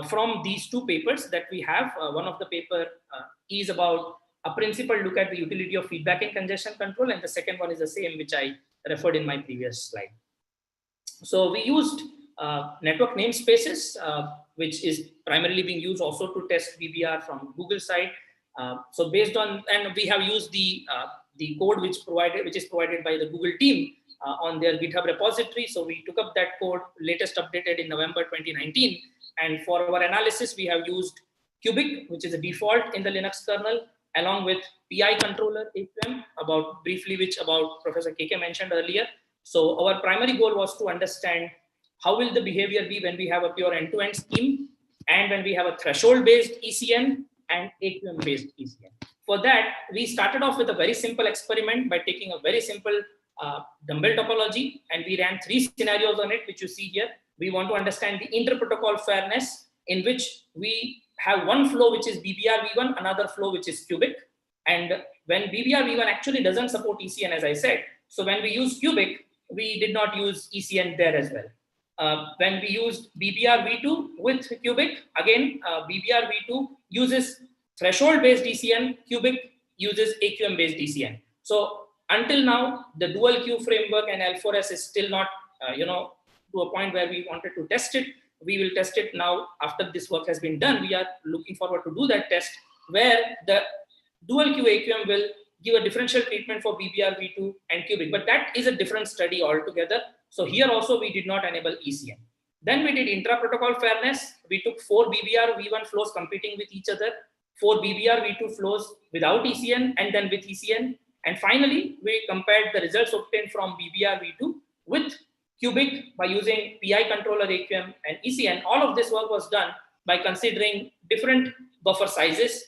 from these 2 papers that we have. One of the paper is about a principled look at the utility of feedback in congestion control, and the second one is the same which I referred in my previous slide. So we used network namespaces, which is primarily being used also to test BBR from Google side. So based on, and we have used the code which is provided by the Google team on their GitHub repository. So we took up that code, latest updated in November 2019. And for our analysis, we have used QUIC, which is a default in the Linux kernel, along with PI controller AQM, which Professor KK mentioned earlier. So our primary goal was to understand how will the behavior be when we have a pure end-to-end scheme and when we have a threshold-based ECN and AQM-based ECN. For that, we started off with a very simple experiment by taking a very simple dumbbell topology, and we ran 3 scenarios on it, which you see here. We want to understand the inter-protocol fairness, in which we have one flow which is BBR V1, another flow which is QUIC. And when BBR V1 actually doesn't support ECN, as I said, so when we use QUIC, we did not use ECN there as well. When we used BBR V2 with QUIC, again, BBR V2 uses threshold-based ECN, QUIC uses AQM-based ECN. So until now, the dual queue framework and L4S is still not, to a point where we wanted to test it. We will test it now after this work has been done. We are looking forward to do that test where the dual queue AQM will give a differential treatment for BBR V2 and QUIC, but that is a different study altogether. So here also we did not enable ECN. Then we did intra-protocol fairness. We took 4 BBR V1 flows competing with each other, 4 BBR V2 flows without ECN and then with ECN. And finally, we compared the results obtained from BBR V2 with QUIC by using PI controller AQM and ECN. All of this work was done by considering different buffer sizes,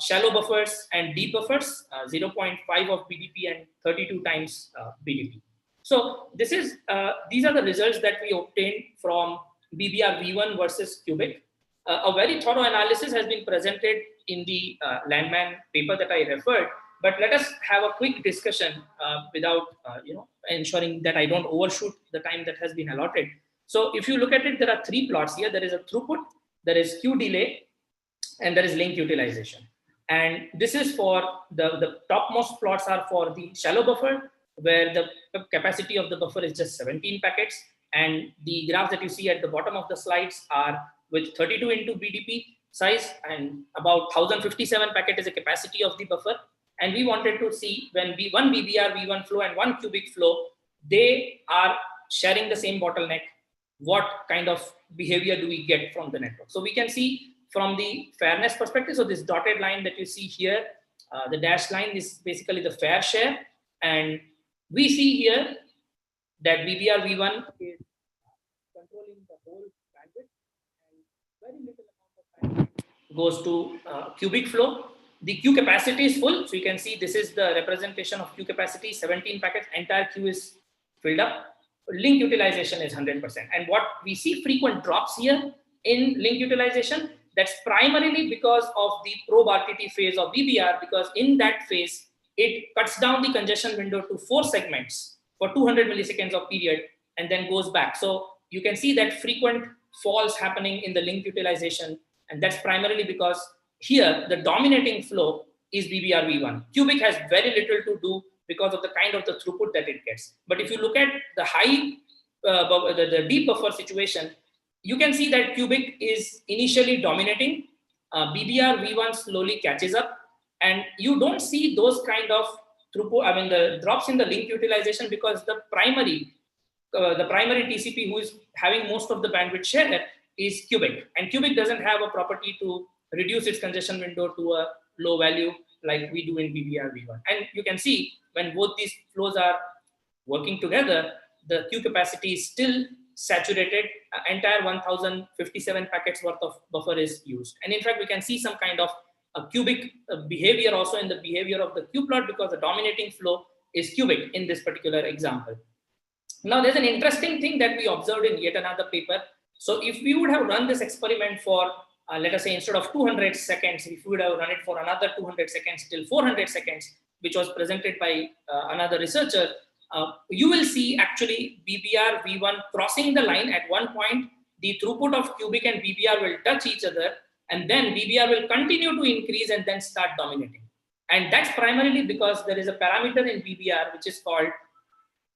shallow buffers and deep buffers, 0.5 of BDP and 32 times BDP. So these are the results that we obtained from BBR V1 versus QUIC. A very thorough analysis has been presented in the Landman paper that I referred, but let us have a quick discussion without ensuring that I don't overshoot the time that has been allotted. So if you look at it, there are three plots here. There is a throughput, there is queue delay, and there is link utilization. And this is for the topmost plots are for the shallow buffer, where the capacity of the buffer is just 17 packets. And the graphs that you see at the bottom of the slides are with 32 into BDP size, and about 1057 packet is the capacity of the buffer. And we wanted to see when one BBR V1 flow and one QUIC flow, they are sharing the same bottleneck, what kind of behavior do we get from the network? So we can see from the fairness perspective, so this dotted line that you see here, the dashed line is basically the fair share. And we see here that BBR V1 is controlling the whole bandwidth, and very little amount of bandwidth goes to QUIC flow. The queue capacity is full. So you can see this is the representation of queue capacity, 17 packets, entire queue is filled up. Link utilization is 100%. And what we see frequent drops here in link utilization, that's primarily because of the probe RTT phase of BBR, because in that phase, it cuts down the congestion window to 4 segments for 200 milliseconds of period and then goes back. So you can see that frequent falls happening in the link utilization. And that's primarily because here the dominating flow is BBR V1. QUIC has very little to do because of the kind of the throughput that it gets. But if you look at the high, the deep buffer situation, you can see that QUIC is initially dominating. BBR V1 slowly catches up, and you don't see those kind of throughput, I mean the drops in the link utilization, because the primary TCP who is having most of the bandwidth share is QUIC. And QUIC doesn't have a property to reduce its congestion window to a low value like we do in BBR V1. And you can see when both these flows are working together, the queue capacity is still saturated. Entire 1057 packets worth of buffer is used. And in fact, we can see some kind of a QUIC behavior also in the behavior of the queue plot, because the dominating flow is QUIC in this particular example. Now, there's an interesting thing that we observed in yet another paper. So if we would have run this experiment for, let us say, instead of 200 seconds, if we would have run it for another 200 seconds till 400 seconds, which was presented by another researcher, you will see actually BBR V1 crossing the line at one point. The throughput of QUIC and BBR will touch each other, and then BBR will continue to increase and then start dominating. And that's primarily because there is a parameter in BBR which is called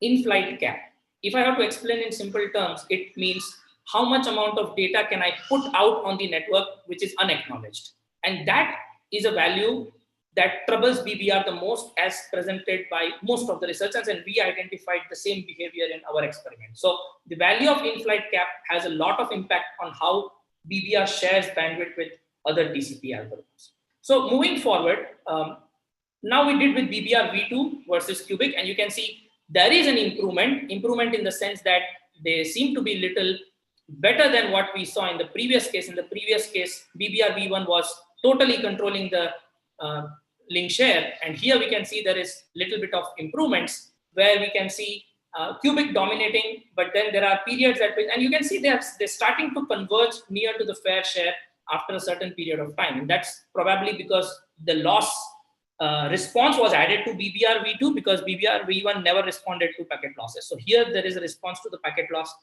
in-flight cap. If I have to explain in simple terms, it means how much amount of data can I put out on the network which is unacknowledged. And that is a value that troubles BBR the most, as presented by most of the researchers, and we identified the same behavior in our experiment. So the value of in-flight cap has a lot of impact on how BBR shares bandwidth with other TCP algorithms. So moving forward, now we did with BBR V2 versus QUIC, and you can see there is an improvement in the sense that they seem to be little better than what we saw in the previous case. In the previous case, BBR V1 was totally controlling the link share, and here we can see there is little bit of improvements where we can see QUIC dominating, but then there are periods at which, and you can see they're starting to converge near to the fair share after a certain period of time, and that's probably because the loss response was added to BBR V2, because BBR V1 never responded to packet losses. So here there is a response to the packet loss.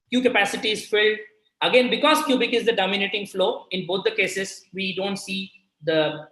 Queue capacity is filled. Again, because QUIC is the dominating flow, in both the cases, we don't see the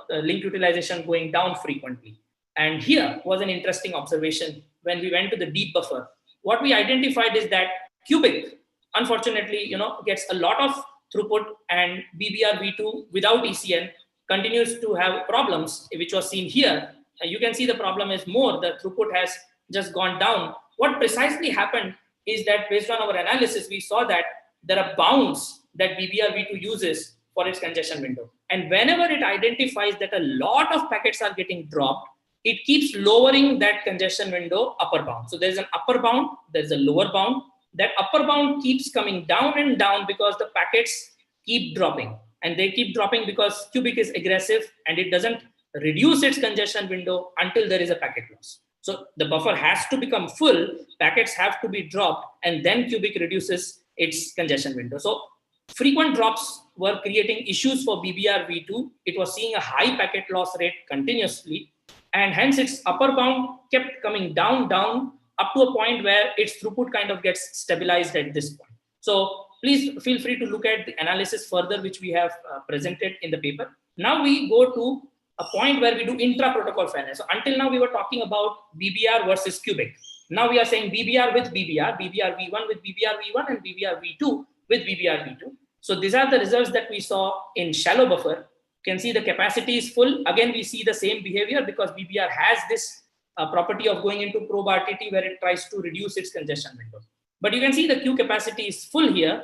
link utilization going down frequently. And here was an interesting observation when we went to the deep buffer. What we identified is that QUIC, unfortunately, gets a lot of throughput, and BBR V2 without ECN continues to have problems, which was seen here. You can see the problem is more, the throughput has just gone down. What precisely happened is that based on our analysis, we saw that there are bounds that BBR V2 uses for its congestion window. And whenever it identifies that a lot of packets are getting dropped, it keeps lowering that congestion window upper bound. So there's an upper bound, there's a lower bound. That upper bound keeps coming down and down because the packets keep dropping. And they keep dropping because QUIC is aggressive and it doesn't reduce its congestion window until there is a packet loss. So the buffer has to become full, packets have to be dropped, and then QUIC reduces its congestion window. So frequent drops were creating issues for BBR V2. It was seeing a high packet loss rate continuously, and hence its upper bound kept coming down up to a point where its throughput kind of gets stabilized at this point. So please feel free to look at the analysis further, which we have presented in the paper. Now we go to a point where we do intra-protocol fairness. So until now, we were talking about BBR versus QUIC. Now we are saying BBR with BBR, BBR V1 with BBR V1, and BBR V2 with BBR V2. So these are the results that we saw in shallow buffer. You can see the capacity is full. Again, we see the same behavior because BBR has this property of going into probe RTT where it tries to reduce its congestion window. But you can see the Q capacity is full here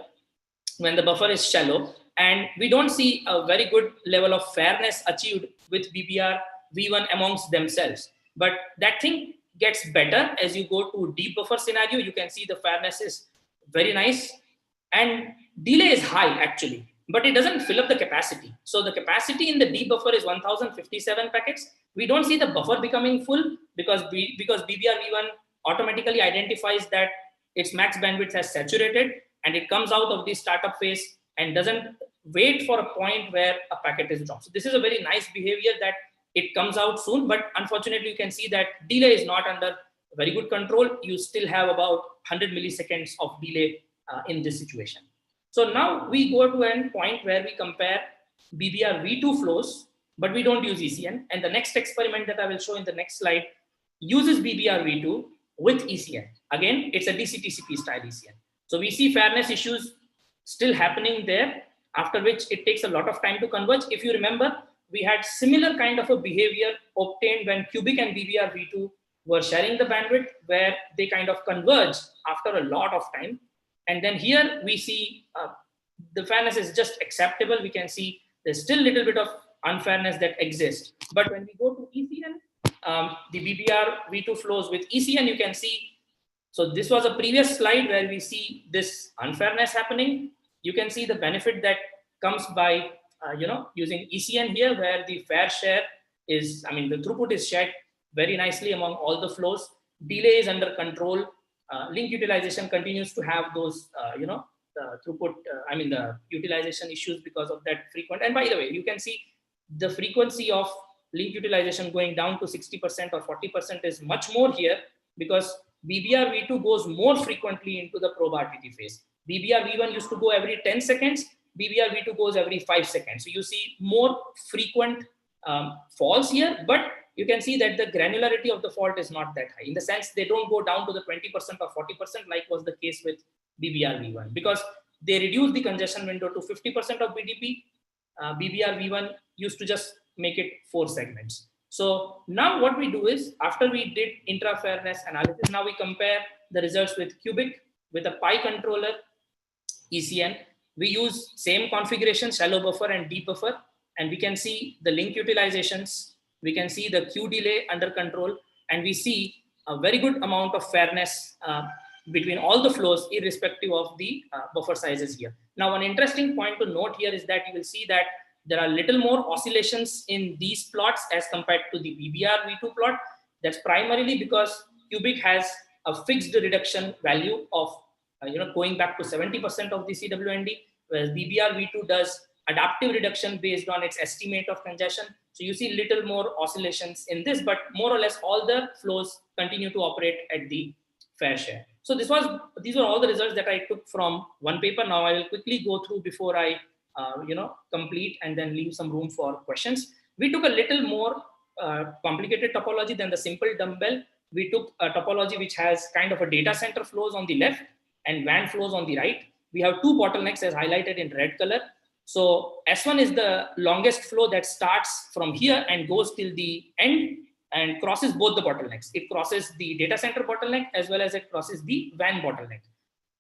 when the buffer is shallow, and we don't see a very good level of fairness achieved with BBR V1 amongst themselves. But that thing gets better as you go to deep buffer scenario. You can see the fairness is very nice, and delay is high actually, but it doesn't fill up the capacity. So the capacity in the deep buffer is 1057 packets. We don't see the buffer becoming full because BBR V1 automatically identifies that its max bandwidth has saturated, and it comes out of the startup phase and doesn't wait for a point where a packet is dropped. So this is a very nice behavior that it comes out soon, but unfortunately you can see that delay is not under very good control. You still have about 100 milliseconds of delay in this situation. So now we go to a point where we compare BBR V2 flows, but we don't use ECN. And the next experiment that I will show in the next slide uses BBR V2 with ECN. Again, it's a DCTCP style ECN. So we see fairness issues still happening there, after which it takes a lot of time to converge. If you remember, we had similar kind of a behavior obtained when QUIC and BBR V2 were sharing the bandwidth, where they kind of converge after a lot of time. And then here we see the fairness is just acceptable. We can see there's still a little bit of unfairness that exists. But when we go to ECN, the BBR V2 flows with ECN, you can see. So this was a previous slide where we see this unfairness happening. You can see the benefit that comes by using ECN here, where the fair share is, the throughput is shared very nicely among all the flows. Delay is under control. Link utilization continues to have those, the throughput, the utilization issues because of that frequent. And by the way, you can see the frequency of link utilization going down to 60% or 40% is much more here, because BBR V2 goes more frequently into the probe RTT phase. BBR V1 used to go every 10 seconds. BBR V2 goes every 5 seconds. So you see more frequent falls here, but you can see that the granularity of the fault is not that high. In the sense, they don't go down to the 20% or 40% like was the case with BBR V1, because they reduced the congestion window to 50% of BDP. BBR V1 used to just make it 4 segments. So now what we do is, after we did intra-fairness analysis, now we compare the results with QUIC, with a Pi controller, ECN. We use same configuration, shallow buffer and deep buffer, and we can see the link utilizations. We can see the Q delay under control, and we see a very good amount of fairness between all the flows, irrespective of the buffer sizes here. Now, one interesting point to note here is that you will see that there are little more oscillations in these plots as compared to the BBR V2 plot. That's primarily because QUIC has a fixed reduction value of going back to 70% of the CWND, whereas BBR V2 does adaptive reduction based on its estimate of congestion. So you see little more oscillations in this, but more or less all the flows continue to operate at the fair share. So these were all the results that I took from one paper. Now I will quickly go through before I complete and then leave some room for questions. We took a little more complicated topology than the simple dumbbell. We took a topology which has kind of a data center flows on the left and WAN flows on the right. We have 2 bottlenecks as highlighted in red color. So S1 is the longest flow that starts from here and goes till the end and crosses both the bottlenecks. It crosses the data center bottleneck as well as it crosses the WAN bottleneck.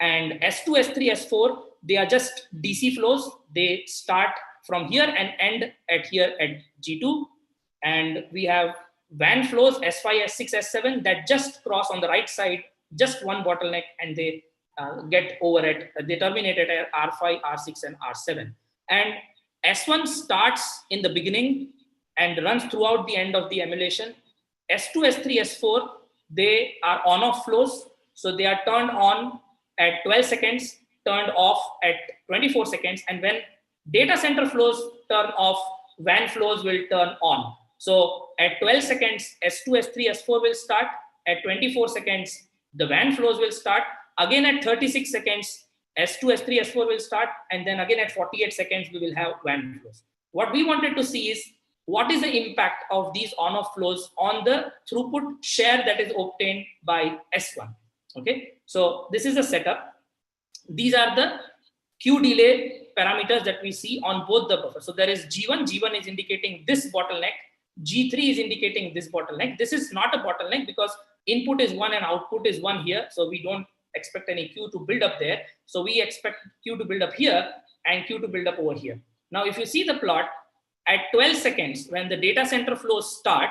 And S2, S3, S4, they are just DC flows. They start from here and end at here at G2. And we have WAN flows, S5, S6, S7, that just cross on the right side, just one bottleneck, and they they terminate at R5, R6, and R7. And S1 starts in the beginning and runs throughout the end of the emulation. S2, S3, S4, they are on-off flows. So they are turned on at 12 seconds, turned off at 24 seconds. And when data center flows turn off, WAN flows will turn on. So at 12 seconds, S2, S3, S4 will start. At 24 seconds, the WAN flows will start. Again at 36 seconds, S2, S3, S4 will start. And then again at 48 seconds, we will have WAN flows. What we wanted to see is what is the impact of these on-off flows on the throughput share that is obtained by S1. Okay, so this is the setup. These are the Q delay parameters that we see on both the buffers. So there is G1. G1 is indicating this bottleneck. G3 is indicating this bottleneck. This is not a bottleneck because input is 1 and output is 1 here. So we don't expect any Q to build up there. So we expect Q to build up here and Q to build up over here. Now, if you see the plot, at 12 seconds, when the data center flows start,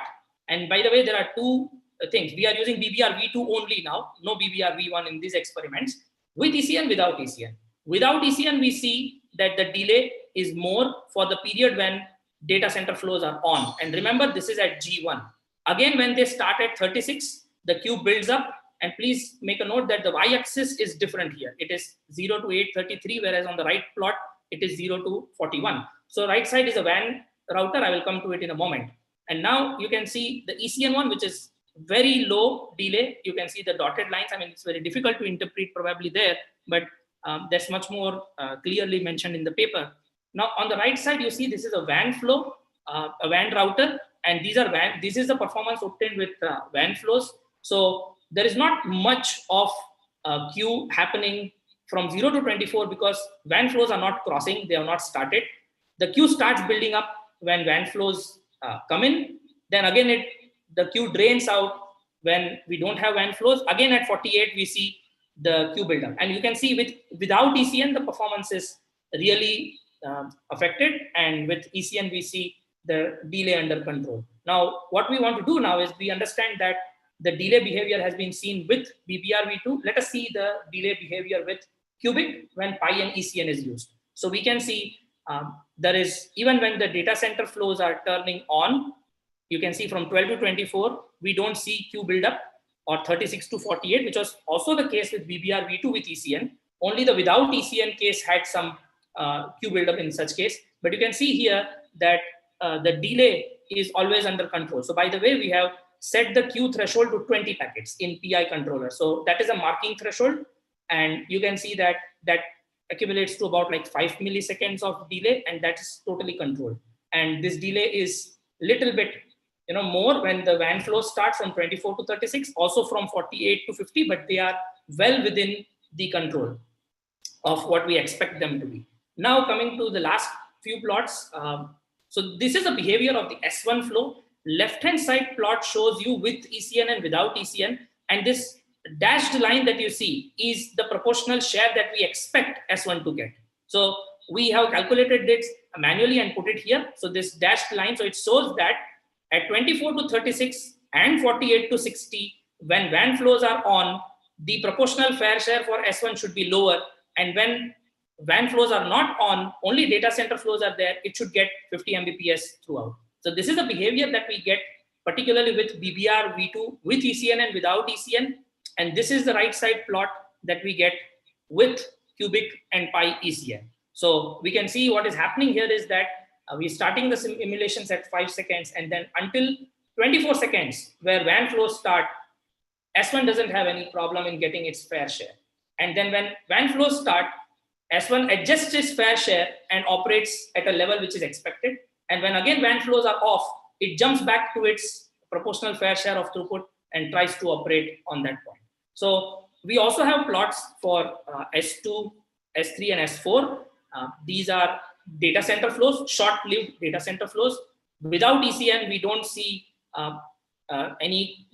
and by the way, there are two things. We are using BBR V2 only now, no BBR V1 in these experiments, with ECN, without ECN. Without ECN, we see that the delay is more for the period when data center flows are on. And remember, this is at G1. Again, when they start at 36, the Q builds up. And please make a note that the y-axis is different here. It is 0 to 833, whereas on the right plot, it is 0 to 41. So right side is a WAN router. I will come to it in a moment. And now you can see the ECN one, which is very low delay. You can see the dotted lines. I mean, it's very difficult to interpret probably there, but that's much more clearly mentioned in the paper. Now on the right side, you see this is a WAN flow, a WAN router, and these are WAN. This is the performance obtained with WAN flows. So there is not much of Q happening from 0 to 24 because WAN flows are not crossing, they have not started. The Q starts building up when WAN flows come in. Then again, the Q drains out when we don't have WAN flows. Again at 48, we see the Q build up. And you can see without ECN, the performance is really affected. And with ECN, we see the delay under control. Now, what we want to do now is we understand that the delay behavior has been seen with BBR-V2. Let us see the delay behavior with QUIC when Pi and ECN is used. So we can see there is, even when the data center flows are turning on, you can see from 12 to 24, we don't see Q build up, or 36 to 48, which was also the case with BBR-V2 with ECN. Only the without ECN case had some Q build up in such case. But you can see here that the delay is always under control. So by the way, we have set the Q threshold to 20 packets in PI controller. So that is a marking threshold. And you can see that that accumulates to about like 5 milliseconds of delay, and that is totally controlled. And this delay is little bit more when the WAN flow starts from 24 to 36, also from 48 to 50, but they are well within the control of what we expect them to be. Now coming to the last few plots. So this is the behavior of the S1 flow. Left-hand side plot shows you with ECN and without ECN. And this dashed line that you see is the proportional share that we expect S1 to get. So we have calculated this manually and put it here. So this dashed line, so it shows that at 24 to 36 and 48 to 60, when WAN flows are on, the proportional fair share for S1 should be lower. And when WAN flows are not on, only data center flows are there, it should get 50 Mbps throughout. So this is the behavior that we get, particularly with BBR-V2, with ECN and without ECN. And this is the right side plot that we get with QUIC and Pi ECN. So we can see what is happening here is that we're starting the simulations at 5 seconds, and then until 24 seconds, where WAN flows start, S1 doesn't have any problem in getting its fair share. And then when WAN flows start, S1 adjusts its fair share and operates at a level which is expected. And when again WAN flows are off, it jumps back to its proportional fair share of throughput and tries to operate on that point. So we also have plots for S2, S3, and S4. These are data center flows, short-lived data center flows. Without ECN, we don't see any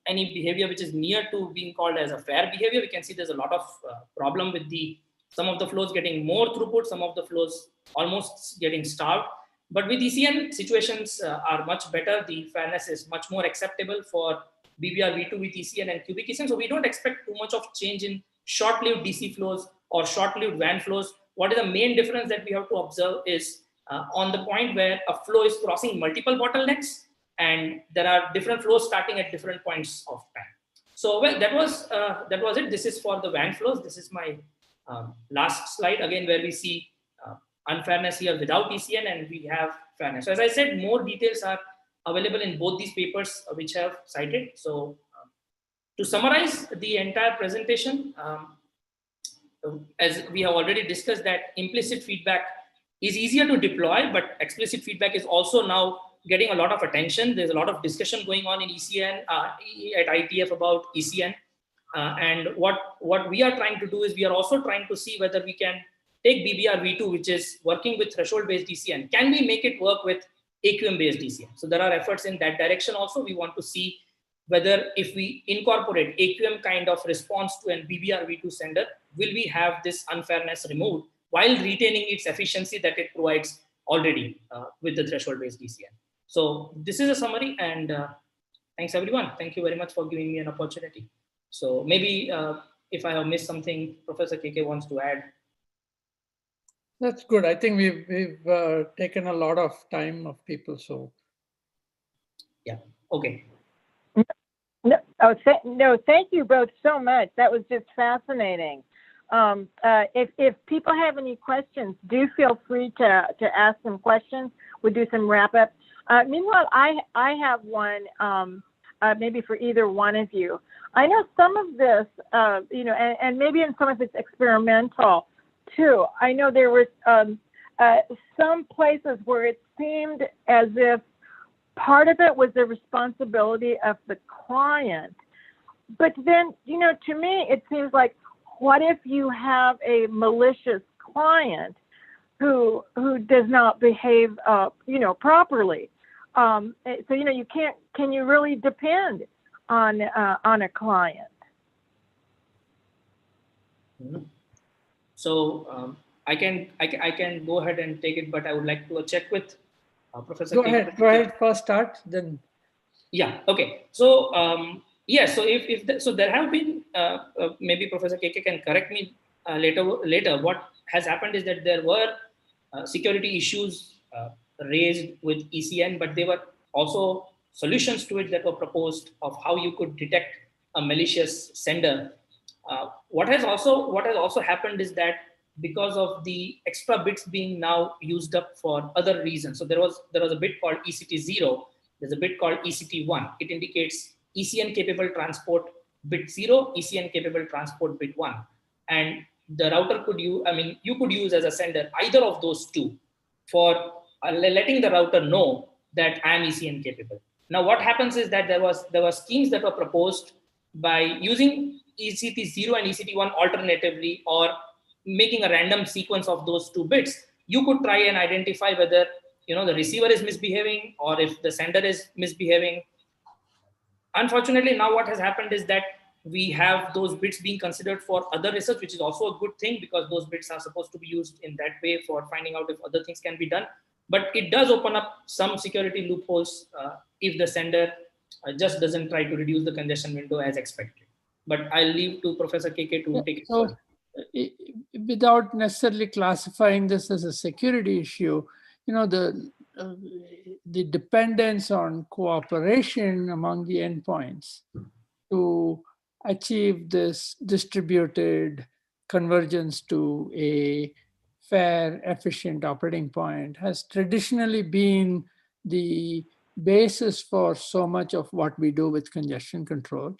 behavior which is near to being called as a fair behavior. We can see there's a lot of problem with some of the flows getting more throughput, some of the flows almost getting starved. But with ECN, situations are much better. The fairness is much more acceptable for BBR-V2 with ECN and QUIC ECN. So we don't expect too much of change in short-lived DC flows or short-lived WAN flows. What is the main difference that we have to observe is on the point where a flow is crossing multiple bottlenecks, and there are different flows starting at different points of time. So well, that was it. This is for the WAN flows. This is my last slide again, where we see unfairness here without ECN, and we have fairness. So as I said, more details are available in both these papers which I have cited. So To summarize the entire presentation, as we have already discussed, that implicit feedback is easier to deploy, but explicit feedback is also now getting a lot of attention. There's a lot of discussion going on in ECN, at IETF about ECN. And what we are trying to do is we are also trying to see whether we can take BBR V2, which is working with threshold-based ECN. Can we make it work with AQM-based ECN? So there are efforts in that direction also. We want to see whether if we incorporate AQM kind of response to an BBR V2 sender, will we have this unfairness removed while retaining its efficiency that it provides already with the threshold-based ECN. So this is a summary, and thanks everyone. Thank you very much for giving me an opportunity. So maybe if I have missed something, Professor KK wants to add. That's good. I think we've taken a lot of time of people. So yeah, okay. No, thank you both so much. That was just fascinating. If people have any questions, do feel free to ask them questions. We'll do some wrap up. Meanwhile, I have one, maybe for either one of you. I know some of this, and maybe in some of it's experimental too. I know there was some places where it seemed as if part of it was the responsibility of the client. But then, to me, it seems like, what if you have a malicious client who does not behave, properly? So, can you really depend on a client? Mm-hmm. So I can go ahead and take it, but I would like to check with Professor. Go ahead. First start, then. Yeah. Okay. So so so there have been maybe Professor KK can correct me later. What has happened is that there were security issues raised with ECN, but there were also solutions to it that were proposed of how you could detect a malicious sender. What has also happened is that because of the extra bits being now used up for other reasons. So there was a bit called ECT0. There's a bit called ECT1. It indicates ECN capable transport bit 0, ECN capable transport bit 1. And the router could use, you could use as a sender either of those two for letting the router know that I am ECN capable. Now what happens is that there were schemes that were proposed by using ECT0 and ECT1 alternatively, or making a random sequence of those two bits. You could try and identify whether the receiver is misbehaving or if the sender is misbehaving. Unfortunately, now what has happened is that we have those bits being considered for other research, which is also a good thing because those bits are supposed to be used in that way for finding out if other things can be done. But it does open up some security loopholes if the sender just doesn't try to reduce the congestion window as expected. But I'll leave to Professor KK to take it further. Without necessarily classifying this as a security issue, the dependence on cooperation among the endpoints to achieve this distributed convergence to a fair, efficient operating point has traditionally been the basis for so much of what we do with congestion control.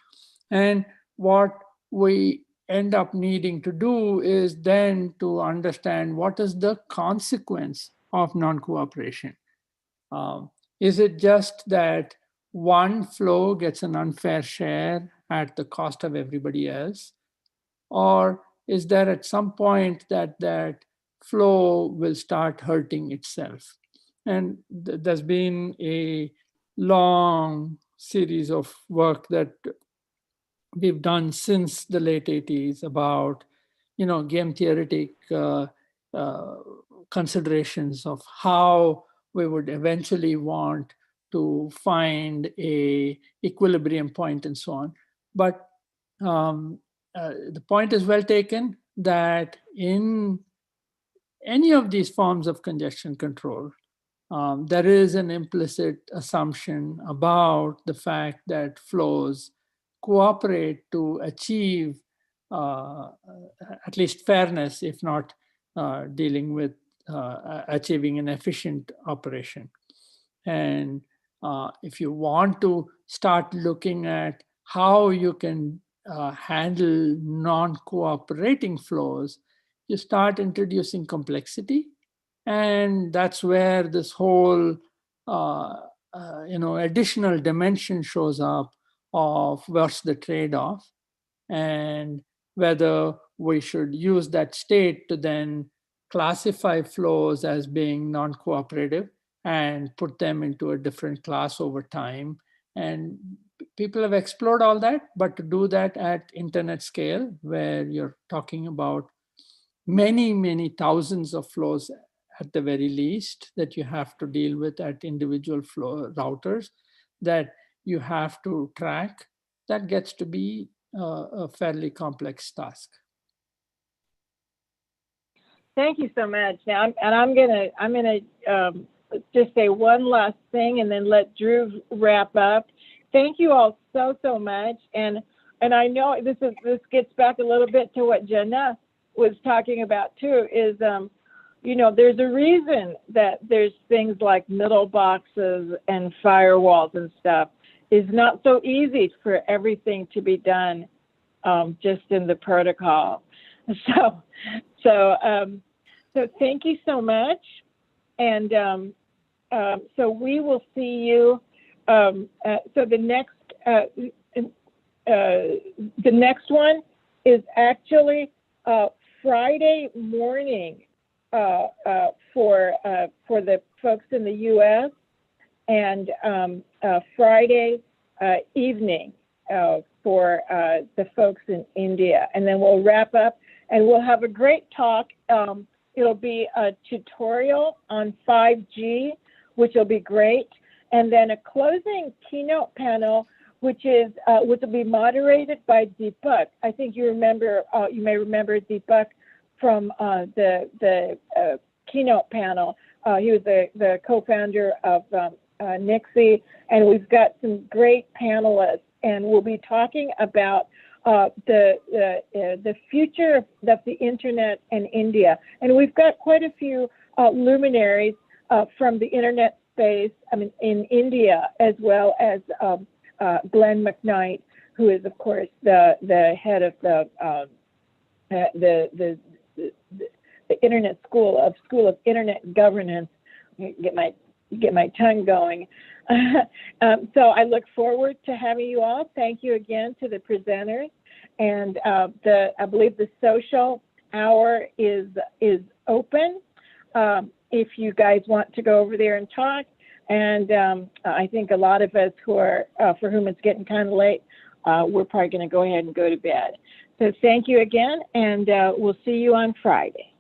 And what we end up needing to do is then to understand what is the consequence of non-cooperation. Is it just that one flow gets an unfair share at the cost of everybody else? Or is there at some point that flow will start hurting itself? And there's been a long series of work that we've done since the late 80s about, game theoretic considerations of how we would eventually want to find a equilibrium point and so on. But the point is well taken that in any of these forms of congestion control, there is an implicit assumption about the fact that flows cooperate to achieve at least fairness, if not dealing with achieving an efficient operation. And if you want to start looking at how you can handle non-cooperating flows, you start introducing complexity. And that's where this whole additional dimension shows up of what's the trade-off, and whether we should use that state to then classify flows as being non-cooperative and put them into a different class over time. And people have explored all that, but to do that at internet scale, where you're talking about many, many thousands of flows at the very least that you have to deal with at individual flow routers that you have to track, that gets to be a fairly complex task. Thank you so much. Now, I'm gonna just say one last thing and then let Drew wrap up. Thank you all so much, and I know this gets back a little bit to what Jana was talking about too. Is there's a reason that there's things like middle boxes and firewalls and stuff. It's not so easy for everything to be done just in the protocol. So thank you so much, and so we will see you. So the next one is actually Friday morning for the folks in the U.S. and Friday evening for the folks in India, and then we'll wrap up and we'll have a great talk. It'll be a tutorial on 5G, which will be great, and then a closing keynote panel, which will be moderated by Deepak. I think you may remember Deepak from the keynote panel. He was the co-founder of Nixie, and we've got some great panelists, and we'll be talking about the future of the internet in India. And we've got quite a few luminaries from the internet space, in India, as well as Glenn McKnight, who is, of course, the head of the Internet School of Internet Governance. Get my tongue going. So I look forward to having you all. Thank you again to the presenters. And I believe the social hour is open if you guys want to go over there and talk. And I think a lot of us for whom it's getting kind of late, we're probably going to go ahead and go to bed. So thank you again, and we'll see you on Friday.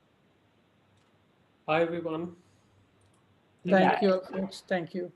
Bye, everyone. Thank you, folks. Thank you.